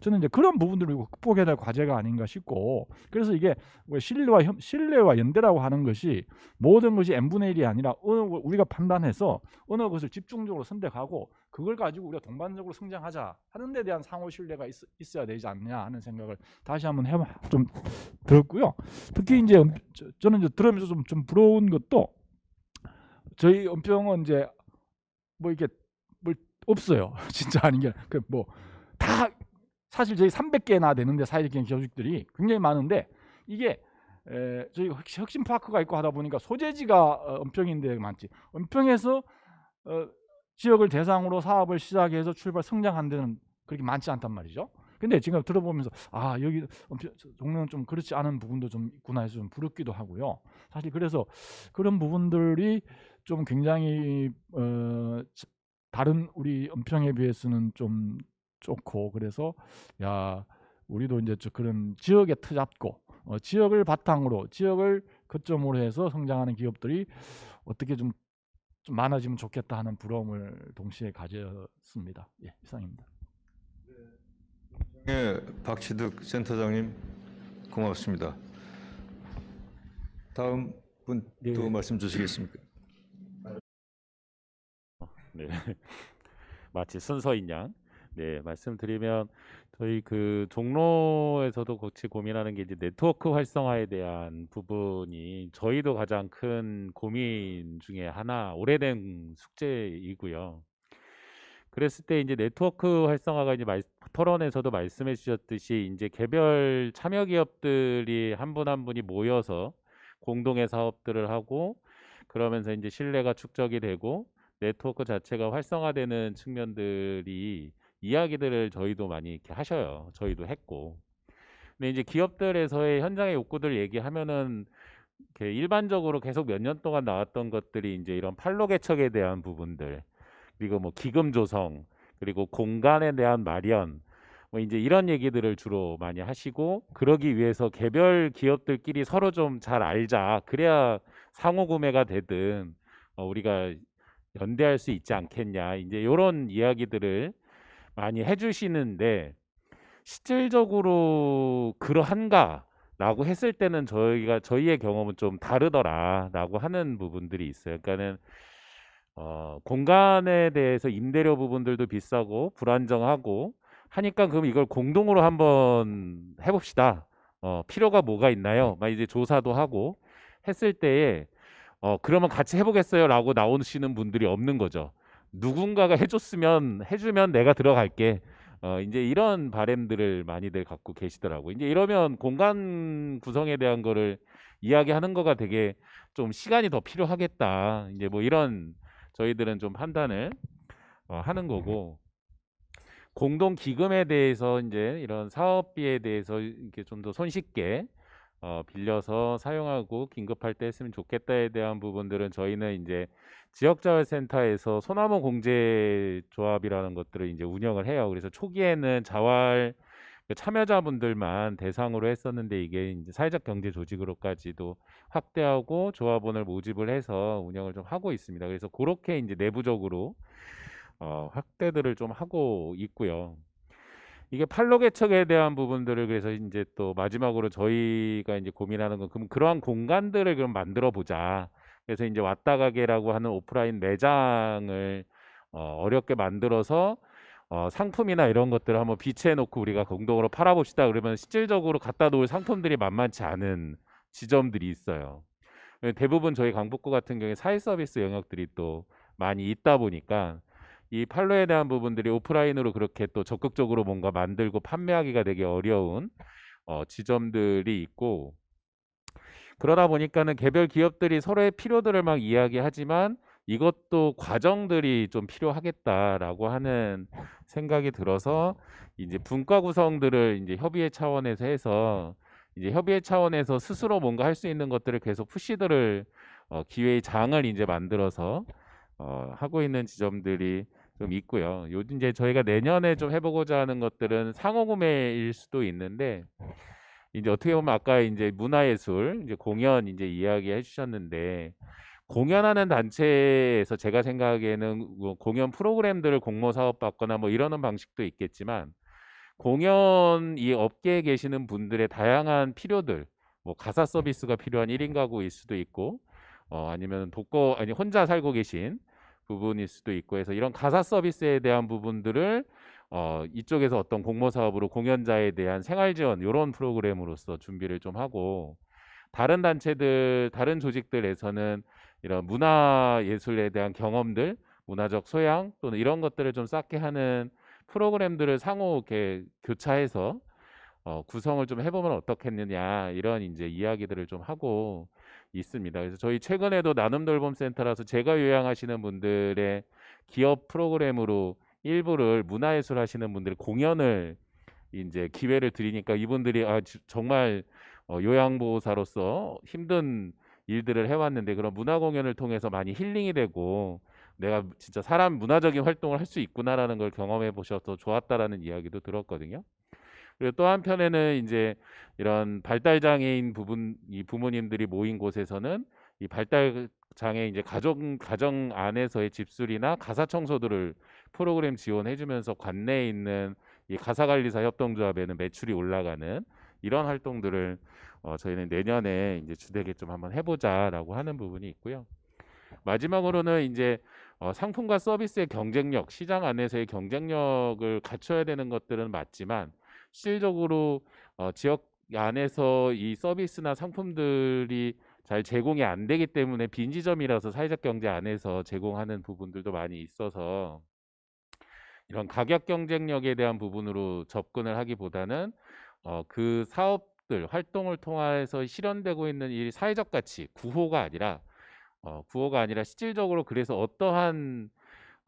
저는 이제 그런 부분들을 극복해야 될 과제가 아닌가 싶고, 그래서 이게 신뢰와 연대라고 하는 것이 모든 것이 n분의 1이 아니라 우리가 판단해서 어느 것을 집중적으로 선택하고 그걸 가지고 우리가 동반적으로 성장하자 하는 데 대한 상호 신뢰가 있어야 되지 않냐 하는 생각을 다시 한번 좀 들었고요. 특히 이제 저는 이제 들으면서 좀 부러운 것도, 저희 은평은 이제 뭐 이게 뭘 없어요. 진짜 아닌 게 뭐 다 사실 저희 300개나 되는데 사회적인 조직들이 굉장히 많은데, 이게 저희 혁신 파크가 있고 하다 보니까 소재지가 은평인데 많지, 은평에서 지역을 대상으로 사업을 시작해서 성장한 데는 그렇게 많지 않단 말이죠. 근데 지금 들어보면서 여기 종로는 좀 그렇지 않은 부분도 좀 있구나 해서 좀 부럽기도 하고요. 사실 그래서 그런 부분들이 좀 굉장히 다른 우리 은평에 비해서는 좀 좋고, 그래서 우리도 이제 그런 지역에 터잡고 지역을 바탕으로 지역을 거점으로 해서 성장하는 기업들이 어떻게 좀 많아지면 좋겠다 하는 부러움을 동시에 가졌습니다. 예, 이상입니다. 네, 박치득 센터장님 고맙습니다. 다음 분 또 말씀 주시겠습니까? 네. 마치 순서인 양. 네, 말씀드리면 저희 그 종로에서도 같이 고민하는 게 이제 네트워크 활성화에 대한 부분이 저희도 가장 큰 고민 중에 하나, 오래된 숙제이고요. 그랬을 때 이제 네트워크 활성화가 이제 토론에서도 말씀해 주셨듯이 이제 개별 참여 기업들이 한 분 한 분이 모여서 공동의 사업들을 하고, 그러면서 이제 신뢰가 축적이 되고 네트워크 자체가 활성화되는 측면들이 이야기들을 저희도 많이 이렇게 하셔요. 저희도 했고. 근데 이제 기업들에서의 현장의 욕구들 얘기하면은 이렇게 일반적으로 계속 몇 년 동안 나왔던 것들이 이제 이런 판로 개척에 대한 부분들, 그리고 뭐 기금 조성, 그리고 공간에 대한 마련, 뭐 이제 이런 얘기들을 주로 많이 하시고, 그러기 위해서 개별 기업들끼리 서로 좀 잘 알자. 그래야 상호 구매가 되든 우리가 연대할 수 있지 않겠냐. 이제 이런 이야기들을 많이 해주시는데, 실질적으로 그러한가라고 했을 때는 저희의 경험은 좀 다르더라라고 하는 부분들이 있어요. 그러니까는 공간에 대해서 임대료 부분들도 비싸고 불안정하고 하니까, 그럼 이걸 공동으로 한번 해봅시다. 필요가 뭐가 있나요? 막 이제 조사도 하고 했을 때에 그러면 같이 해보겠어요라고 나오시는 분들이 없는 거죠. 누군가가 해주면 내가 들어갈게. 이제 이런 바램들을 많이들 갖고 계시더라고요. 이제 이러면 공간 구성에 대한 거를 이야기하는 거가 되게 좀 시간이 더 필요하겠다. 이제 뭐 이런 저희들은 좀 판단을 하는 거고, 공동 기금에 대해서 이제 이런 사업비에 대해서 이렇게 좀 더 손쉽게 빌려서 사용하고 긴급할 때 했으면 좋겠다에 대한 부분들은 저희는 이제 지역자활센터에서 소나무 공제 조합이라는 것들을 이제 운영을 해요. 그래서 초기에는 자활 참여자분들만 대상으로 했었는데, 이게 이제 사회적 경제 조직으로까지도 확대하고 조합원을 모집을 해서 운영을 좀 하고 있습니다. 그래서 그렇게 이제 내부적으로 확대들을 좀 하고 있고요. 이게 판로 개척에 대한 부분들을 그래서 이제 또 마지막으로 저희가 이제 고민하는 건 그럼 그러한 공간들을 그럼 만들어 보자. 그래서 이제 왔다 가게라고 하는 오프라인 매장을 어렵게 만들어서 상품이나 이런 것들을 한번 비치해 놓고 우리가 공동으로 팔아봅시다. 그러면 실질적으로 갖다 놓을 상품들이 만만치 않은 지점들이 있어요. 대부분 저희 강북구 같은 경우에 사회 서비스 영역들이 또 많이 있다 보니까 이 판로에 대한 부분들이 오프라인으로 그렇게 또 적극적으로 뭔가 만들고 판매하기가 되게 어려운 지점들이 있고, 그러다 보니까는 개별 기업들이 서로의 필요들을 막 이야기하지만 이것도 과정들이 좀 필요하겠다라고 하는 생각이 들어서 이제 분과 구성들을 이제 협의회 차원에서 해서 이제 협의회 차원에서 스스로 뭔가 할 수 있는 것들을 계속 푸시들을 기회의 장을 이제 만들어서 하고 있는 지점들이 좀 있고요. 요즘 이제 저희가 내년에 좀 해보고자 하는 것들은 상호 구매일 수도 있는데, 이제 어떻게 보면 아까 이제 문화예술, 이제 공연 이제 이야기해 주셨는데, 공연하는 단체에서 제가 생각하기에는 뭐 공연 프로그램들을 공모 사업 받거나 뭐 이러는 방식도 있겠지만, 공연 이 업계에 계시는 분들의 다양한 필요들, 뭐 가사 서비스가 필요한 1인 가구일 수도 있고, 아니면 아니 혼자 살고 계신 부분일 수도 있고 해서 이런 가사 서비스에 대한 부분들을 이쪽에서 어떤 공모 사업으로 공연자에 대한 생활 지원 이런 프로그램으로서 준비를 좀 하고, 다른 단체들, 다른 조직들에서는 이런 문화 예술에 대한 경험들, 문화적 소양 또는 이런 것들을 좀 쌓게 하는 프로그램들을 상호 이렇게 교차해서 구성을 좀 해보면 어떻겠느냐, 이런 이제 이야기들을 좀 하고 있습니다. 그래서 저희 최근에도 나눔돌봄센터라서 제가 요양하시는 분들의 기업 프로그램으로 일부를 문화예술 하시는 분들 공연을 이제 기회를 드리니까 이분들이 정말 요양보호사로서 힘든 일들을 해왔는데 그런 문화 공연을 통해서 많이 힐링이 되고 내가 진짜 사람 문화적인 활동을 할 수 있구나라는 걸 경험해 보셔서 좋았다라는 이야기도 들었거든요. 그리고 또 한편에는 이제 이런 발달 장애인 이 부모님들이 모인 곳에서는 이 발달 장애 이제 가정 안에서의 집수리나 가사 청소들을 프로그램 지원해 주면서 관내에 있는 이 가사관리사 협동조합에는 매출이 올라가는 이런 활동들을 저희는 내년에 이제 주되게 좀 한번 해보자라고 하는 부분이 있고요. 마지막으로는 이제 상품과 서비스의 경쟁력, 시장 안에서의 경쟁력을 갖춰야 되는 것들은 맞지만 실질적으로 지역 안에서 이 서비스나 상품들이 잘 제공이 안 되기 때문에 빈지점이라서 사회적 경제 안에서 제공하는 부분들도 많이 있어서 이런 가격 경쟁력에 대한 부분으로 접근을 하기보다는 그 사업들, 활동을 통해서 실현되고 있는 이 사회적 가치, 구호가 아니라 실질적으로 그래서 어떠한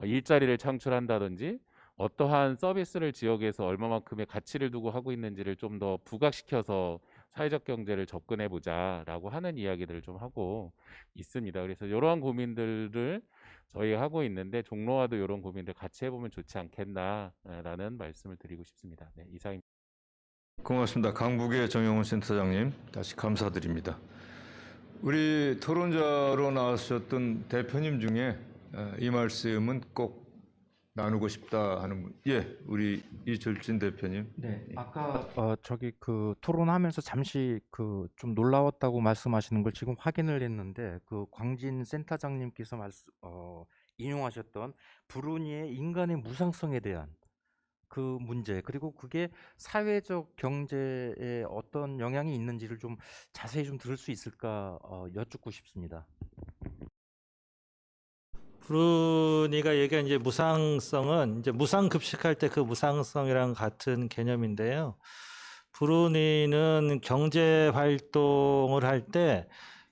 일자리를 창출한다든지 어떠한 서비스를 지역에서 얼마만큼의 가치를 두고 하고 있는지를 좀 더 부각시켜서 사회적 경제를 접근해 보자라고 하는 이야기들을 좀 하고 있습니다. 그래서 이러한 고민들을 저희가 하고 있는데 종로와도 이런 고민들 같이 해보면 좋지 않겠나라는 말씀을 드리고 싶습니다. 네, 이상입니다. 고맙습니다. 강북의 정영훈 센터장님, 다시 감사드립니다. 우리 토론자로 나왔었던 대표님 중에 이 말씀은 꼭 나누고 싶다 하는 분. 예, 우리 이철진 대표님. 네, 아까 저기 그 토론하면서 잠시 그 좀 놀라웠다고 말씀하시는 걸 지금 확인을 했는데 그 광진 센터장님께서 인용하셨던 브루니의 인간의 무상성에 대한 그 문제, 그리고 그게 사회적 경제에 어떤 영향이 있는지를 좀 자세히 좀 들을 수 있을까 여쭙고 싶습니다. 브루니가 얘기한 이제 무상성은 이제 무상급식할 때 그 무상성이랑 같은 개념인데요. 브루니는 경제 활동을 할 때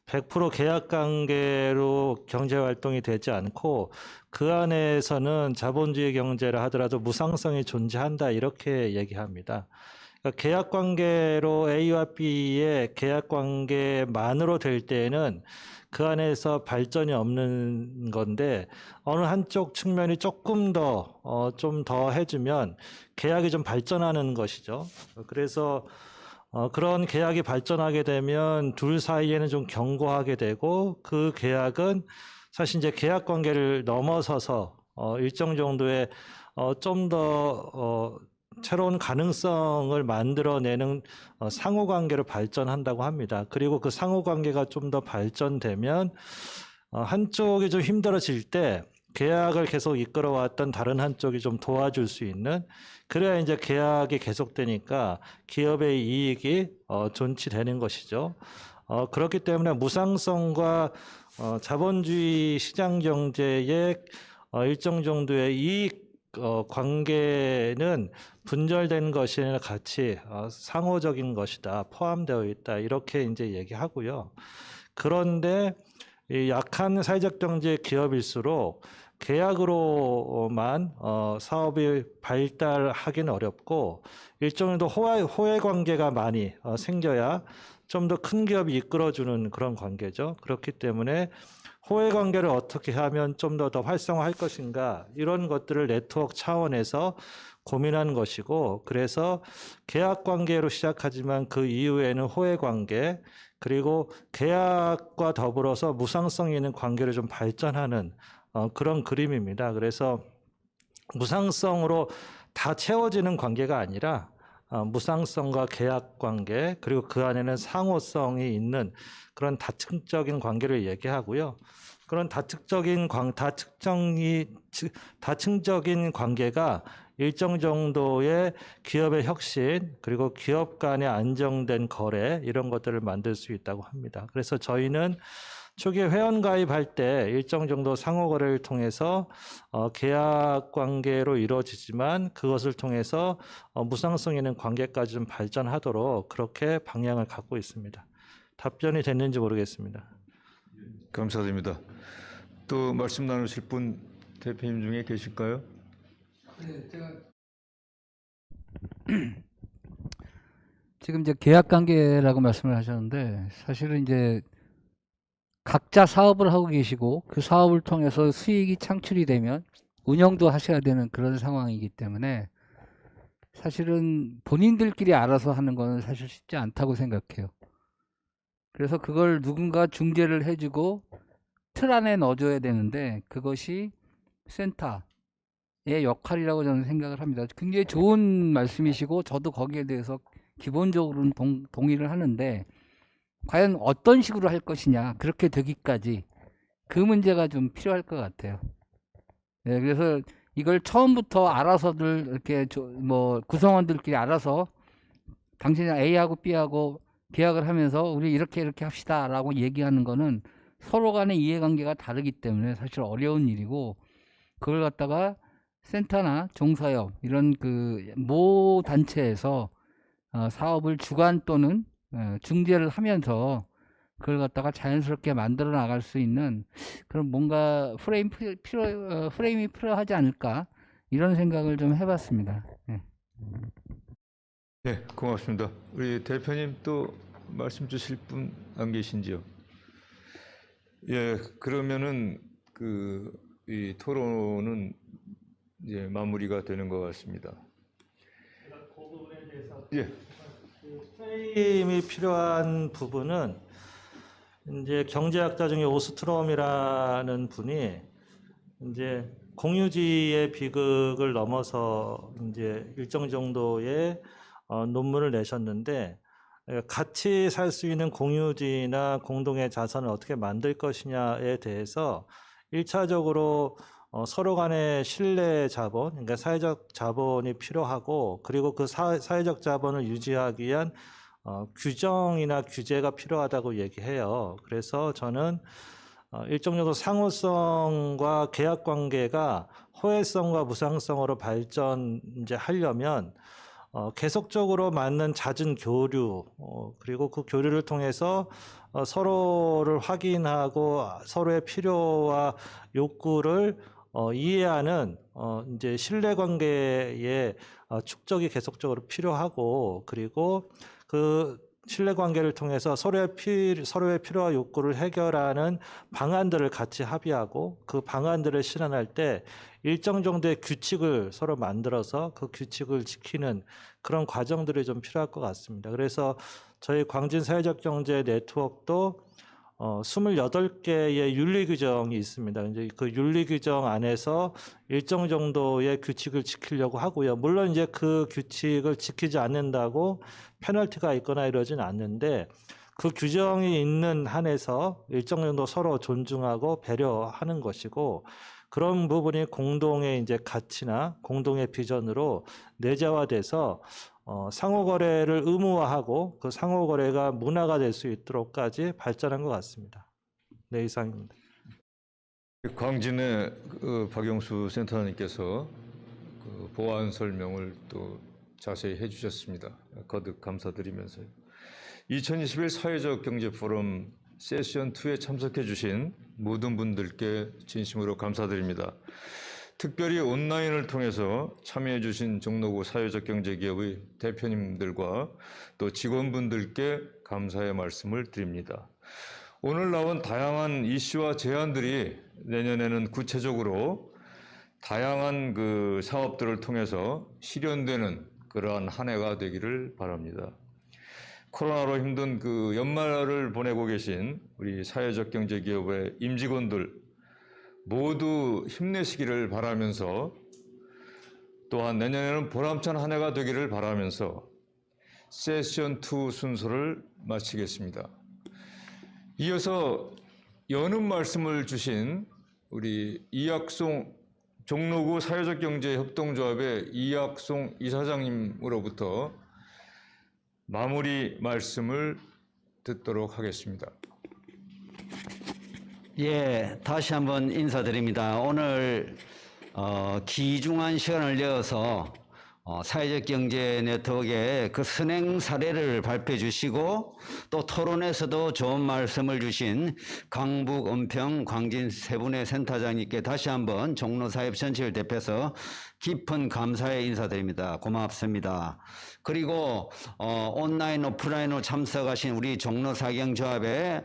100% 계약 관계로 경제 활동이 되지 않고 그 안에서는 자본주의 경제를 하더라도 무상성이 존재한다 이렇게 얘기합니다. 그러니까 계약 관계로 A와 B의 계약 관계만으로 될 때에는 그 안에서 발전이 없는 건데 어느 한쪽 측면이 조금 더 좀 더 해주면 계약이 좀 발전하는 것이죠. 그래서 그런 계약이 발전하게 되면 둘 사이에는 좀 견고하게 되고 그 계약은 사실 이제 계약 관계를 넘어서서 일정 정도의 좀 더 새로운 가능성을 만들어내는 상호관계로 발전한다고 합니다. 그리고 그 상호관계가 좀 더 발전되면 한쪽이 좀 힘들어질 때 계약을 계속 이끌어왔던 다른 한쪽이 좀 도와줄 수 있는, 그래야 이제 계약이 계속되니까 기업의 이익이 존치되는 것이죠. 그렇기 때문에 무상성과 자본주의 시장 경제의 일정 정도의 이익 관계는 분절된 것이 아니라 같이 상호적인 것이다, 포함되어 있다, 이렇게 이제 얘기하고요. 그런데 이 약한 사회적 경제 기업일수록 계약으로만 사업이 발달하기는 어렵고 일정 정도 호혜 관계가 많이 생겨야 좀 더 큰 기업이 이끌어주는 그런 관계죠. 그렇기 때문에 호혜 관계를 어떻게 하면 좀 더 활성화할 것인가, 이런 것들을 네트워크 차원에서 고민하는 것이고, 그래서 계약 관계로 시작하지만 그 이후에는 호혜 관계, 그리고 계약과 더불어서 무상성 있는 관계를 좀 발전하는 그런 그림입니다. 그래서 무상성으로 다 채워지는 관계가 아니라 무상성과 계약 관계, 그리고 그 안에는 상호성이 있는 그런 다층적인 관계를 얘기하고요. 그런 다층적인 관계가 일정 정도의 기업의 혁신, 그리고 기업 간의 안정된 거래, 이런 것들을 만들 수 있다고 합니다. 그래서 저희는 초기에 회원 가입할 때 일정 정도 상호 거래를 통해서 계약 관계로 이루어지지만 그것을 통해서 무상성 있는 관계까지 좀 발전하도록 그렇게 방향을 갖고 있습니다. 답변이 됐는지 모르겠습니다. 감사드립니다. 또 말씀 나누실 분 대표님 중에 계실까요? 네, 제가 지금 이제 계약 관계라고 말씀을 하셨는데, 사실은 이제 각자 사업을 하고 계시고 그 사업을 통해서 수익이 창출이 되면 운영도 하셔야 되는 그런 상황이기 때문에 사실은 본인들끼리 알아서 하는 거는 사실 쉽지 않다고 생각해요. 그래서 그걸 누군가 중재를 해주고 틀 안에 넣어줘야 되는데, 그것이 센터의 역할이라고 저는 생각을 합니다. 굉장히 좋은 말씀이시고 저도 거기에 대해서 기본적으로는 동의를 하는데, 과연 어떤 식으로 할 것이냐, 그렇게 되기까지 그 문제가 좀 필요할 것 같아요. 네, 그래서 이걸 처음부터 알아서들 이렇게 구성원들끼리 알아서 당신이 A하고 B하고 계약을 하면서 우리 이렇게 합시다라고 얘기하는 거는 서로 간의 이해관계가 다르기 때문에 사실 어려운 일이고, 그걸 갖다가 센터나 종사협 이런 그 모 단체에서 사업을 주관 또는 중재를 하면서 그걸 갖다가 자연스럽게 만들어 나갈 수 있는 그런 뭔가 프레임이 필요하지 않을까, 이런 생각을 좀 해봤습니다. 네. 네, 고맙습니다. 우리 대표님 또 말씀 주실 분 안 계신지요? 예, 그러면은 이 토론은 이제 마무리가 되는 것 같습니다. 그 부분에 대해서 예. 프레임이 필요한 부분은 이제 경제학자 중에 오스트롬이라는 분이 이제 공유지의 비극을 넘어서 이제 일정 정도의 논문을 내셨는데, 같이 살 수 있는 공유지나 공동의 자산을 어떻게 만들 것이냐에 대해서 1차적으로 서로 간의 신뢰 자본, 그러니까 사회적 자본이 필요하고, 그리고 그 사회적 자본을 유지하기 위한 규정이나 규제가 필요하다고 얘기해요. 그래서 저는 일정 정도 상호성과 계약 관계가 호혜성과 무상성으로 발전 이제 하려면 계속적으로 맞는 잦은 교류, 그리고 그 교류를 통해서 서로를 확인하고 서로의 필요와 욕구를 이해하는 이제 신뢰 관계의 축적이 계속적으로 필요하고, 그리고 그 신뢰 관계를 통해서 서로의 필요와 욕구를 해결하는 방안들을 같이 합의하고, 그 방안들을 실현할 때 일정 정도의 규칙을 서로 만들어서 그 규칙을 지키는 그런 과정들이 좀 필요할 것 같습니다. 그래서 저희 광진 사회적 경제 네트워크도 28개의 윤리 규정이 있습니다. 이제 그 윤리 규정 안에서 일정 정도의 규칙을 지키려고 하고요. 물론 이제 그 규칙을 지키지 않는다고 페널티가 있거나 이러진 않는데 그 규정이 있는 한에서 일정 정도 서로 존중하고 배려하는 것이고 그런 부분이 공동의 이제 가치나 공동의 비전으로 내재화돼서 상호 거래를 의무화하고 그 상호 거래가 문화가 될 수 있도록까지 발전한 것 같습니다. 네, 이상입니다. 광진의 박영수 센터장님께서 보완 설명을 또 자세히 해주셨습니다. 거듭 감사드리면서요. 2021 사회적 경제 포럼 세션 2에 참석해 주신 모든 분들께 진심으로 감사드립니다. 특별히 온라인을 통해서 참여해 주신 종로구 사회적 경제 기업의 대표님들과 또 직원분들께 감사의 말씀을 드립니다. 오늘 나온 다양한 이슈와 제안들이 내년에는 구체적으로 다양한 그 사업들을 통해서 실현되는 그러한 한 해가 되기를 바랍니다. 코로나로 힘든 그 연말을 보내고 계신 우리 사회적 경제 기업의 임직원들 모두 힘내시기를 바라면서 또한 내년에는 보람찬 한 해가 되기를 바라면서 세션 2 순서를 마치겠습니다. 이어서 여는 말씀을 주신 우리 이학송 종로구 사회적 경제 협동조합의 이학송 이사장님으로부터 마무리 말씀을 듣도록 하겠습니다. 예, 다시 한번 인사드립니다. 오늘 귀중한 시간을 내어서 사회적 경제 네트워크의 그 선행 사례를 발표해 주시고 또 토론에서도 좋은 말씀을 주신 강북, 은평, 광진 세 분의 센터장님께 다시 한번 종로사협 전체를 대표해서 깊은 감사의 인사드립니다. 고맙습니다. 그리고 온라인, 오프라인으로 참석하신 우리 종로사경조합의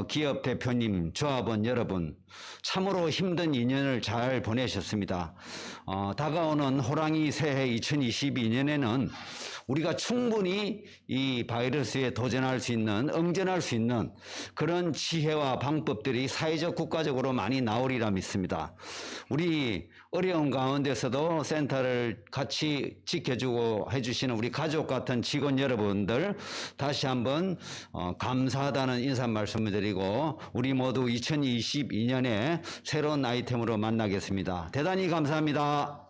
기업 대표님, 조합원 여러분, 참으로 힘든 2년을 잘 보내셨습니다. 다가오는 호랑이 새해 2022년에는 우리가 충분히 이 바이러스에 도전할 수 있는, 응전할 수 있는 그런 지혜와 방법들이 사회적, 국가적으로 많이 나오리라 믿습니다. 우리 어려운 가운데서도 센터를 같이 지켜주고 해주시는 우리 가족 같은 직원 여러분들 다시 한번 감사하다는 인사 말씀을 드리고 우리 모두 2022년에 새로운 아이템으로 만나겠습니다. 대단히 감사합니다.